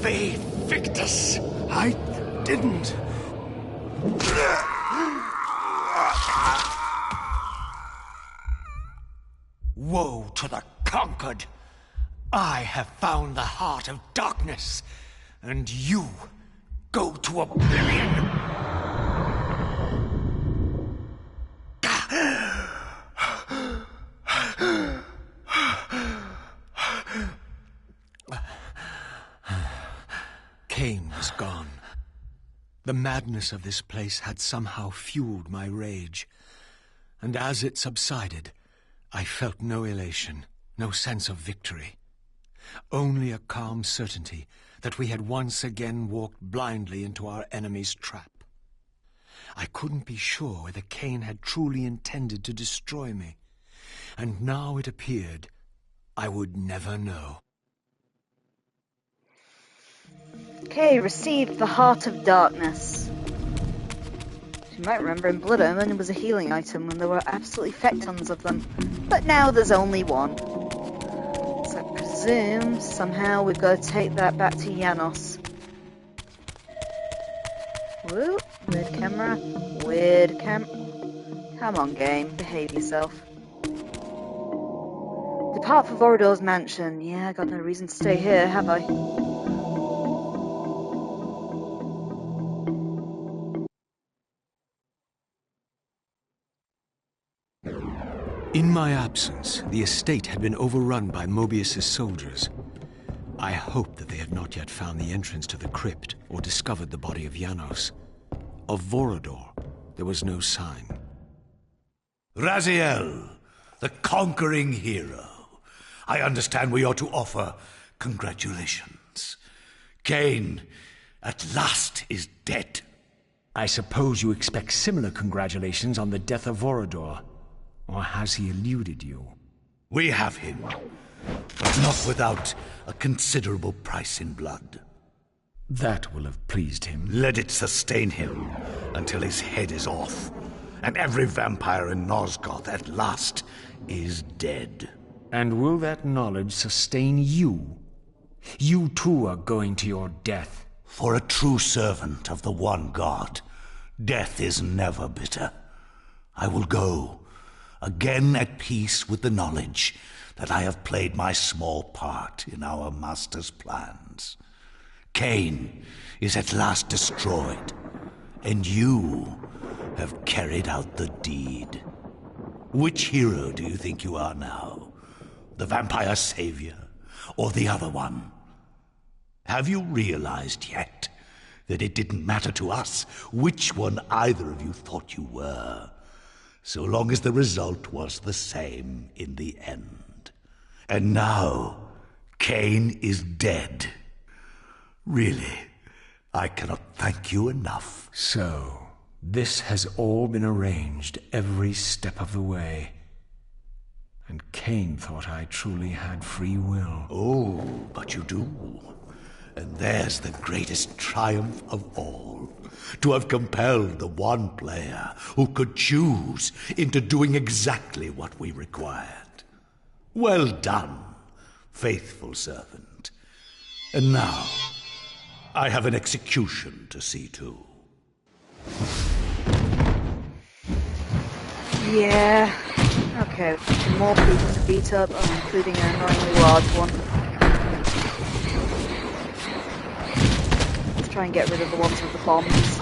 Ve Victus! I didn't. Woe to the conquered! I have found the heart of darkness, and you go to oblivion! Kain was gone. The madness of this place had somehow fueled my rage, and as it subsided, I felt no elation, no sense of victory. Only a calm certainty that we had once again walked blindly into our enemy's trap. I couldn't be sure whether Kain had truly intended to destroy me, and now it appeared I would never know. Okay, received the Heart of Darkness. You might remember in Blood Omen it was a healing item when there were absolutely feck tons of them, but now there's only one. So I presume somehow we've got to take that back to Janos. Woo, weird camera, weird Come on, game, behave yourself. Depart for Vorador's mansion. Yeah, I got no reason to stay here, have I? In my absence, the estate had been overrun by Mobius's soldiers. I hoped that they had not yet found the entrance to the crypt or discovered the body of Janos. Of Vorador, there was no sign. Raziel, the conquering hero. I understand we ought to offer congratulations. Kain, at last, is dead. I suppose you expect similar congratulations on the death of Vorador. Or has he eluded you? We have him, but not without a considerable price in blood. That will have pleased him. Let it sustain him until his head is off, and every vampire in Nosgoth at last is dead. And will that knowledge sustain you? You too are going to your death. For a true servant of the one God, death is never bitter. I will go, again at peace with the knowledge that I have played my small part in our master's plans. Kain is at last destroyed, and you have carried out the deed. Which hero do you think you are now? The vampire savior, or the other one? Have you realized yet that it didn't matter to us which one either of you thought you were, so long as the result was the same in the end? And now, Kain is dead. Really, I cannot thank you enough. So, this has all been arranged every step of the way. And Kain thought I truly had free will. Oh, but you do. And there's the greatest triumph of all. To have compelled the one player who could choose into doing exactly what we required. Well done, faithful servant. And now, I have an execution to see to. Yeah. Okay, more people to beat up, including an annoyingly large one. Let's try and get rid of the ones with the bombs.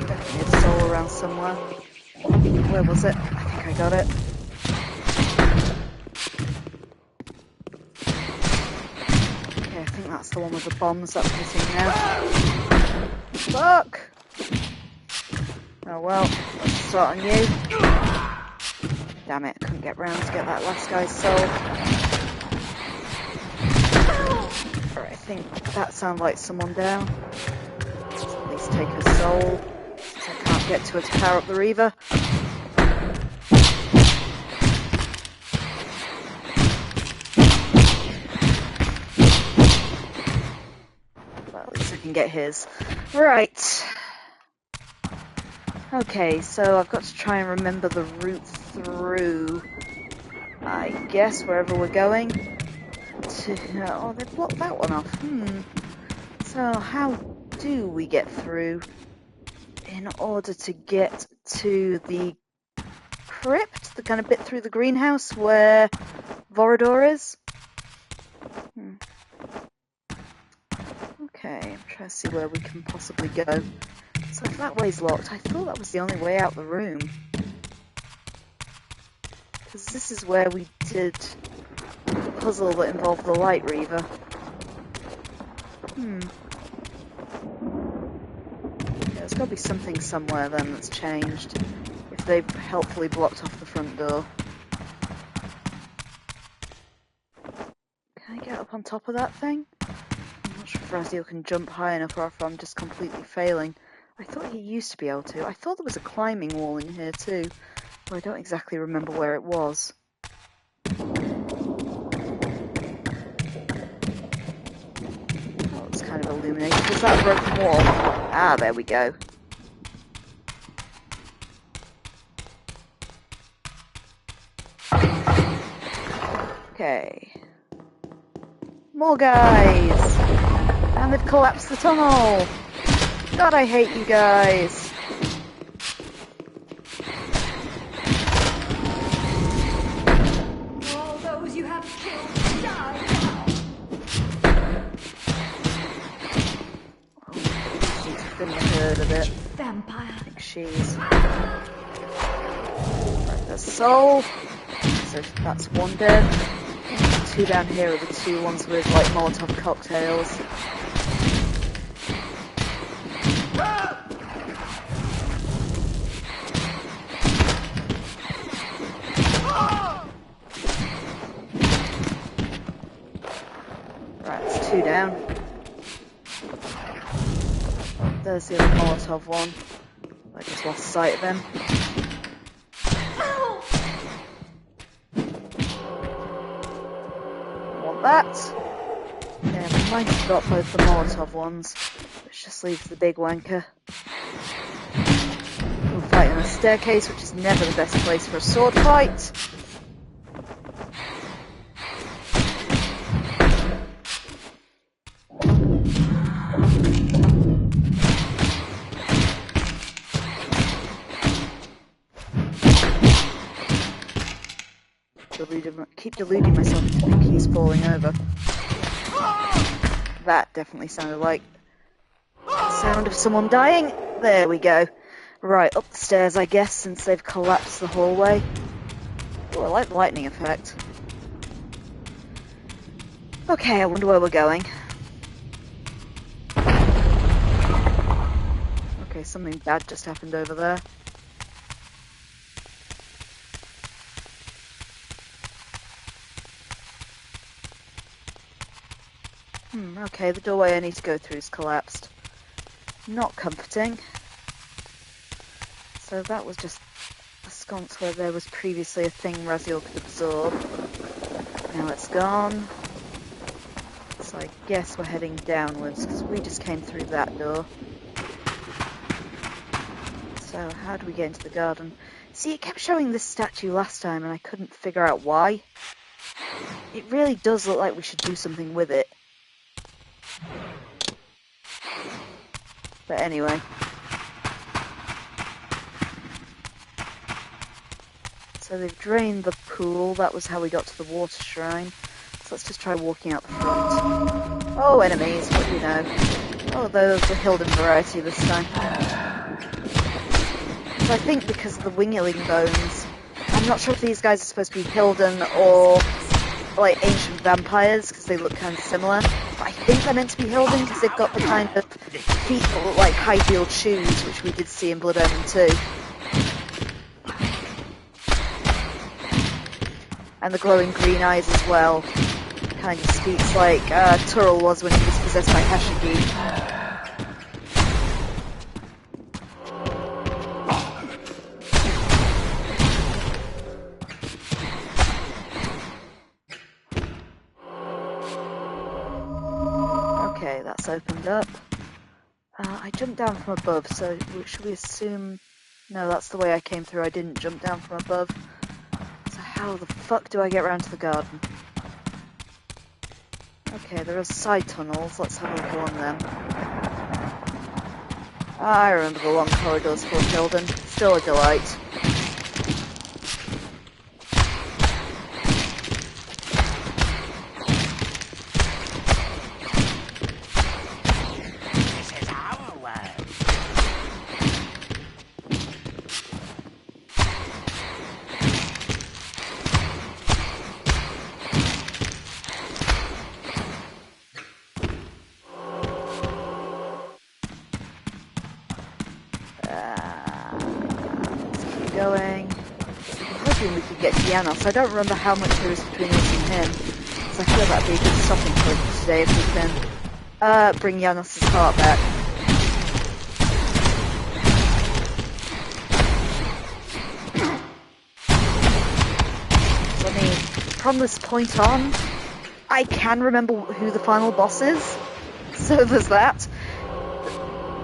Definitely a soul around somewhere. Where was it? I think I got it. Okay, I think that's the one with the bombs that's missing now. Fuck! Oh well, let's start on you. Damn it, couldn't get round to get that last guy's soul. Alright, I think that sounds like someone down. Let's at least take her soul, since I can't get to her to power up the Reaver. Well, at least I can get his. Right. Okay, so I've got to try and remember the route through, I guess, wherever we're going. Oh, they blocked that one off. So how do we get through in order to get to the crypt? The kind of bit through the greenhouse where Vorador is? Okay, I'm trying to see where we can possibly go. So if that way's locked, I thought that was the only way out the room. Because this is where we did the puzzle that involved the Light Reaver. Yeah, there's got to be something somewhere then that's changed. If they've helpfully blocked off the front door. Can I get up on top of that thing? I'm not sure if Raziel can jump high enough or if I'm just completely failing. I thought he used to be able to. I thought there was a climbing wall in here too, but I don't exactly remember where it was. Oh, it's kind of illuminated. Was that a broken wall? Ah, there we go. Okay. More guys! And they've collapsed the tunnel! God, I hate you guys. All those you have killed, die now. Oh, I need to thin the herd a bit. Vampire. I think she's... Right, there's Soul. So that's one dead. The two down here are the two ones with, like, Molotov cocktails. Right, it's two down. There's the other Molotov one. I just lost sight of him. Want that? Yeah, we might have got both the Molotov ones, which just leaves the big wanker. We'll fight on a staircase, which is never the best place for a sword fight. Keep deluding myself into thinking he's falling over. That definitely sounded like the sound of someone dying. There we go. Right, up the stairs, I guess, since they've collapsed the hallway. Oh, I like the lightning effect. Okay, I wonder where we're going. Okay, something bad just happened over there. Okay, the doorway I need to go through is collapsed. Not comforting. So that was just a sconce where there was previously a thing Raziel could absorb. Now it's gone. So I guess we're heading downwards, because we just came through that door. So how do we get into the garden? See, it kept showing this statue last time, and I couldn't figure out why. It really does look like we should do something with it. But anyway. So they've drained the pool. That was how we got to the water shrine. So let's just try walking out the front. Oh, enemies. What do you know? Oh, those the Hilden variety this time. So I think because of the wingling bones, I'm not sure if these guys are supposed to be Hilden or like ancient vampires, because they look kind of similar. But I think they're meant to be Hilden because they've got the kind of feet that look like high-heeled shoes, which we did see in Blood Omen 2. And the glowing green eyes as well. Kind of speaks like Turl was when he was possessed by Hashigi. Okay, that's opened up. I jumped down from above, so should we assume... No, that's the way I came through. I didn't jump down from above. So how the fuck do I get around to the garden? Okay, there are side tunnels. Let's have a look along them. I remember the long corridors for Hilden. Still a delight. Janos. I don't remember how much there is between us and him, so I feel that'd be a good stopping point for today if we can bring Janos' heart back. So, I mean, from this point on, I can remember who the final boss is, so there's that.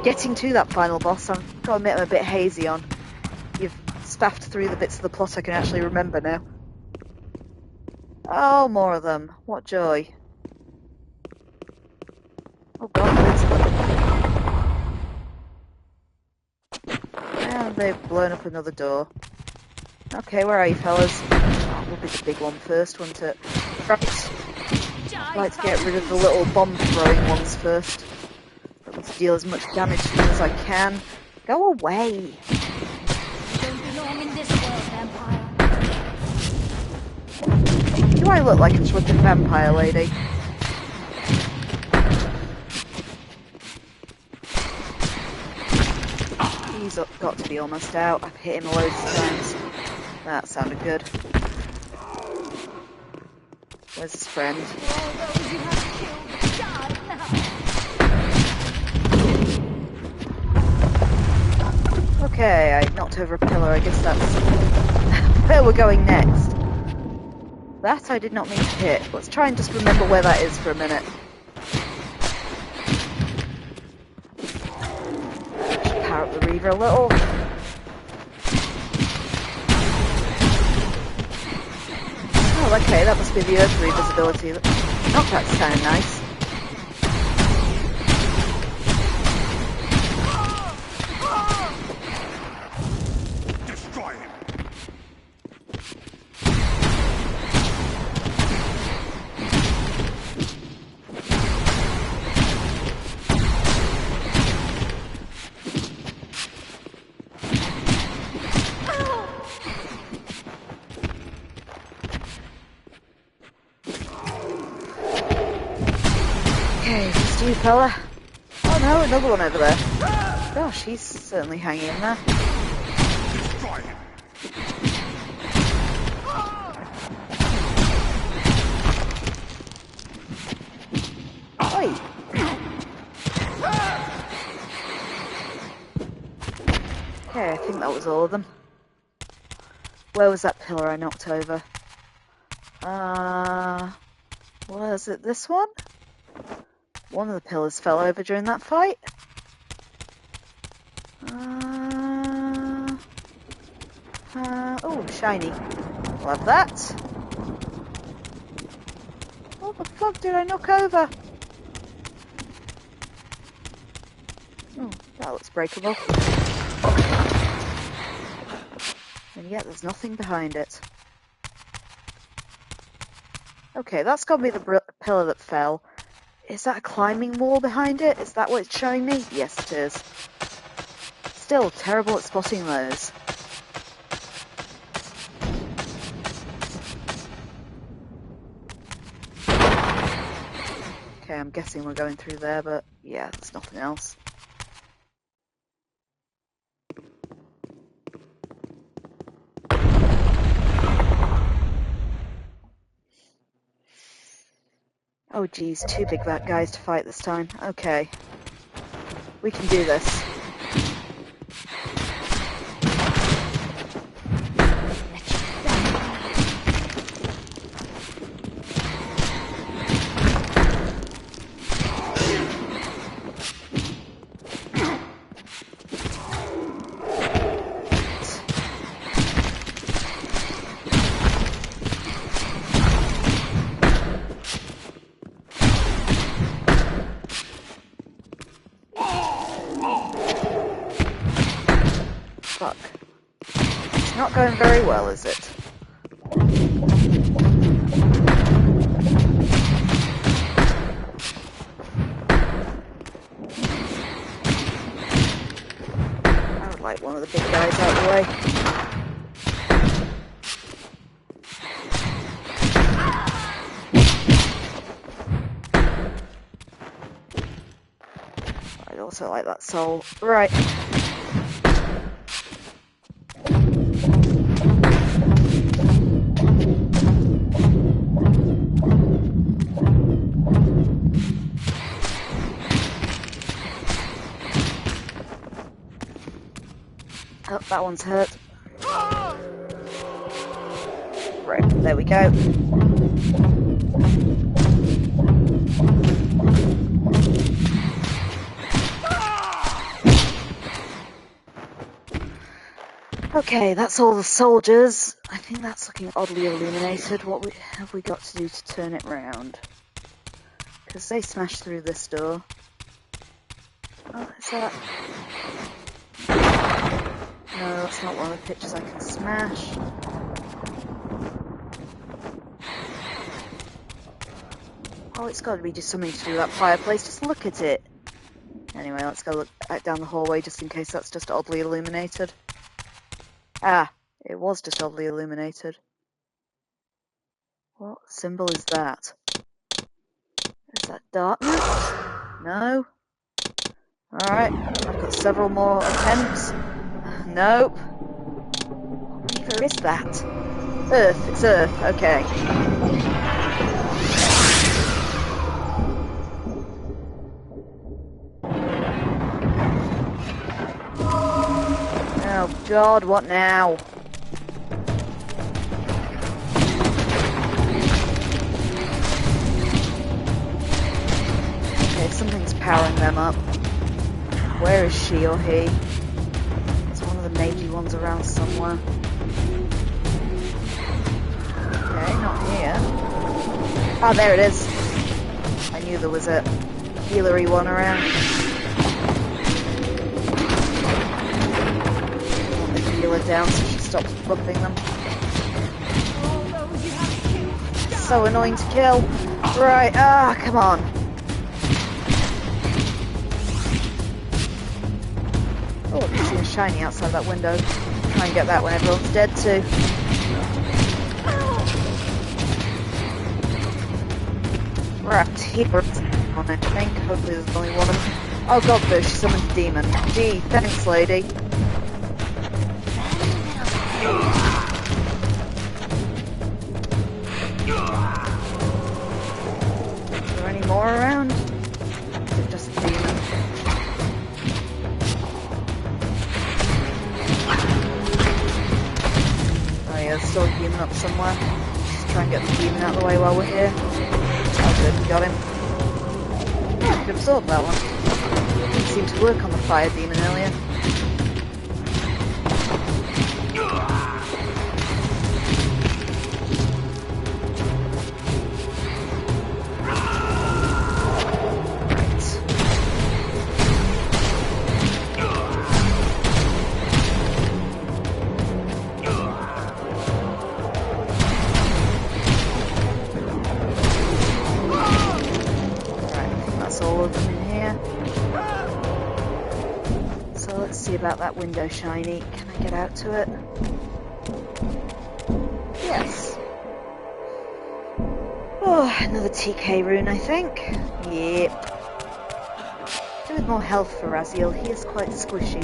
Getting to that final boss, I've got to admit I'm a bit hazy on. You've spaffed through the bits of the plot I can actually remember now. Oh, more of them. What joy. Oh god, there's them. And they've blown up another door. Okay, where are you fellas? Oh, we'll be the big one first, won't it? Right. I'd like to get rid of the little bomb-throwing ones first. I'd like to deal as much damage to them as I can. Go away! Do I look like a flippin' vampire lady? He's got to be almost out. I've hit him loads of times. That sounded good. Where's his friend? Okay, I knocked over a pillar. I guess that's where we're going next. That I did not mean to hit. Let's try and just remember where that is for a minute. Power up the Reaver a little. Oh, okay, that must be the Earth Reaver's ability. Oh, that's kind of nice. Fella. Oh no, another one over there. Gosh, he's certainly hanging in there. Okay, I think that was all of them. Where was that pillar I knocked over? Was it this one? One of the pillars fell over during that fight. Oh, shiny. Love that. What the fuck did I knock over? Oh, that looks breakable. And yet there's nothing behind it. Okay, that's got to be the pillar that fell. Is that a climbing wall behind it? Is that what it's showing me? Yes, it is. Still terrible at spotting those. Okay, I'm guessing we're going through there, but yeah, there's nothing else. Oh geez, 2 big bad guys to fight this time. Okay. We can do this. Fuck. It's not going very well, is it? I would like one of the big guys out of the way. I'd also like that soul. Right. Oh, that one's hurt. Right, there we go. Okay, that's all the soldiers. I think that's looking oddly illuminated. What have we got to do to turn it round? Because they smashed through this door. Oh, is that... No, that's not one of the pictures I can smash. Oh, it's got to be just something to do with that fireplace. Just look at it. Anyway, let's go look back down the hallway just in case that's just oddly illuminated. Ah, it was just oddly illuminated. What symbol is that? Is that darkness? No. Alright, I've got several more attempts. Nope. Where is that? Earth, it's Earth, okay. Oh god, what now? Okay, something's powering them up. Where is she or he? There's one of the magey ones around somewhere. Okay, not here. Ah, there it is. I knew there was a healery one around. Want the healer down so she stops bumping them. So annoying to kill. Right, come on. Oh, I can see a shiny outside that window. Try and get that when everyone's dead too. Right, here on, I think. Hopefully there's only one of them. Oh god, though, she summoned a demon. Gee, thanks, lady. Is there any more around? Or is it just a demon? somewhere. Just try and get the demon out of the way while we're here. Oh good, we got him. Yeah, I could absorb that one. Didn't seem to work on the fire demon earlier. About that window, Shiny. Can I get out to it? Yes. Oh, another TK rune, I think. Yep. A bit more health for Raziel. He is quite squishy.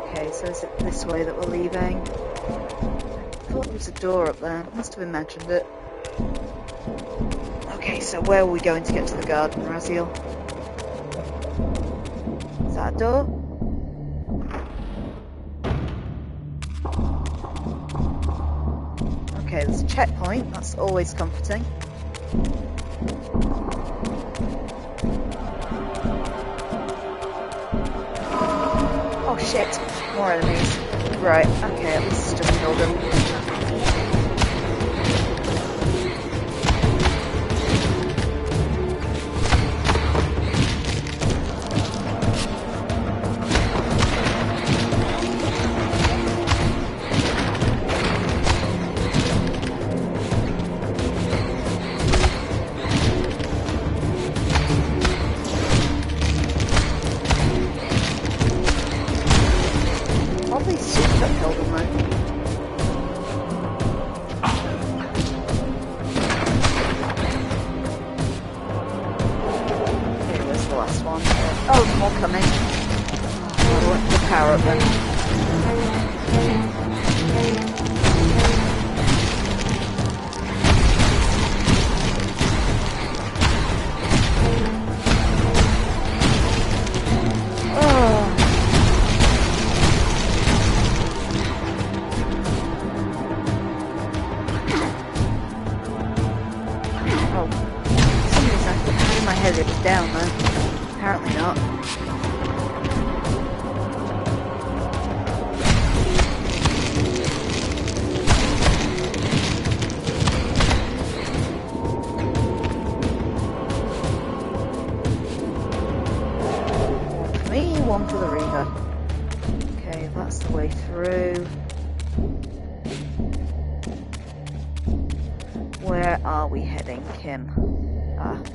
Okay, so is it this way that we're leaving? I thought there was a door up there. Must have imagined it. Okay, so where are we going to get to the garden, Raziel? That door? Okay, there's a checkpoint. That's always comforting. Oh shit! More enemies. Right, okay, at least it's just killed them.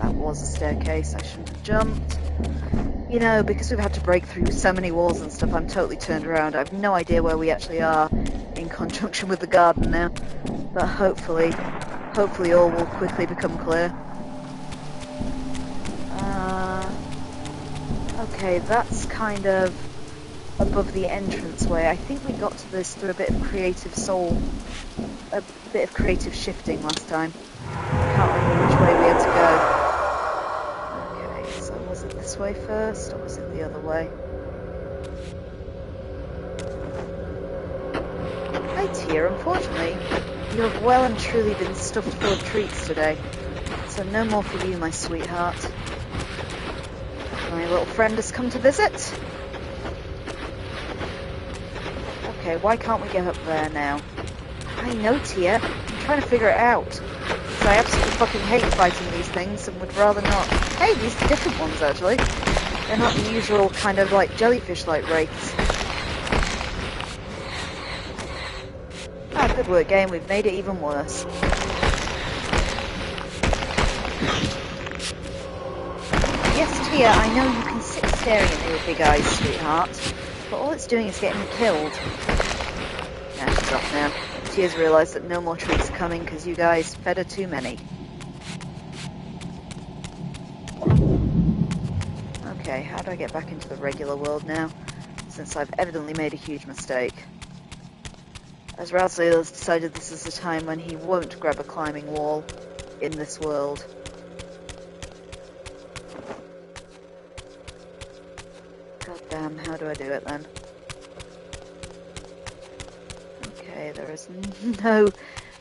That was a staircase. I shouldn't have jumped. You know, because we've had to break through so many walls and stuff, I'm totally turned around. I have no idea where we actually are in conjunction with the garden now. But hopefully all will quickly become clear. Okay, that's kind of above the entranceway. I think we got to this through a bit of creative shifting last time. I can't remember which way we had to go. Okay, so was it this way first, or was it the other way? Hi Tia, unfortunately, you have well and truly been stuffed full of treats today. So no more for you, my sweetheart. My little friend has come to visit. Okay, why can't we get up there now? I know, Tia. I'm trying to figure it out. Because I absolutely fucking hate fighting these things and would rather not. Hey, these are different ones, actually. They're not the usual kind of, like, jellyfish-like wraiths. Ah, good work, game. We've made it even worse. Yes, Tia, I know you can sit staring at me with big eyes, sweetheart. But all it's doing is getting me killed. Nah, she's off now. Tia's realised that no more treats are coming because you guys fed her too many. Okay, how do I get back into the regular world now? Since I've evidently made a huge mistake. As Raziel has decided this is the time when he won't grab a climbing wall in this world. God damn, how do I do it then? Okay, Okay, there is no,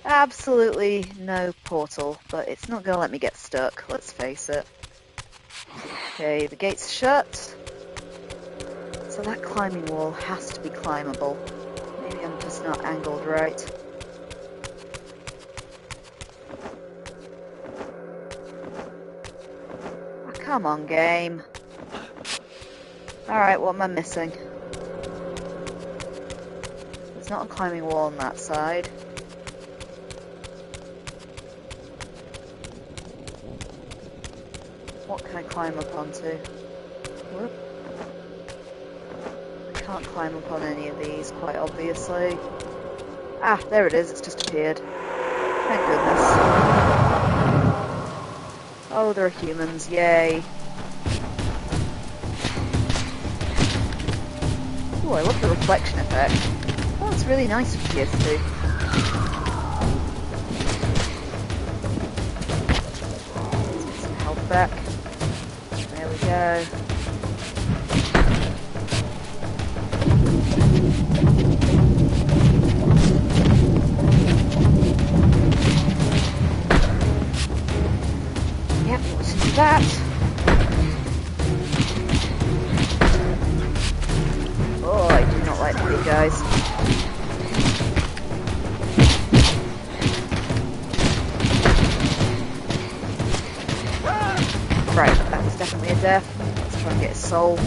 absolutely no portal, but it's not going to let me get stuck, let's face it. Okay, the gate's shut. So that climbing wall has to be climbable. Maybe I'm just not angled right. Oh, come on, game. Alright, what am I missing? There's not a climbing wall on that side. What can I climb up onto? Whoop. I can't climb up on any of these, quite obviously. Ah, there it is, it's just appeared. Thank goodness. Oh, there are humans, yay. Ooh, I love the reflection effect. Oh, it's really nice for PS2. Let's get some health back. There we go. Yep, listen to that. Oh, I do not like the big guys. Right, that was definitely a death. Let's try and get his soul.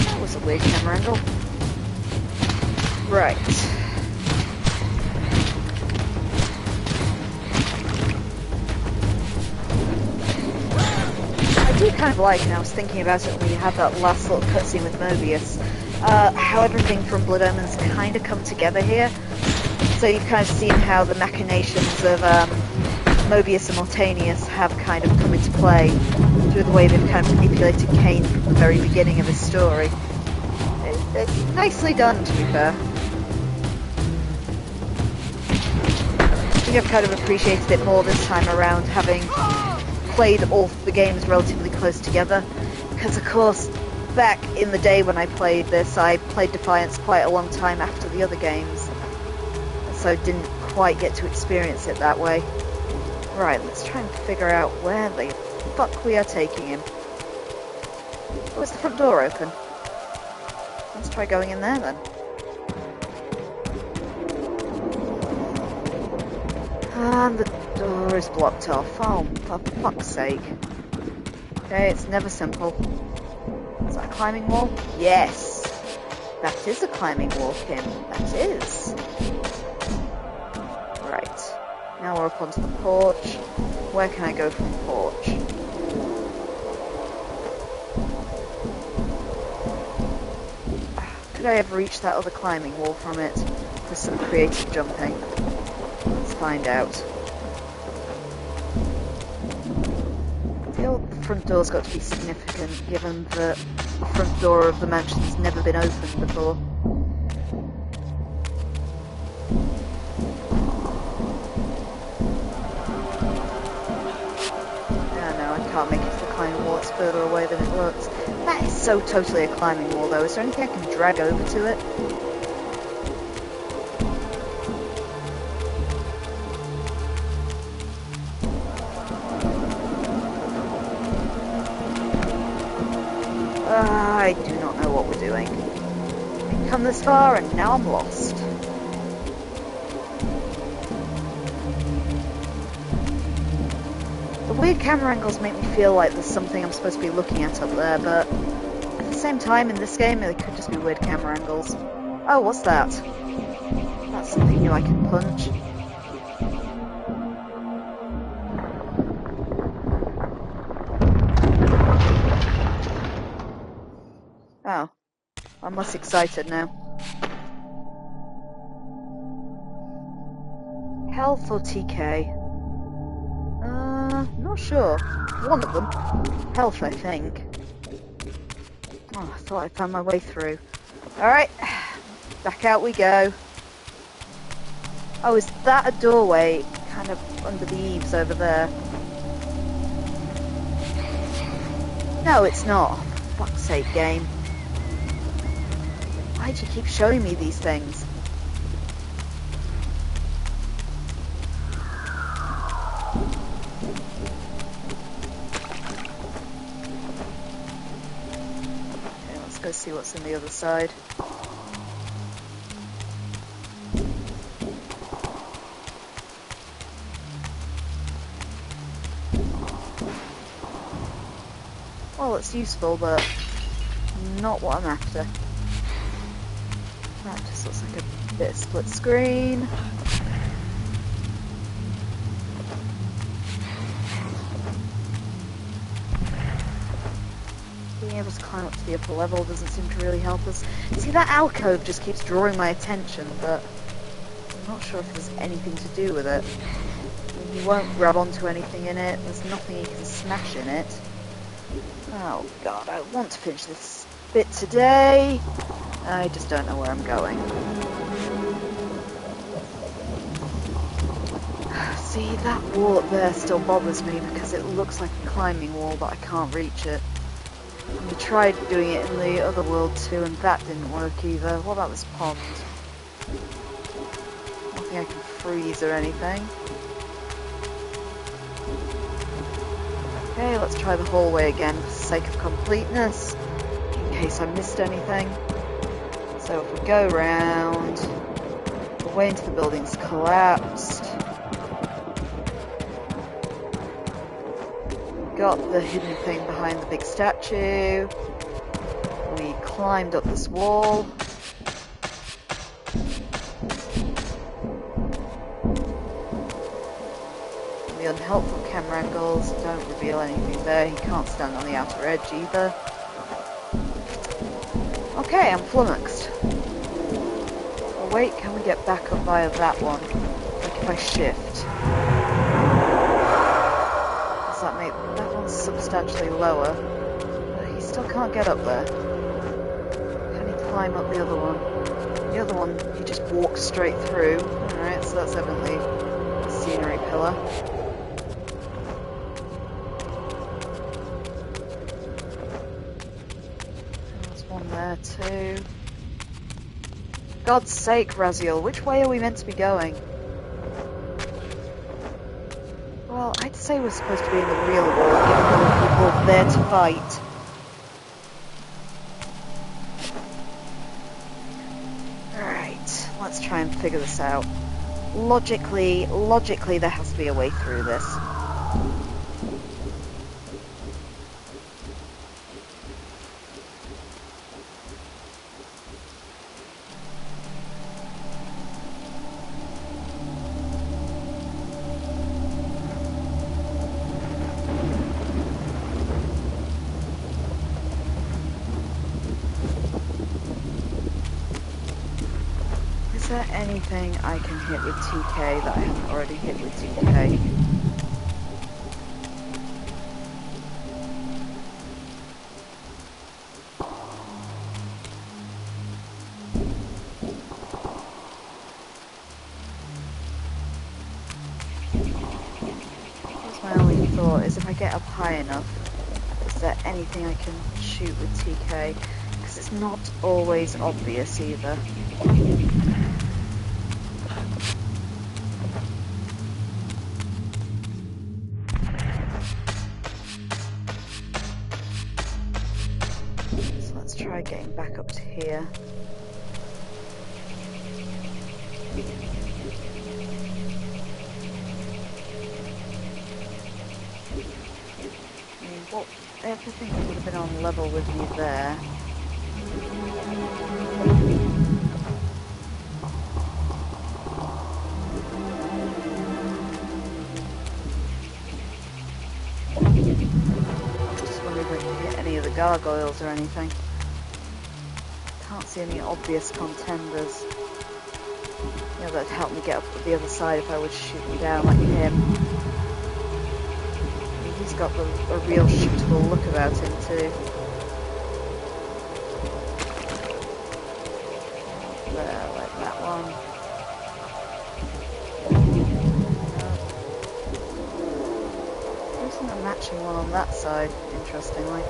That was a weird camera angle. Right. I do kind of like, and I was thinking about it when we had that last little cutscene with Mobius, how everything from Blood Omen's kind of come together here. So you've kind of seen how the machinations of Mobius and Mortanius have kind of come into play through the way they've kind of manipulated Kain from the very beginning of his story. It's nicely done, to be fair. I think I've kind of appreciated it more this time around, having played all the games relatively close together, because of course back in the day when I played this, I played Defiance quite a long time after the other games, so didn't quite get to experience it that way. Right, let's try and figure out where the fuck we are taking him. Oh, is the front door open? Let's try going in there then. And the door is blocked off. Oh, for fuck's sake. Okay, it's never simple. Is that a climbing wall? Yes! That is a climbing wall, Kim. That is. Right. Now we're up onto the porch. Where can I go from the porch? Could I ever reach that other climbing wall from it? For some creative jumping. Let's find out. The old front door's got to be significant, given that the front door of the mansion's never been opened before. No, I can't make it to the climbing wall. It's further away than it looks. That is so totally a climbing wall, though. Is there anything I can drag over to it? I do not know what we're doing. We've come this far and now I'm lost. The weird camera angles make me feel like there's something I'm supposed to be looking at up there, but at the same time in this game it could just be weird camera angles. Oh, what's that? That's something new I can punch. Oh, I'm less excited now. Health or TK? Not sure. One of them. Health, I think. Oh, I thought I found my way through. Alright, Back out we go. Oh, is that a doorway kind of under the eaves over there? No, it's not. For fuck's sake, game. Why do you keep showing me these things? Okay, let's go see what's on the other side. Well, it's useful, but not what I'm after. That just looks like a bit of split screen. Being able to climb up to the upper level doesn't seem to really help us. See, that alcove just keeps drawing my attention, but I'm not sure if there's anything to do with it. I mean, you won't grab onto anything in it, there's nothing you can smash in it. Oh god, I want to finish this bit today. I just don't know where I'm going. See, that wall up there still bothers me because it looks like a climbing wall, but I can't reach it. We tried doing it in the other world too, and that didn't work either. What about this pond? Nothing I can freeze or anything. Okay, let's try the hallway again for the sake of completeness, in case I missed anything. So if we go round, the way into the building's collapsed. Got the hidden thing behind the big statue. We climbed up this wall. The unhelpful camera angles don't reveal anything there. He can't stand on the outer edge either. Okay, I'm flummoxed. Oh wait, can we get back up via that one? Like if I shift. Does that make that one substantially lower? But he still can't get up there. Can he climb up the other one? The other one, he just walks straight through. Alright, so that's evidently a scenery pillar. There too. God's sake, Raziel, which way are we meant to be going? Well, I'd say we're supposed to be in the real world, given there were people there to fight. Alright, let's try and figure this out. Logically, there has to be a way through this. Is there anything I can hit with TK that I haven't already hit with TK? That's my only thought, is if I get up high enough, is there anything I can shoot with TK? Because it's not always obvious either. Try getting back up to here. I mean, what? Everything would have been on level with you there. Just wondering if I can hit any of the gargoyles or anything. Can't see any obvious contenders. Yeah, that'd help me get up to the other side if I was shooting down like him. I mean, he's got a real shootable look about him too. one. There isn't a matching one on that side, interestingly.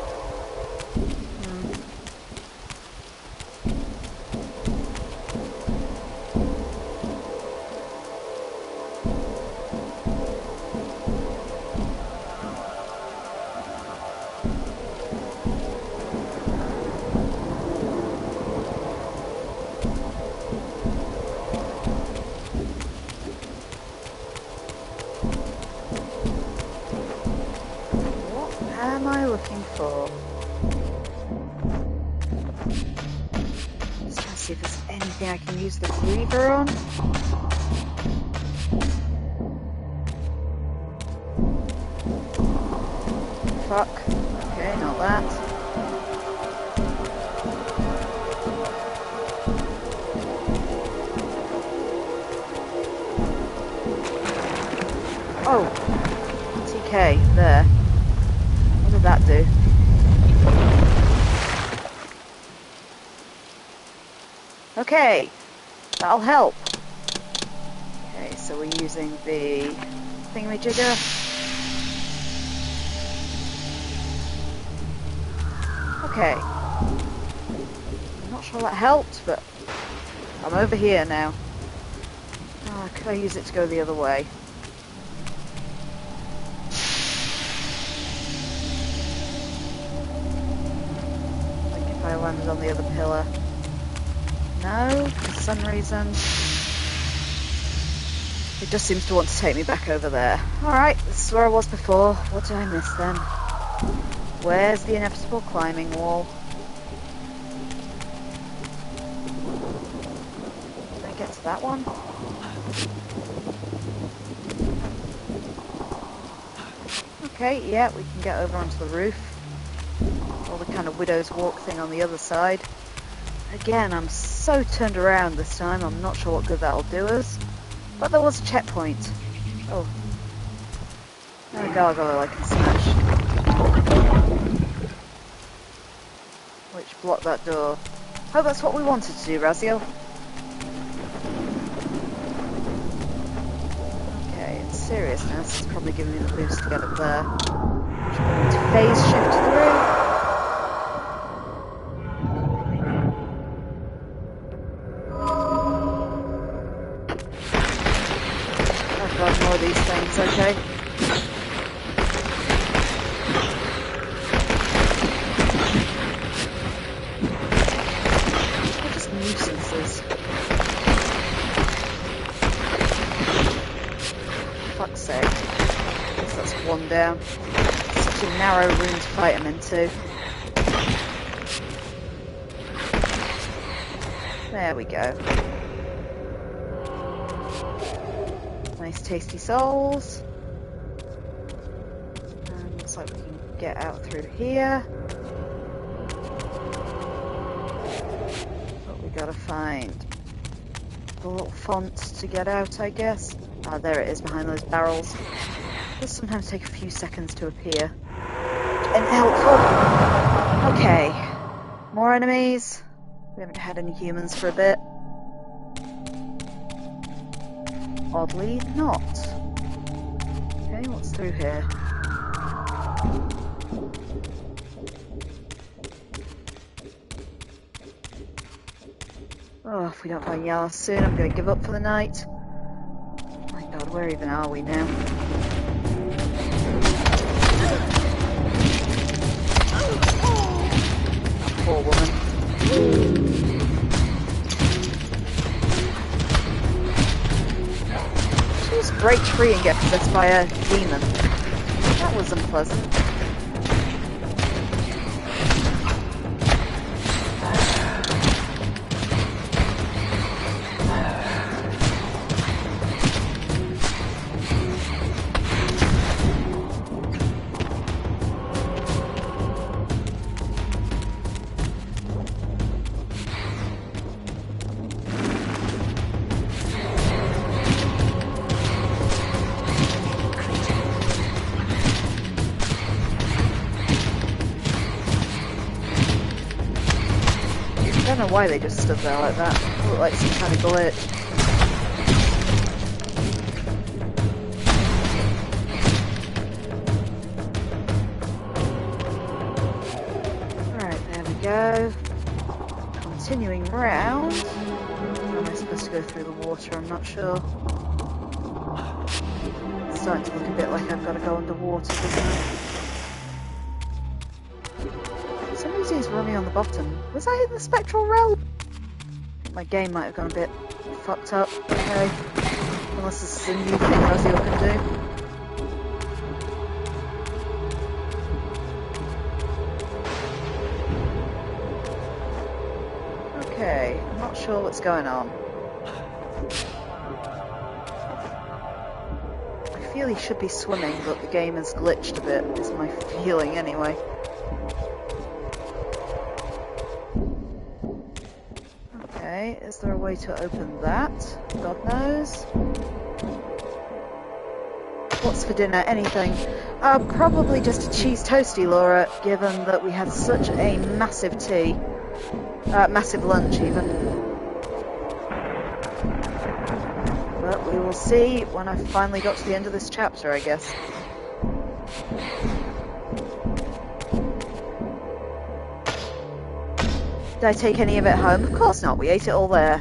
I can use the Reaver on. Fuck. Okay, not that. Oh! TK, there. What did that do? Okay, that'll help. Okay, so we're using the thingamajigger. Okay. I'm not sure that helped, but I'm over here now. Oh, could I use it to go the other way? Like if I landed on the other pillar. No, for some reason. It just seems to want to take me back over there. Alright, this is where I was before. What did I miss then? Where's the inevitable climbing wall? Did I get to that one? Okay, yeah, we can get over onto the roof. Or the kind of widow's walk thing on the other side. Again, I'm so turned around this time, I'm not sure what good that'll do us. But there was a checkpoint. Oh. And a gargoyle I can smash. Which blocked that door. Oh, that's what we wanted to do, Raziel. Okay, in seriousness, it's probably giving me the boost to get up there. Which we need to phase shift through. More of these things, okay. They're just nuisances. Fuck's sake. I guess that's one down. Such a narrow room to fight them into. There we go. Nice tasty souls. And looks like we can get out through here. But we gotta find the little font to get out, I guess. Ah, there it is behind those barrels. It does sometimes take a few seconds to appear. And helpful. Okay. More enemies. We haven't had any humans for a bit. Oddly not. Okay, what's through here? Oh, if we don't find Yala soon, I'm going to give up for the night. My god, where even are we now? Poor woman. Just break free and get possessed by a demon. That was unpleasant. I don't know why they just stood there like that. It looked like some kind of glitch. continuing round. Am I supposed to go through the water? I'm not sure. It's starting to look a bit like I've got to go underwater, doesn't it? Somebody's running on the bottom. Was I in the spectral realm? My game might have gone a bit fucked up. Okay. Unless this is a new thing Raziel can do. Okay, I'm not sure what's going on. I feel he should be swimming, but the game has glitched a bit, is my feeling anyway. Okay, is there a way to open that? God knows. What's for dinner? Anything. Probably just a cheese toasty, Laura, given that we had such a massive tea. Massive lunch, even. But we will see when I finally got to the end of this chapter, I guess. Did I take any of it home? Of course not, we ate it all there.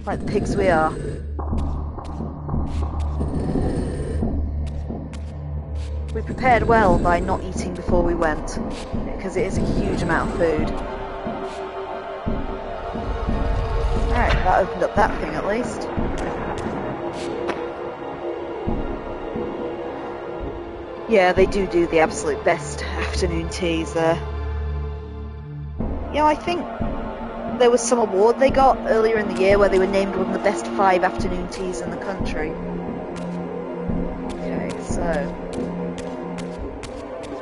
Like the pigs we are. We prepared well by not eating before we went, because it is a huge amount of food. Alright, that opened up that thing at least. Yeah, they do the absolute best afternoon teas there. You know, I think there was some award they got earlier in the year where they were named one of the best 5 afternoon teas in the country. Okay, so...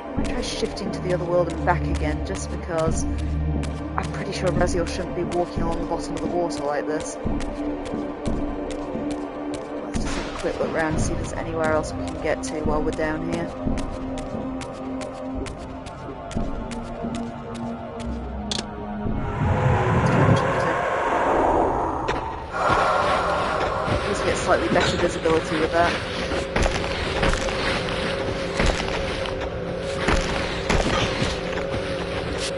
I'm going to try shifting to the other world and back again, just because I'm pretty sure Raziel shouldn't be walking along the bottom of the water like this. Let's just have a quick look around and see if there's anywhere else we can get to while we're down here. Slightly better visibility with that.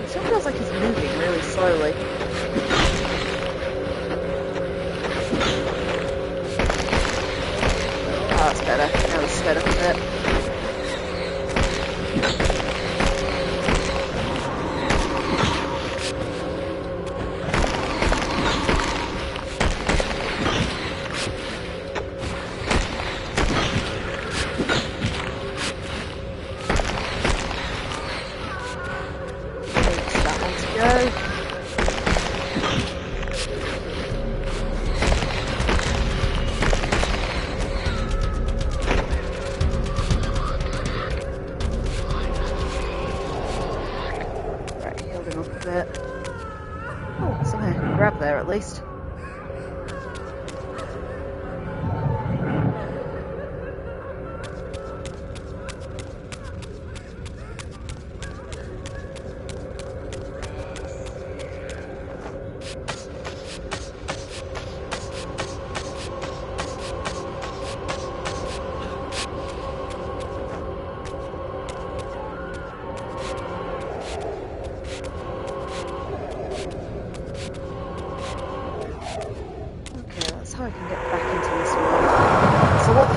It still feels like he's moving really slowly. Oh, that's better. Now it's sped up a bit. Least.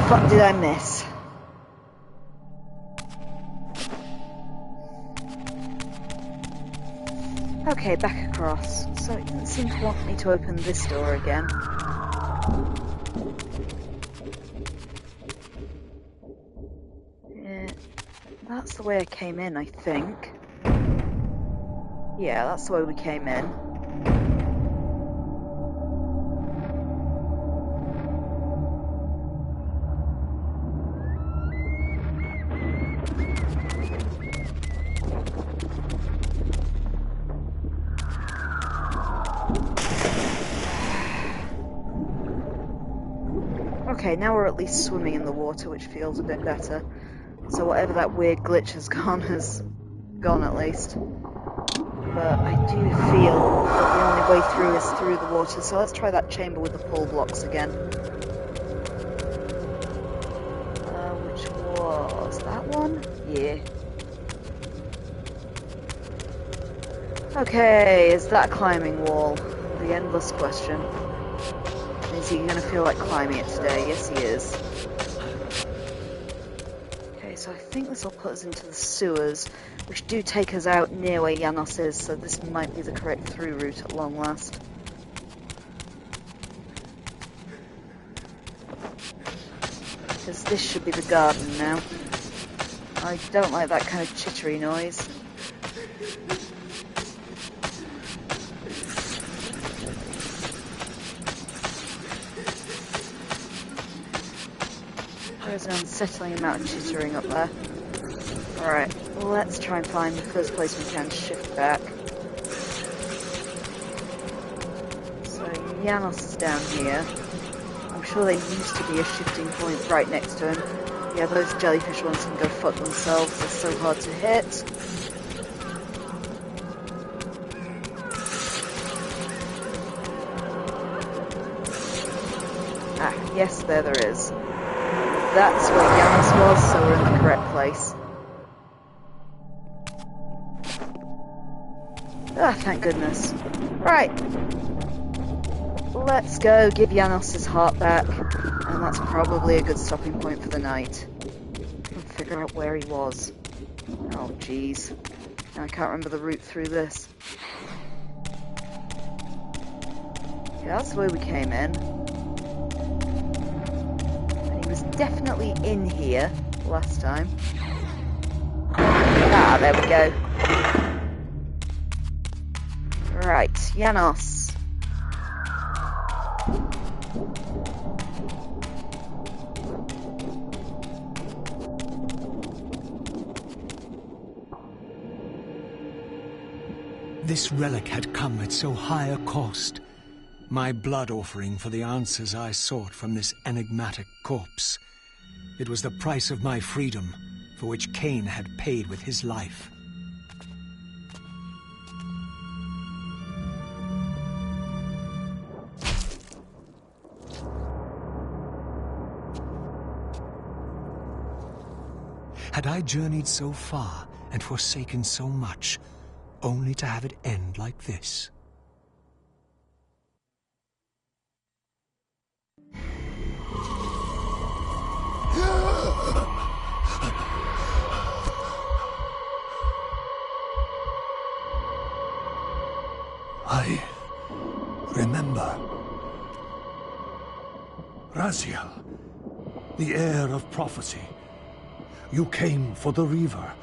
What did I miss? Okay, back across. So it doesn't seem to want me to open this door again. Yeah, that's the way I came in, I think. Yeah, that's the way we came in. Okay, now we're at least swimming in the water, which feels a bit better. So whatever that weird glitch has gone at least. But I do feel that the only way through is through the water, so let's try that chamber with the pull blocks again. Which was that one? Yeah. Okay, is that a climbing wall? The endless question. Is he gonna feel like climbing it today? Yes, he is. Okay, so I think this will put us into the sewers, which do take us out near where Janos is, so this might be the correct through route at long last. Because this should be the garden now. I don't like that kind of chittery noise. There's an unsettling amount of chittering up there. Alright, let's try and find the first place we can shift back. So, Janos is down here. I'm sure there used to be a shifting point right next to him. Yeah, those jellyfish ones can go fuck themselves. They're so hard to hit. Ah, yes, there is. That's where Janos was, so we're in the correct place. Ah, thank goodness. Right. Let's go give Janos his heart back, and that's probably a good stopping point for the night. And figure out where he was. Oh, jeez. I can't remember the route through this. Yeah, that's the way we came in. And he was definitely in here last time. Ah, there we go. Right, Janos. This relic had come at so high a cost. My blood offering for the answers I sought from this enigmatic corpse. It was the price of my freedom, for which Kain had paid with his life. Had I journeyed so far and forsaken so much, only to have it end like this? I remember. Raziel, the heir of prophecy. You came for the Reaver,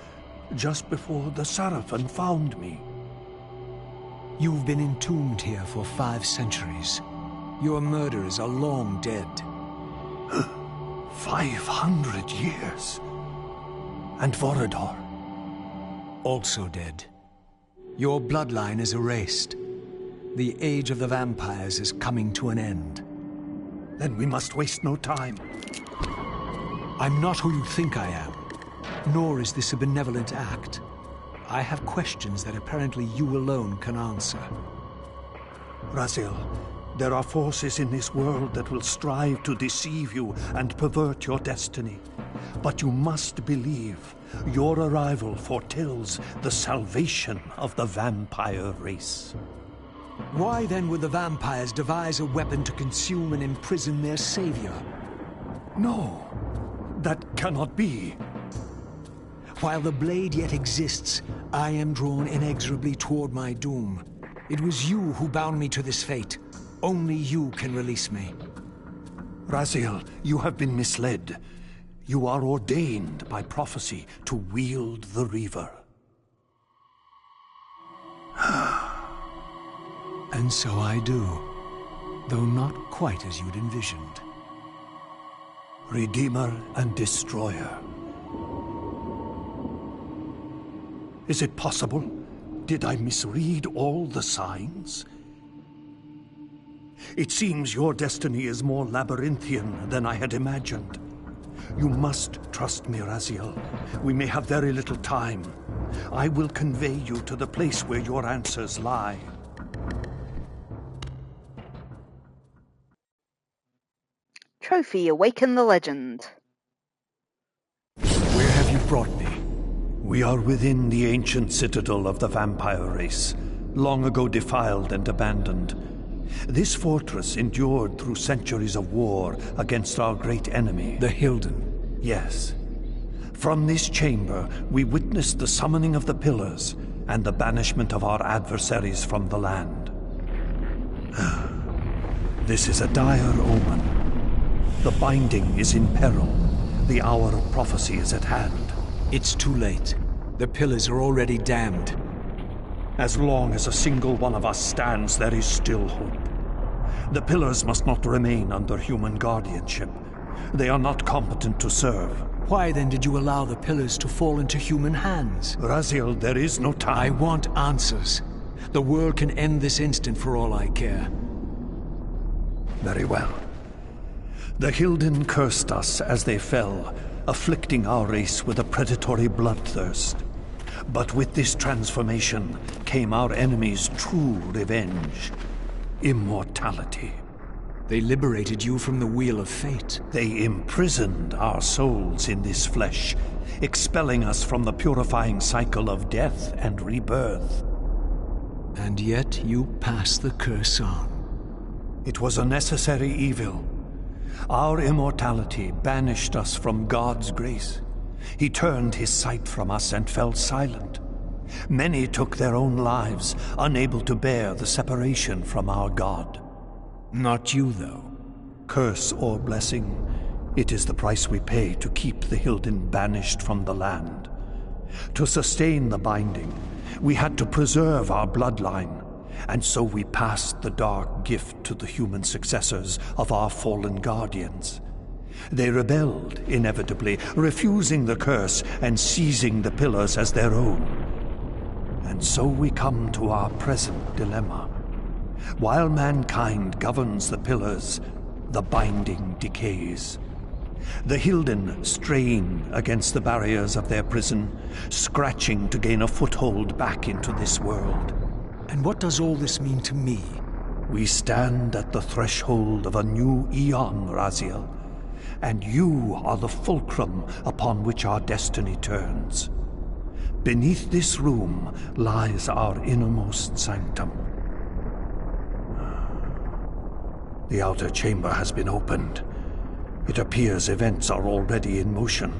just before the Seraphim found me. You've been entombed here for 5 centuries. Your murderers are long dead. 500 years. And Vorador? Also dead. Your bloodline is erased. The age of the vampires is coming to an end. Then we must waste no time. I'm not who you think I am, nor is this a benevolent act. I have questions that apparently you alone can answer. Raziel, there are forces in this world that will strive to deceive you and pervert your destiny. But you must believe your arrival foretells the salvation of the vampire race. Why then would the vampires devise a weapon to consume and imprison their savior? No, that cannot be. While the blade yet exists, I am drawn inexorably toward my doom. It was you who bound me to this fate. Only you can release me. Raziel, you have been misled. You are ordained by prophecy to wield the Reaver. And so I do, though not quite as you'd envisioned. Redeemer and Destroyer. Is it possible? Did I misread all the signs? It seems your destiny is more labyrinthian than I had imagined. You must trust me, Raziel. We may have very little time. I will convey you to the place where your answers lie. Trophy, awaken the legend. Where have you brought me? We are within the ancient citadel of the vampire race. long ago defiled and abandoned. This fortress endured through centuries of war against our great enemy. The Hilden. Yes. From this chamber, we witnessed the summoning of the Pillars and the banishment of our adversaries from the land. This is a dire omen. The binding is in peril. The hour of prophecy is at hand. It's too late. The Pillars are already damned. As long as a single one of us stands, there is still hope. The Pillars must not remain under human guardianship. They are not competent to serve. Why then did you allow the Pillars to fall into human hands? Raziel, there is no time. I want answers. The world can end this instant for all I care. Very well. The Hilden cursed us as they fell, afflicting our race with a predatory bloodthirst. But with this transformation came our enemy's true revenge. Immortality. They liberated you from the Wheel of Fate. They imprisoned our souls in this flesh, expelling us from the purifying cycle of death and rebirth. And yet you pass the curse on. It was a necessary evil. Our immortality banished us from God's grace. He turned his sight from us and fell silent. Many took their own lives, unable to bear the separation from our God. Not you, though. Curse or blessing, it is the price we pay to keep the Hilden banished from the land. To sustain the binding, we had to preserve our bloodline, and so we passed the dark gift to the human successors of our fallen guardians. They rebelled, inevitably, refusing the curse and seizing the Pillars as their own. And so we come to our present dilemma. While mankind governs the Pillars, the binding decays. The Hilden strain against the barriers of their prison, scratching to gain a foothold back into this world. And what does all this mean to me? We stand at the threshold of a new eon, Raziel, and you are the fulcrum upon which our destiny turns. Beneath this room lies our innermost sanctum. The outer chamber has been opened. It appears events are already in motion.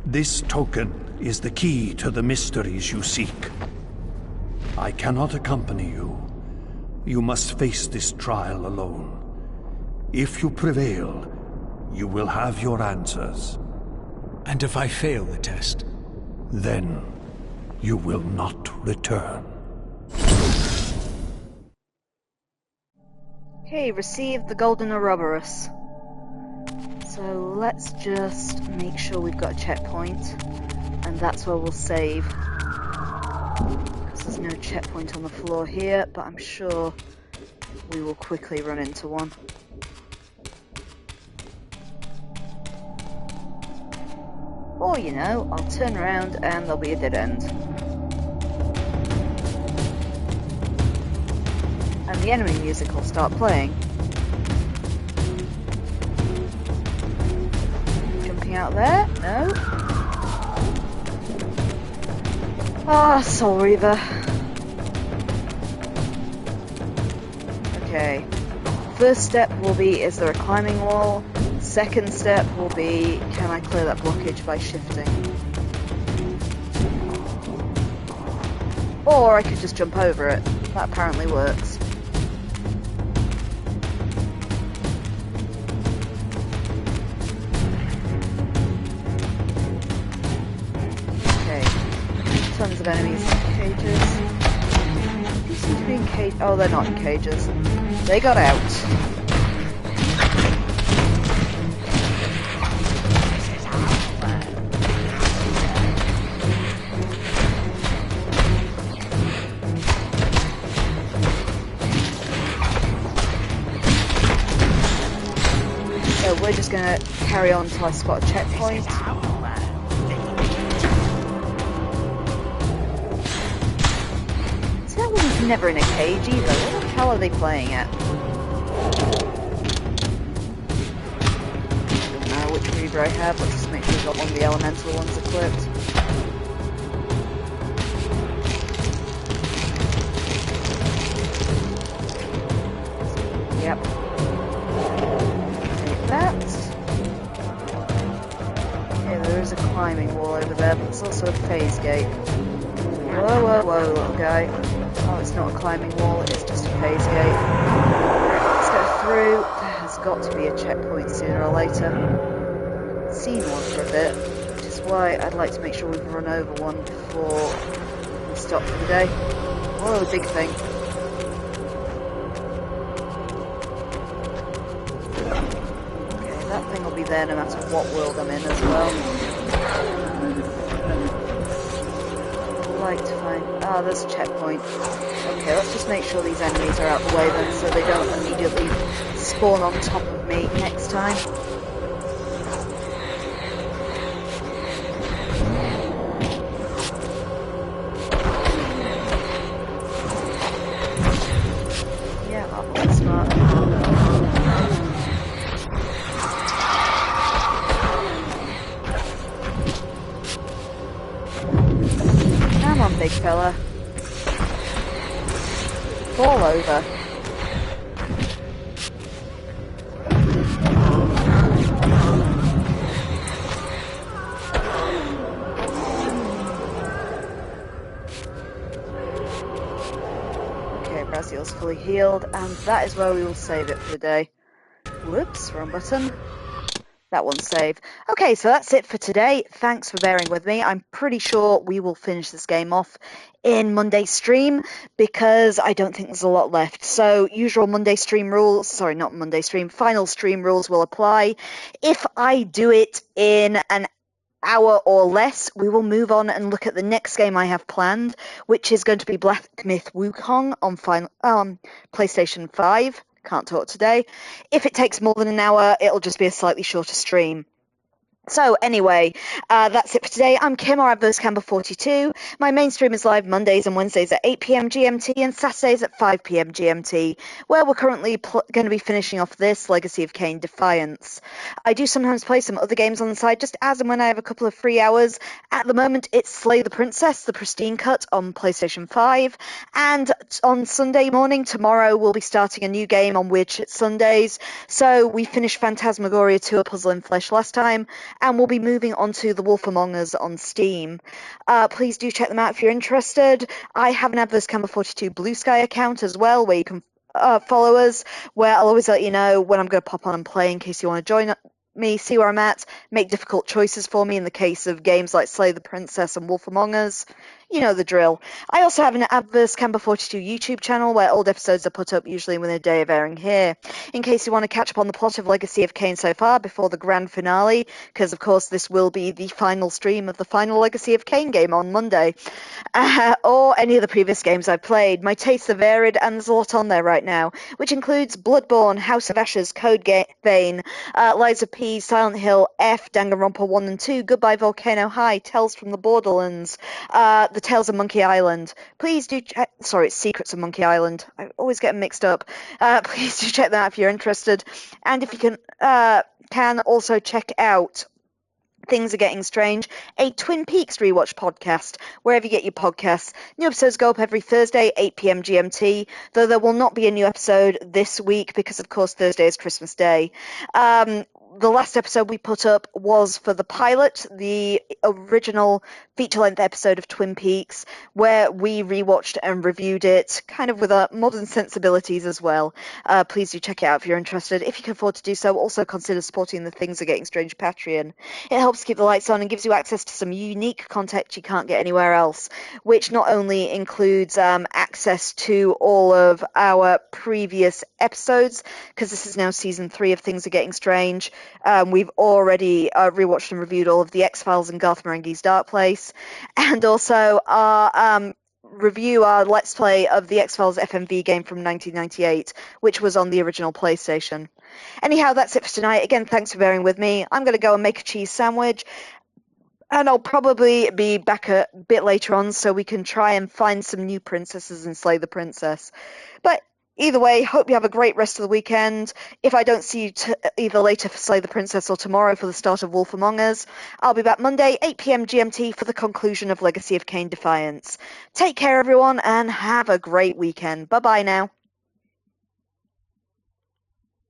This token is the key to the mysteries you seek. I cannot accompany you. You must face this trial alone. If you prevail, you will have your answers. And if I fail the test? Then you will not return. Okay, receive the Golden Ouroboros. So let's just make sure we've got a checkpoint, and that's where we'll save. Because there's no checkpoint on the floor here, but I'm sure we will quickly run into one. Or, you know, I'll turn around and there'll be a dead end. And the enemy music will start playing. Jumping out there? No. Ah, Soul Reaver. Okay. First step will be, is there a climbing wall? Second step will be, can I clear that blockage by shifting? Or I could just jump over it. That apparently works. Okay. Tons of enemies in cages. They seem to be in cages. Oh, they're not in cages. They got out. We're just going to carry on until I spot a checkpoint. See, that one's never in a cage either. What the hell are they playing at? I don't know which Reaver I have. Let's just make sure we've got one of the elemental ones equipped. there's a climbing wall over there, but there's also a phase gate. Whoa, whoa, whoa, little guy. Oh, it's not a climbing wall, it's just a phase gate. Let's go through. There has got to be a checkpoint sooner or later. Seen one for a bit, which is why I'd like to make sure we run over one before we stop for the day. Whoa, big thing. Okay, that thing will be there no matter what world I'm in as well. I'd like to find... Ah, there's a checkpoint. Okay, let's just make sure these enemies are out the way then, so they don't immediately spawn on top of me next time. Yeah, that's smart. Come on, big fella. Fall over. Okay, Raziel's fully healed, and that is where we will save it for the day. Whoops, wrong button. That one's saved. Okay, so that's it for today. Thanks for bearing with me. I'm pretty sure we will finish this game off in Monday's stream because I don't think there's a lot left. So usual Monday stream rules, sorry, not Monday stream, final stream rules will apply. If I do it in an hour or less, we will move on and look at the next game I have planned, which is going to be Black Myth Wukong on PlayStation 5. Can't talk today. If it takes more than an hour, it'll just be a slightly shorter stream. So anyway, that's it for today. I'm Kim, or AdverseCamber42. My main stream is live Mondays and Wednesdays at 8 PM GMT and Saturdays at 5 PM GMT, where we're currently going to be finishing off this Legacy of Kain Defiance. I do sometimes play some other games on the side, just as and when I have a couple of free hours. At the moment, it's Slay the Princess, the Pristine Cut on PlayStation 5, and on Sunday morning, tomorrow, we'll be starting a new game on Weird Shit Sundays. So we finished Phantasmagoria 2: A Puzzle in Flesh last time, and we'll be moving on to The Wolf Among Us on Steam. Please do check them out if you're interested. I have an AdverseCamber42 Blue Sky account as well, where you can follow us, where I'll always let you know when I'm going to pop on and play in case you want to join me, see where I'm at, make difficult choices for me in the case of games like Slay the Princess and Wolf Among Us. You know the drill. I also have an AdverseCamber42 YouTube channel where old episodes are put up usually within a day of airing here. In case you want to catch up on the plot of Legacy of Kain so far before the grand finale, because of course this will be the final stream of the final Legacy of Kain game on Monday, or any of the previous games I've played. My tastes are varied and there's a lot on there right now, which includes Bloodborne, House of Ashes, Code Vein, Lies of P, Silent Hill, F, Danganronpa 1 and 2, Goodbye Volcano High, Tales from the Borderlands, The Tales of Monkey Island. Please do sorry, it's Secrets of Monkey Island. I always get them mixed up. Please do check that out if you're interested. And if you can also check out Things Are Getting Strange, a Twin Peaks Rewatch podcast, wherever you get your podcasts. New episodes go up every Thursday, 8 PM GMT, though there will not be a new episode this week because, of course, Thursday is Christmas Day. The last episode we put up was for the pilot, the original feature-length episode of Twin Peaks, where we rewatched and reviewed it, kind of with modern sensibilities as well. Please do check it out if you're interested. If you can afford to do so, also consider supporting the Things Are Getting Strange Patreon. It helps keep the lights on and gives you access to some unique content you can't get anywhere else, which not only includes access to all of our previous episodes, because this is now season 3 of Things Are Getting Strange. We've already rewatched and reviewed all of the X-Files and Garth Marenghi's Dark Place, and also our Let's Play of the X-Files FMV game from 1998, which was on the original PlayStation. Anyhow, that's it for tonight. Again, thanks for bearing with me. I'm going to go and make a cheese sandwich, and I'll probably be back a bit later on so we can try and find some new princesses and slay the princess. But either way, hope you have a great rest of the weekend. If I don't see you either later for Slay the Princess or tomorrow for the start of Wolf Among Us, I'll be back Monday, 8 PM GMT for the conclusion of Legacy of Kain Defiance. Take care, everyone, and have a great weekend. Bye-bye now.